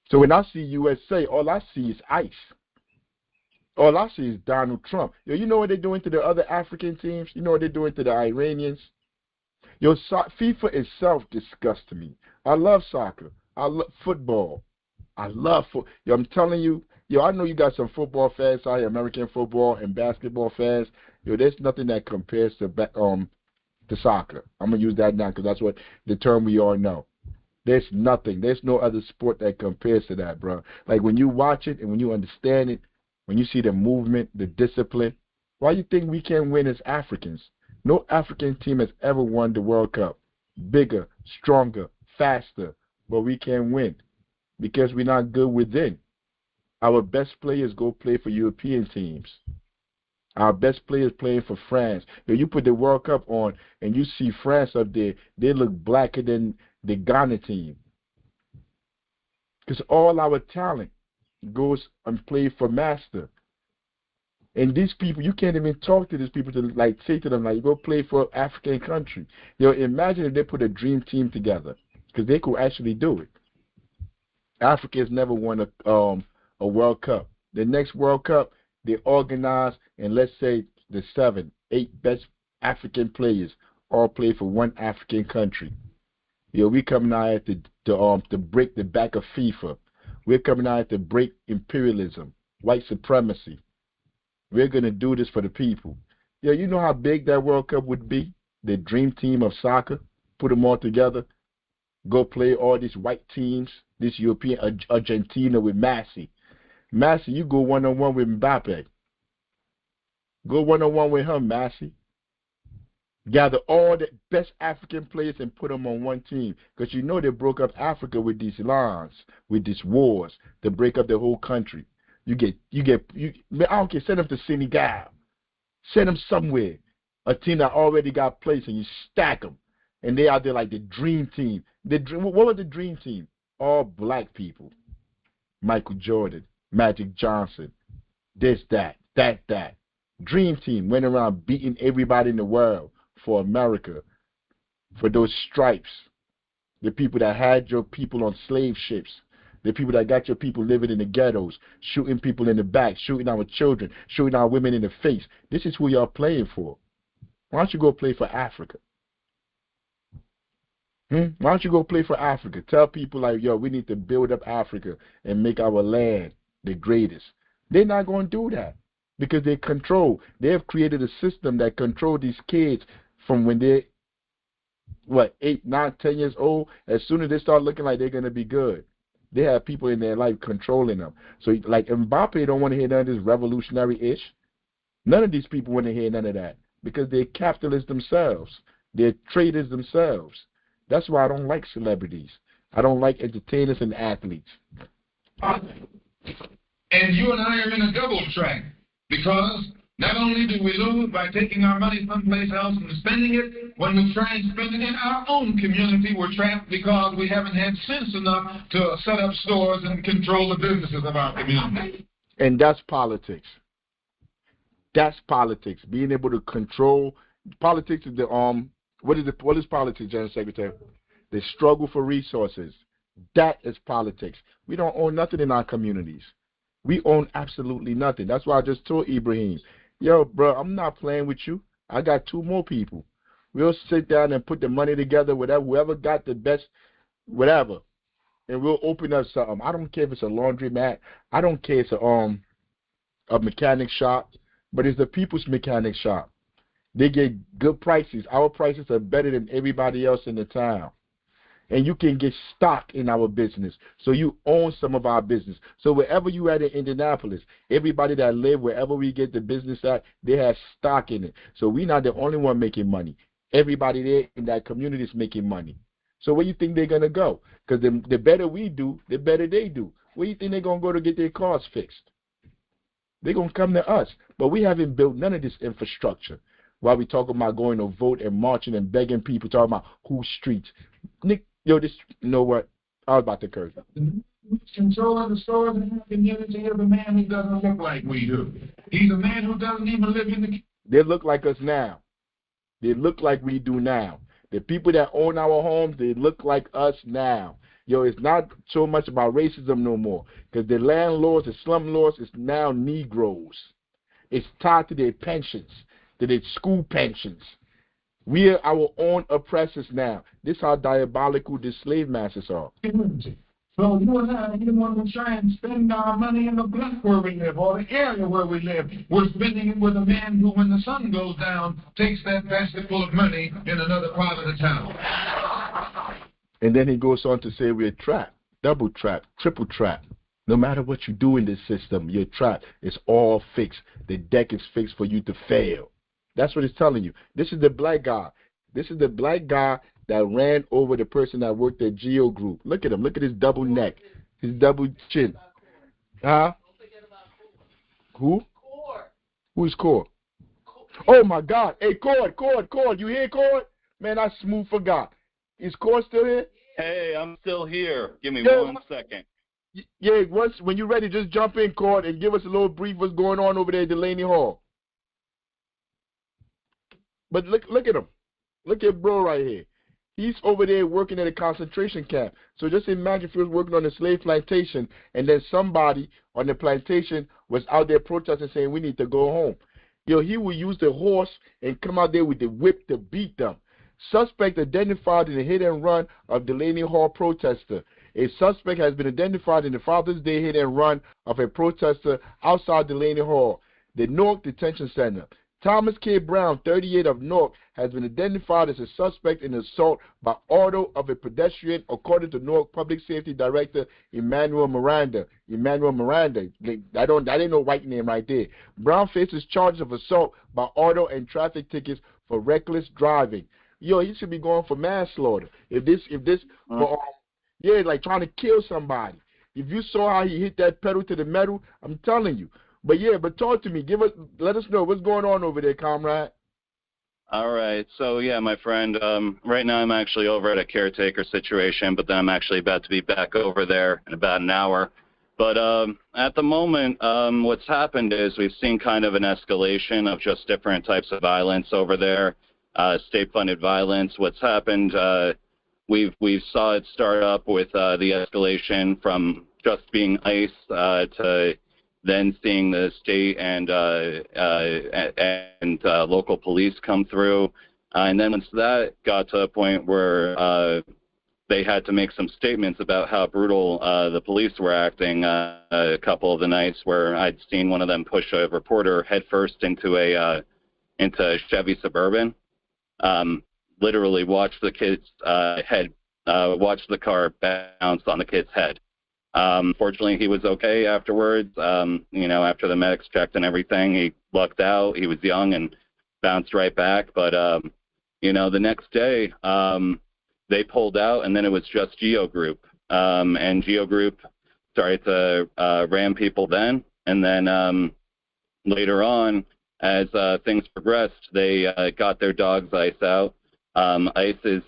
So when I see USA, all I see is ICE. All I see is Donald Trump. Yo, you know what they're doing to the other African teams? You know what they're doing to the Iranians? Yo, FIFA itself disgusts me. I love soccer. I love football. I love football. Yo, I'm telling you, yo, I know you got some football fans out here, American football and basketball fans. Yo, there's nothing that compares to soccer. I'm going to use that now because that's what the term we all know. There's nothing. There's no other sport that compares to that, bro. Like when you watch it and when you understand it, when you see the movement, the discipline, why you think we can't win as Africans? No African team has ever won the World Cup. Bigger, stronger, faster, but we can't win because we're not good within. Our best players go play for European teams. Our best players playing for France. If you put the World Cup on and you see France up there, they look blacker than the Ghana team. Because all our talent goes and play for master. And these people, you can't even talk to these people to like say to them, like, go play for African country. Yo, imagine if they put a dream team together, because they could actually do it. Africa has never won a World Cup. The next World Cup, they organize, and let's say the 7, 8 best African players all play for one African country. Yo, we coming out to break the back of FIFA. We're coming out to break imperialism, white supremacy. We're going to do this for the people. Yo, you know how big that World Cup would be? The dream team of soccer, put them all together, go play all these white teams, this European, Argentina with Messi. Messi, you go one-on-one with Mbappe. Go one-on-one with him, Messi. Gather all the best African players and put them on one team. Because you know they broke up Africa with these lines, with these wars, to break up the whole country. I don't care, send them to Senegal. Send them somewhere. A team that already got placed, and you stack them. And they out there like the dream team. What was the dream team? All black people. Michael Jordan, Magic Johnson, this, that. Dream team went around beating everybody in the world for America, for those stripes. The people that had your people on slave ships. The people that got your people living in the ghettos, shooting people in the back, shooting our children, shooting our women in the face. This is who y'all playing for. Why don't you go play for Africa? Why don't you go play for Africa? Tell people like, yo, we need to build up Africa and make our land the greatest. They're not going to do that because they have created a system that control these kids from when they're, 8, 9, 10 years old. As soon as they start looking like they're going to be good, they have people in their life controlling them. So like Mbappe don't want to hear none of this revolutionary-ish. None of these people want to hear none of that because they're capitalists themselves. They're traders themselves. That's why I don't like celebrities. I don't like entertainers and athletes. And you and I are in a double track because not only do we lose by taking our money someplace else and spending it, when we try and spend it in our own community, we're trapped because we haven't had sense enough to set up stores and control the businesses of our community. And that's politics. That's politics. Being able to control politics is the what is politics, General Secretary? The struggle for resources. That is politics. We don't own nothing in our communities. We own absolutely nothing. That's why I just told Ibrahim, yo, bro, I'm not playing with you. I got 2 more people. We'll sit down and put the money together, whoever got the best, whatever, and we'll open up something. I don't care if it's a laundromat. I don't care if it's a mechanic shop, but it's the people's mechanic shop. They get good prices. Our prices are better than everybody else in the town. And you can get stock in our business. So you own some of our business. So wherever you at in Indianapolis, everybody that live wherever we get the business at, they have stock in it. So we're not the only one making money. Everybody there in that community is making money. So where you think they're going to go? Because the better we do, the better they do. Where you think they're going to go to get their cars fixed? They're going to come to us. But we haven't built none of this infrastructure. While we talking about going to vote and marching and begging people, talking about whose streets. Nick, yo, you know what? I was about to curse. Controlling the stores in the community is a man who doesn't look like we do. He's a man who doesn't even live in the... They look like us now. They look like we do now. The people that own our homes, they look like us now. Yo, it's not so much about racism no more. Because the landlords, the slumlords, is now Negroes. It's tied to their pensions, to their school pensions. We are our own oppressors now. This is how diabolical the slave masters are. So you and I, even when we try and spend our money in the block where we live or the area where we live, we're spending it with a man who, when the sun goes down, takes that basket full of money in another part of the town. And then he goes on to say we're trapped, double trapped, triple trapped. No matter what you do in this system, you're trapped. It's all fixed. The deck is fixed for you to fail. That's what it's telling you. This is the black guy. This is the black guy that ran over the person that worked at Geo Group. Look at him. Look at his double neck, his double chin. Huh? Who? Who's Cord? Oh, my God. Hey, Cord. You hear Cord? Man, I smooth forgot. Is Cord still here? Hey, I'm still here. Give me 1 second. Yeah, when you're ready, just jump in, Cord, and give us a little brief what's going on over there at Delaney Hall. But look at him. Look at bro right here. He's over there working at a concentration camp. So just imagine if he was working on a slave plantation and then somebody on the plantation was out there protesting saying we need to go home. Yo, he would use the horse and come out there with the whip to beat them. Suspect identified in the hit and run of Delaney Hall protester. A suspect has been identified in the Father's Day hit and run of a protester outside Delaney Hall, the Newark Detention Center. Thomas K. Brown, 38 of Newark, has been identified as a suspect in assault by order of a pedestrian, according to Newark Public Safety Director Emmanuel Miranda. That ain't no white name right there. Brown faces charges of assault by order and traffic tickets for reckless driving. Yo, he should be going for manslaughter. Like trying to kill somebody. If you saw how he hit that pedal to the metal, I'm telling you. But talk to me. Let us know what's going on over there, comrade. All right. So, yeah, my friend, right now I'm actually over at a caretaker situation, but then I'm actually about to be back over there in about an hour. But at the moment, what's happened is we've seen kind of an escalation of just different types of violence over there, state-funded violence. What's happened, we've saw it start up with the escalation from just being ICE to then seeing the state and local police come through. And then once that got to a point where they had to make some statements about how brutal the police were acting a couple of the nights, where I'd seen one of them push a reporter headfirst into a Chevy Suburban. Literally watched the kid's watched the car bounce on the kid's head. Fortunately, he was okay afterwards. After the medics checked and everything, he lucked out. He was young and bounced right back. But, the next day, they pulled out, and then it was just Geo Group. And Geo Group started to ram people then. And then later on, as things progressed, they got their dogs ICE out. ICE is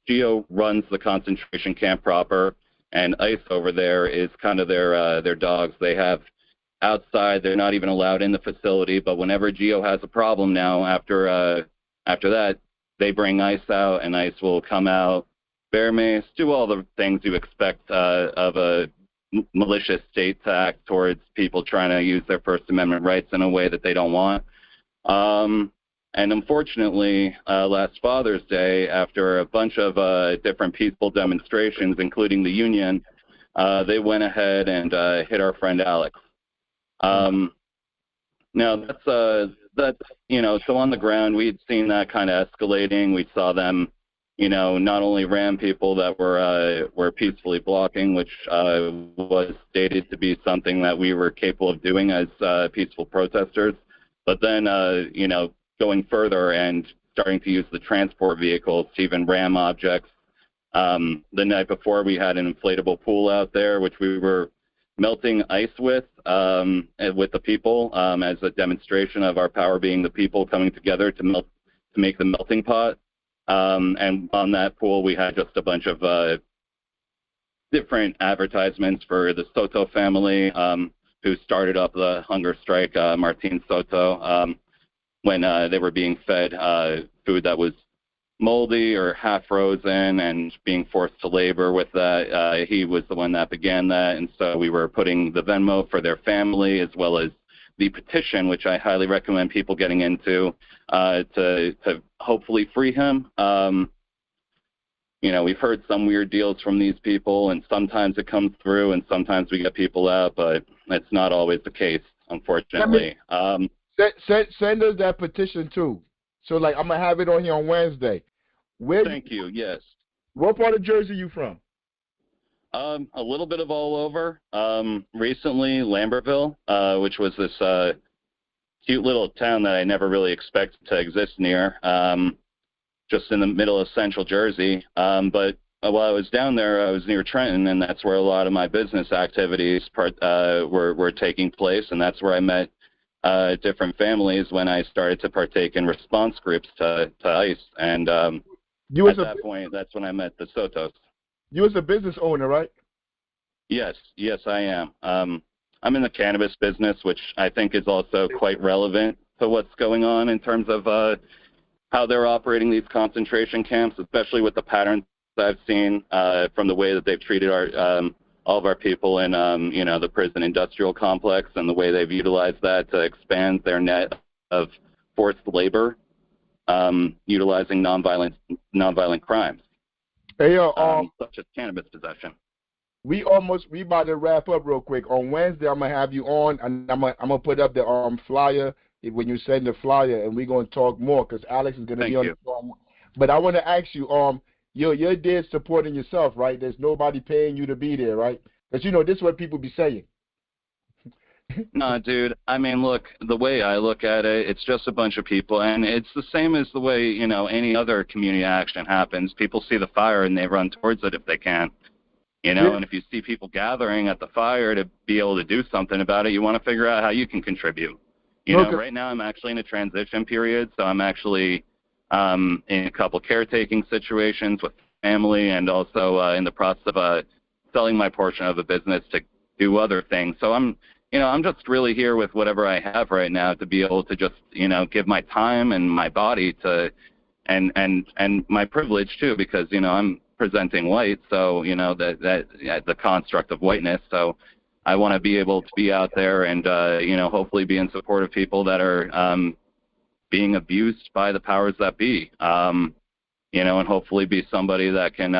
Geo runs the concentration camp proper, and ICE over there is kind of their dogs. They have outside; they're not even allowed in the facility. But whenever Geo has a problem now, after that, they bring ICE out, and ICE will come out, bear mace, do all the things you expect of a malicious state to act towards people trying to use their First Amendment rights in a way that they don't want. And unfortunately, last Father's Day, after a bunch of different peaceful demonstrations, including the union, they went ahead and hit our friend Alex. Now, that's so on the ground, we'd seen that kind of escalating. We saw them, not only ram people that were peacefully blocking, which was stated to be something that we were capable of doing as peaceful protesters, but then, going further and starting to use the transport vehicles to even ram objects. The night before, we had an inflatable pool out there, which we were melting ice with the people as a demonstration of our power being the people coming together to make the melting pot. And on that pool, we had just a bunch of different advertisements for the Soto family, who started up the hunger strike, Martin Soto. When they were being fed food that was moldy or half frozen and being forced to labor with that. He was the one that began that, and so we were putting the Venmo for their family as well as the petition, which I highly recommend people getting into to hopefully free him. We've heard some weird deals from these people, and sometimes it comes through and sometimes we get people out, but it's not always the case, unfortunately. Send us that petition too. So, I'm gonna have it on here on Wednesday. Thank you. Yes. What part of Jersey are you from? A little bit of all over. Recently, Lambertville, which was this cute little town that I never really expected to exist near, just in the middle of central Jersey. But while I was down there, I was near Trenton, and that's where a lot of my business activities were taking place, and that's where I met different families when I started to partake in response groups to ICE. And at that point, that's when I met the Sotos. You was a business owner, right? Yes, I am. I'm in the cannabis business, which I think is also quite relevant to what's going on in terms of how they're operating these concentration camps, especially with the patterns I've seen from the way that they've treated all of our people in, the prison industrial complex, and the way they've utilized that to expand their net of forced labor, utilizing nonviolent crimes, such as cannabis possession. We about to wrap up real quick. On Wednesday, I'm gonna have you on, and I'm gonna put up the flyer when you send the flyer, and we're gonna talk more because Alex is gonna be on the show. But I want to ask you, you're there supporting yourself, right? There's nobody paying you to be there, right? Because this is what people be saying. No, dude. I mean, look, the way I look at it, it's just a bunch of people, and it's the same as the way any other community action happens. People see the fire and they run towards it if they can. And if you see people gathering at the fire to be able to do something about it, you want to figure out how you can contribute. Right now I'm actually in a transition period, so I'm actually in a couple caretaking situations with family, and also in the process of selling my portion of the business to do other things. So I'm just really here with whatever I have right now to be able to just, give my time and my body to, and my privilege too, because, I'm presenting white, so that the construct of whiteness. So I want to be able to be out there and hopefully be in support of people that are being abused by the powers that be. And hopefully be somebody that can,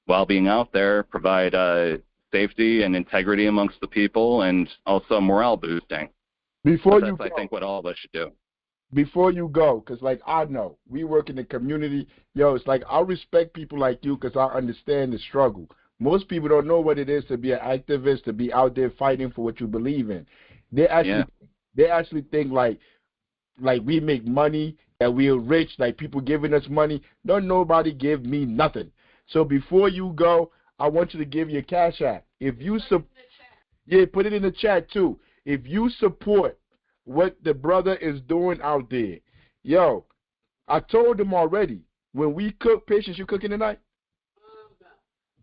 while being out there, provide safety and integrity amongst the people, and also morale boosting. That's, I think, what all of us should do. Before you go, because, I know, we work in the community. Yo, it's I respect people like you because I understand the struggle. Most people don't know what it is to be an activist, to be out there fighting for what you believe in. They actually think like we make money, that we're rich, like people giving us money. Don't nobody give me nothing. So before you go, I want you to give your Cash App. If you put it in the chat too. If you support what the brother is doing out there, yo, I told him already. When we cook, Patience, you cooking tonight?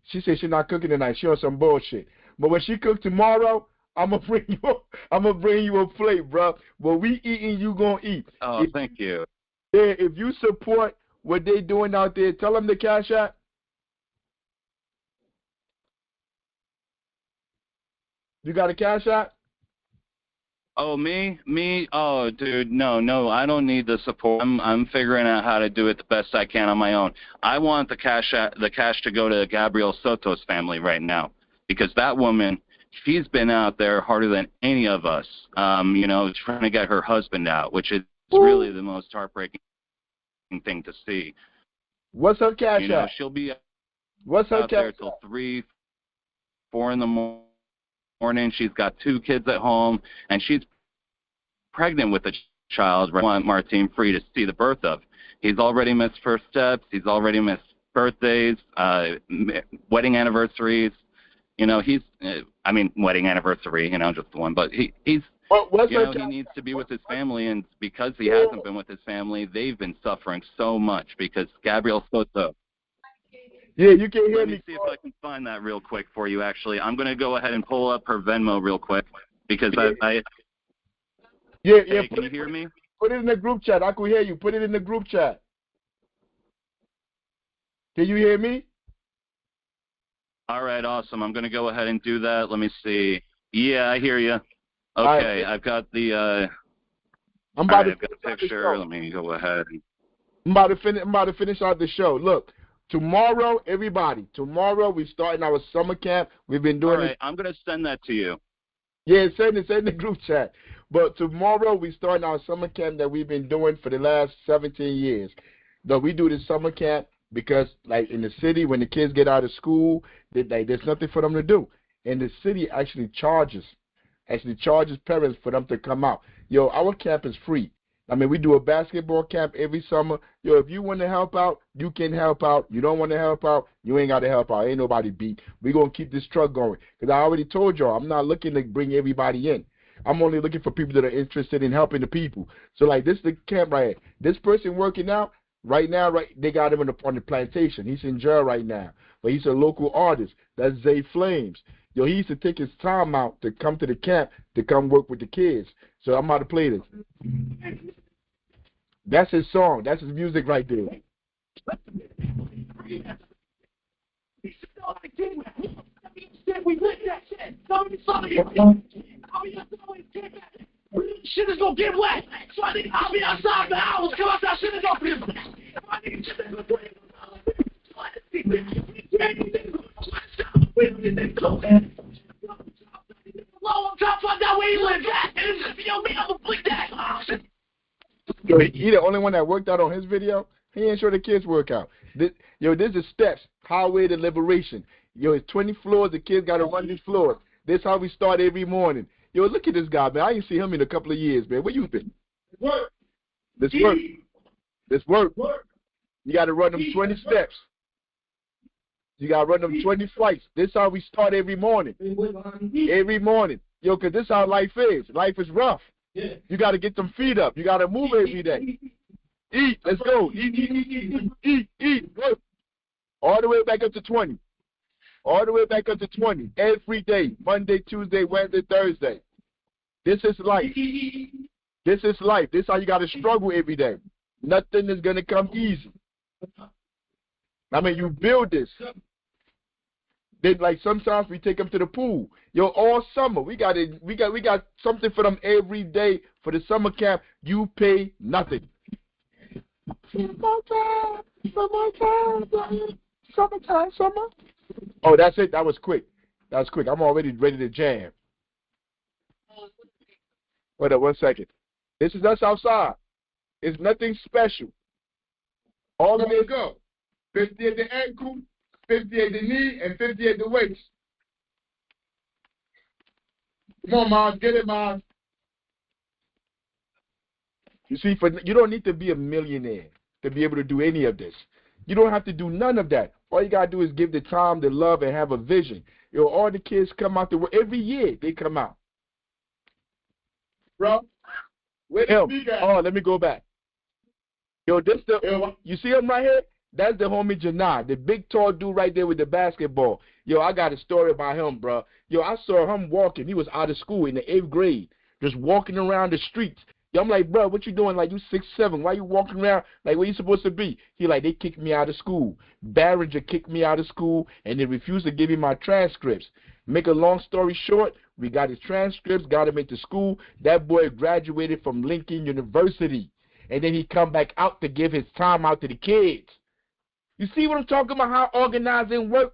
She said she's not cooking tonight. She on some bullshit. But when she cook tomorrow, I'm gonna bring you a plate, bro. What we eating, you gonna eat. Oh, thank you. Yeah, if you support what they doing out there, tell them the Cash App. You got a Cash App? Oh, me? Oh, dude, no, I don't need the support. I'm figuring out how to do it the best I can on my own. I want the cash to go to Gabriel Soto's family right now, because that woman, she's been out there harder than any of us, trying to get her husband out, which is really the most heartbreaking thing to see. What's her Cash App? She'll be What's her out there till 3, 4 in the morning. She's got 2 kids at home, and she's pregnant with a child. I want Martin free to see the birth of. He's already missed first steps. He's already missed birthdays, wedding anniversaries. Wedding anniversary, just one. But he needs to be with his family, and because he hasn't been with his family, they've been suffering so much because Gabriel Soto. Yeah, you can hear me. Let me see if I can find that real quick for you, actually. I'm going to go ahead and pull up her Venmo real quick because I Hey, can you hear me? Put it in the group chat. I can hear you. Put it in the group chat. Can you hear me? All right, awesome. I'm going to go ahead and do that. Let me see. Yeah, I hear you. Okay, right. I've got the I've got a picture. Let me go ahead. I'm about to finish out the show. Look. Tomorrow, everybody. Tomorrow, we're starting our summer camp. We've been doing it. I'm going to send that to you. Yeah, send it in the group chat. But tomorrow, we're starting our summer camp that we've been doing for the last 17 years. Though we do this summer camp because, in the city, when the kids get out of school, there's nothing for them to do. And the city actually charges parents for them to come out. Yo, our camp is free. We do a basketball camp every summer. Yo, if you want to help out, you can help out. You don't want to help out, you ain't got to help out. Ain't nobody beat. We're going to keep this truck going. Because I already told y'all, I'm not looking to bring everybody in. I'm only looking for people that are interested in helping the people. So, this is the camp right here. This person working out, right now, they got him on the plantation. He's in jail right now. But he's a local artist. That's Zay Flames. Yo, he used to take his time out to come to the camp to come work with the kids. So I'm about to play this. That's his song. That's his music right there. Shit is gonna get wet. So I'll be outside the house. Come outside, shit is gonna get wet. I'm trying to find out where he lives at. And it's just, I'm gonna flick that. Yo, he the only one that worked out on his video. He ain't sure the kids work out. This is steps, highway to liberation. Yo, it's 20 floors. The kids got to run these floors. This how we start every morning. Yo, look at this guy, man. I ain't seen him in a couple of years, man. Where you been? Work. This work. You got to run them 20 steps. You got to run them 20 flights. This how we start every morning. Every morning. Yo, because this how life is. Life is rough. Yeah. You got to get them feet up. You got to move every day. Eat. Let's go. Eat. Work. All the way back up to 20. All the way back up to 20. Every day. Monday, Tuesday, Wednesday, Thursday. This is life. This is life. This is how you got to struggle every day. Nothing is going to come easy. I mean, you build this. Then, like, sometimes we take them to the pool. Yo, all summer we got something for them every day for the summer camp. You pay nothing. Summertime, summer. Oh, that's it. That was quick. I'm already ready to jam. Wait up, 1 second. This is us outside. It's nothing special. All of it go. 50 at the ankle, 50 at the knee, and 50 at the waist. Come on, Mom, get it, Mom. You see, you don't need to be a millionaire to be able to do any of this. You don't have to do none of that. All you got to do is give the time, the love, and have a vision. Yo, all the kids come out to work. Every year they come out. Bro, where's the speaker at? Oh, let me go back. Yo, you see him right here? That's the homie Janai, the big tall dude right there with the basketball. Yo, I got a story about him, bro. Yo, I saw him walking. He was out of school in the 8th grade, just walking around the streets. Yo, I'm like, bro, what you doing? Like, you 6'7". Why you walking around? Like, where you supposed to be? He like, they kicked me out of school. Barringer kicked me out of school, and they refused to give me my transcripts. Make a long story short, we got his transcripts, got him into school. That boy graduated from Lincoln University. And then he come back out to give his time out to the kids. You see what I'm talking about, how organizing work?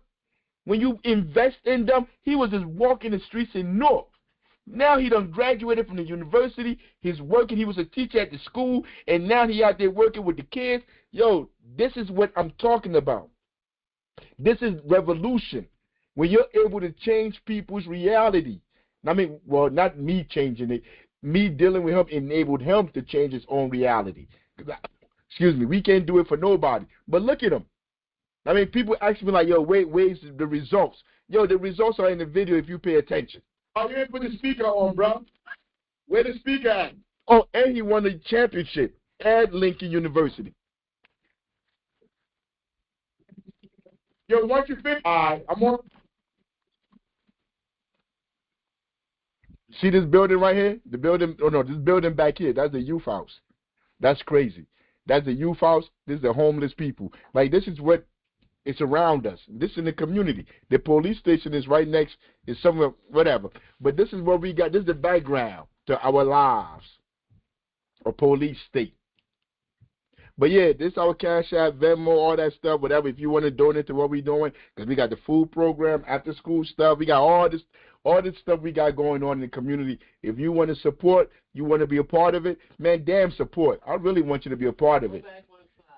When you invest in them, he was just walking the streets in North. Now he done graduated from the university. He's working. He was a teacher at the school, and now he out there working with the kids. Yo, this is what I'm talking about. This is revolution. When you're able to change people's reality. I mean, well, not me changing it. Me dealing with him enabled him to change his own reality. Excuse me, we can't do it for nobody. But look at him. I mean, people ask me like, yo, where's the results? Yo, the results are in the video if you pay attention. Oh, you didn't put the speaker on, bro. Where the speaker at? Oh, and he won the championship at Lincoln University. Yo, once you finish, all right, I'm on. See this building right here? The building, oh no, this building back here, that's the youth house. That's crazy. That's the youth house. This is the homeless people. Like, this is what it's around us. This is in the community. The police station is right next, is somewhere, whatever. But this is what we got. This is the background to our lives. A police state. But yeah, this is our Cash App, Venmo, all that stuff, whatever. If you want to donate to what we're doing, because we got the food program, after school stuff, we got all this stuff we got going on in the community. If you want to support, you want to be a part of it, man, damn support. I really want you to be a part of it.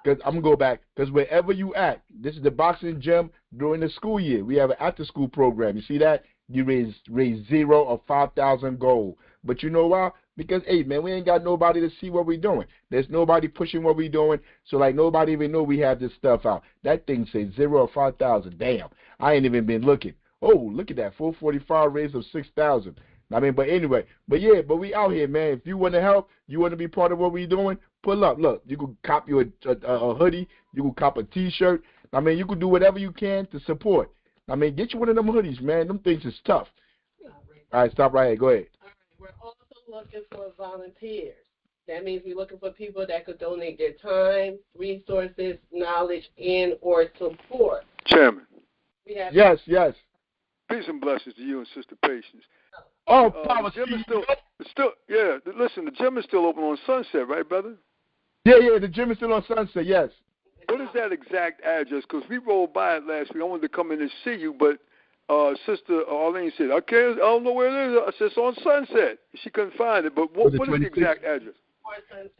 Because I'm going to go back. Because wherever you at, this is the boxing gym during the school year. We have an after-school program. You see that? You raise 0 or 5,000 gold. But you know why? Because, hey, man, we ain't got nobody to see what we're doing. There's nobody pushing what we're doing. So, like, nobody even know we have this stuff out. That thing says 0 or 5,000. Damn. I ain't even been looking. Oh, look at that. 445 raise of 6,000. I mean, but anyway. But, yeah, but we out here, man. If you want to help, you want to be part of what we're doing, pull up. Look, you can cop you a hoodie. You can cop a T-shirt. I mean, you can do whatever you can to support. I mean, get you one of them hoodies, man. Them things is tough. All right, stop right here. Go ahead. All right, we're also looking for volunteers. That means we're looking for people that could donate their time, resources, knowledge, and or support. Chairman. Yes. Peace and blessings to you and Sister Patience. Oh, power. The gym is still, yeah. Listen, the gym is still open on Sunset, right, brother? Yeah. The gym is still on Sunset. Yes. What is that exact address? Because we rolled by it last week. I wanted to come in and see you, but Sister Arlene said, I don't know where it is. I said, it's on Sunset. She couldn't find it, but what is the exact address?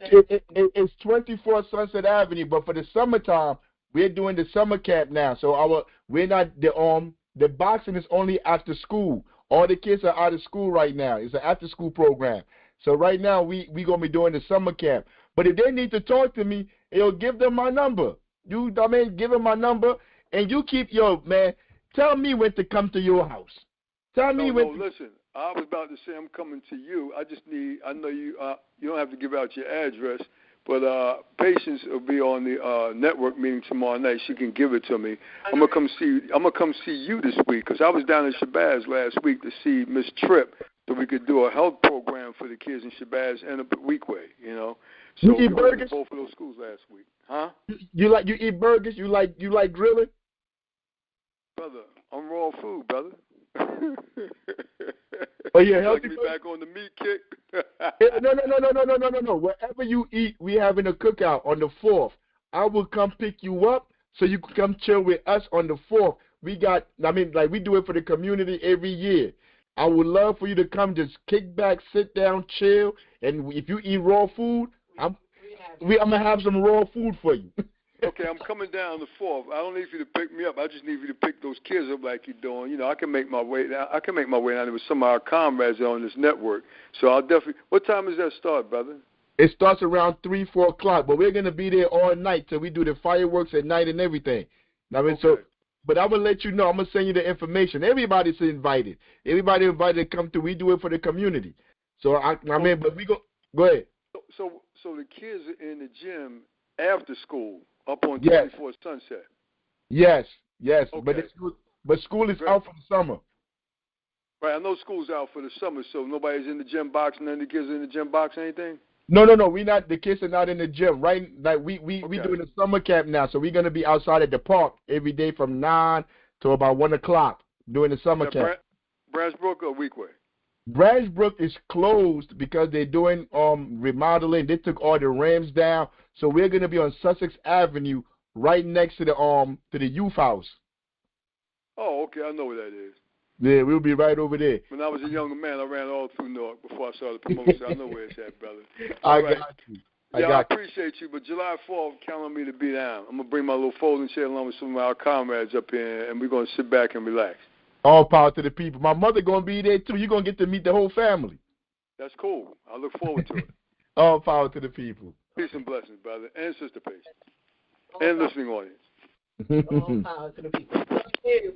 It's 24 Sunset Avenue, but for the summertime, we're doing the summer camp now. So we're not the boxing is only after school. All the kids are out of school right now. It's an after school program. So right now we gonna be doing the summer camp. But if they need to talk to me, give them my number. Give them my number, and you keep man. Tell me when to come to your house. Tell me when. Listen, I was about to say I'm coming to you. I know you. You don't have to give out your address, but Patience will be on the network meeting tomorrow night. She can give it to me. I'm gonna come see you this week because I was down in Shabazz last week to see Miss Tripp, so we could do a health program for the kids in Shabazz and a Weekway. So we went to both of those schools last week. Huh? You eat burgers? You like grilling? Brother, I'm raw food, brother. Oh yeah, healthy. Me back on the meat kick. No. Whatever you eat, we having a cookout on the 4th. I will come pick you up so you can come chill with us on the 4th. We do it for the community every year. I would love for you to come, just kick back, sit down, chill, and if you eat raw food, I'm gonna have some raw food for you. Okay, I'm coming down the 4th. I don't need you to pick me up. I just need you to pick those kids up like you're doing. You know, I can make my way down. I can make my way down there with some of our comrades on this network. So I'll definitely. What time does that start, brother? It starts around 3, 4 o'clock, but we're gonna be there all night till we do the fireworks at night and everything. But I'm gonna let you know. I'm gonna send you the information. Everybody's invited. Everybody invited to come through. We do it for the community. So but we go ahead. So the kids are in the gym after school. Up on 24 Sunset. Yes. Okay. But school is out for the summer. Right, I know school's out for the summer, so nobody's in the gym box, none of the kids are in the gym box, anything? No. We not. The kids are not in the gym. Right? Like we doing a summer camp now, so we're gonna be outside at the park every day from 9 to about 1 o'clock doing the summer camp. Branchbrook or Weequay? Branchbrook is closed because they're doing remodeling. They took all the ramps down, so we're gonna be on Sussex Avenue, right next to the youth house. Oh, okay, I know where that is. Yeah, we'll be right over there. When I was a younger man, I ran all through Newark before I started promotion. I know where it's at, brother. I got you. I appreciate you, but July 4th, count on me to be down. I'm gonna bring my little folding chair along with some of our comrades up here, and we're gonna sit back and relax. All power to the people. My mother gonna be there too. You're gonna get to meet the whole family. That's cool. I look forward to it. All power to the people. Peace and blessings, brother, and sister Paige, and listening audience. All power to the people.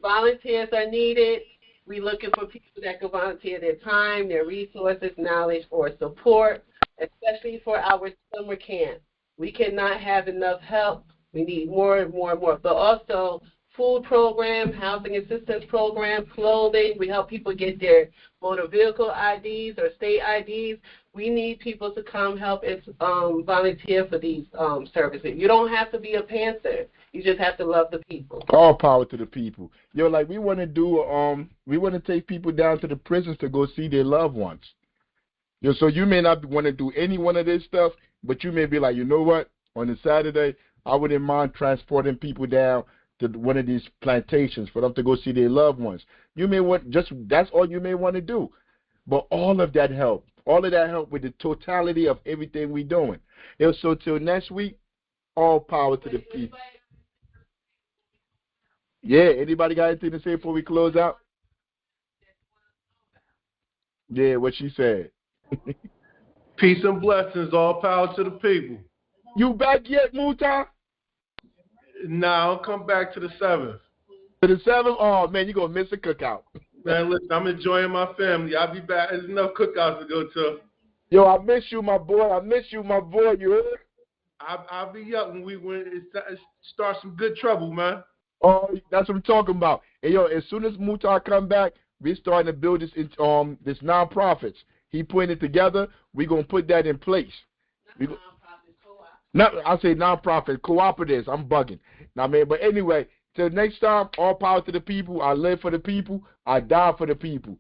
Volunteers are needed. We're looking for people that can volunteer their time, their resources, knowledge, or support, especially for our summer camp. We cannot have enough help. We need more and more and more. But also food program, housing assistance program, clothing. We help people get their motor vehicle IDs or state IDs. We need people to come help and volunteer for these services. You don't have to be a Panther. You just have to love the people. All power to the people. Yo, like we want to take people down to the prisons to go see their loved ones. Yo, so you may not want to do any one of this stuff, but you may be like, you know what? On a Saturday, I wouldn't mind transporting people down to one of these plantations for them to go see their loved ones. You may that's all you may want to do. But all of that help with the totality of everything we're doing. Yo, so till next week, all power to the people. Yeah, anybody got anything to say before we close out? Yeah, what she said. Peace and blessings, all power to the people. You back yet, Muta? Nah, I'll come back to the 7th. To the 7th? Oh, man, you're going to miss a cookout. Man, listen, I'm enjoying my family. I'll be back. There's enough cookouts to go to. Yo, I miss you, my boy. You heard? I'll be up when it starts some good trouble, man. Oh, that's what I'm talking about. And yo, as soon as Mutar come back, we're starting to build this non-profits. He putting it together. We're gonna put that in place. I say non-profit cooperatives. I'm bugging. Now, man. But anyway, till next time, all power to the people. I live for the people. I die for the people.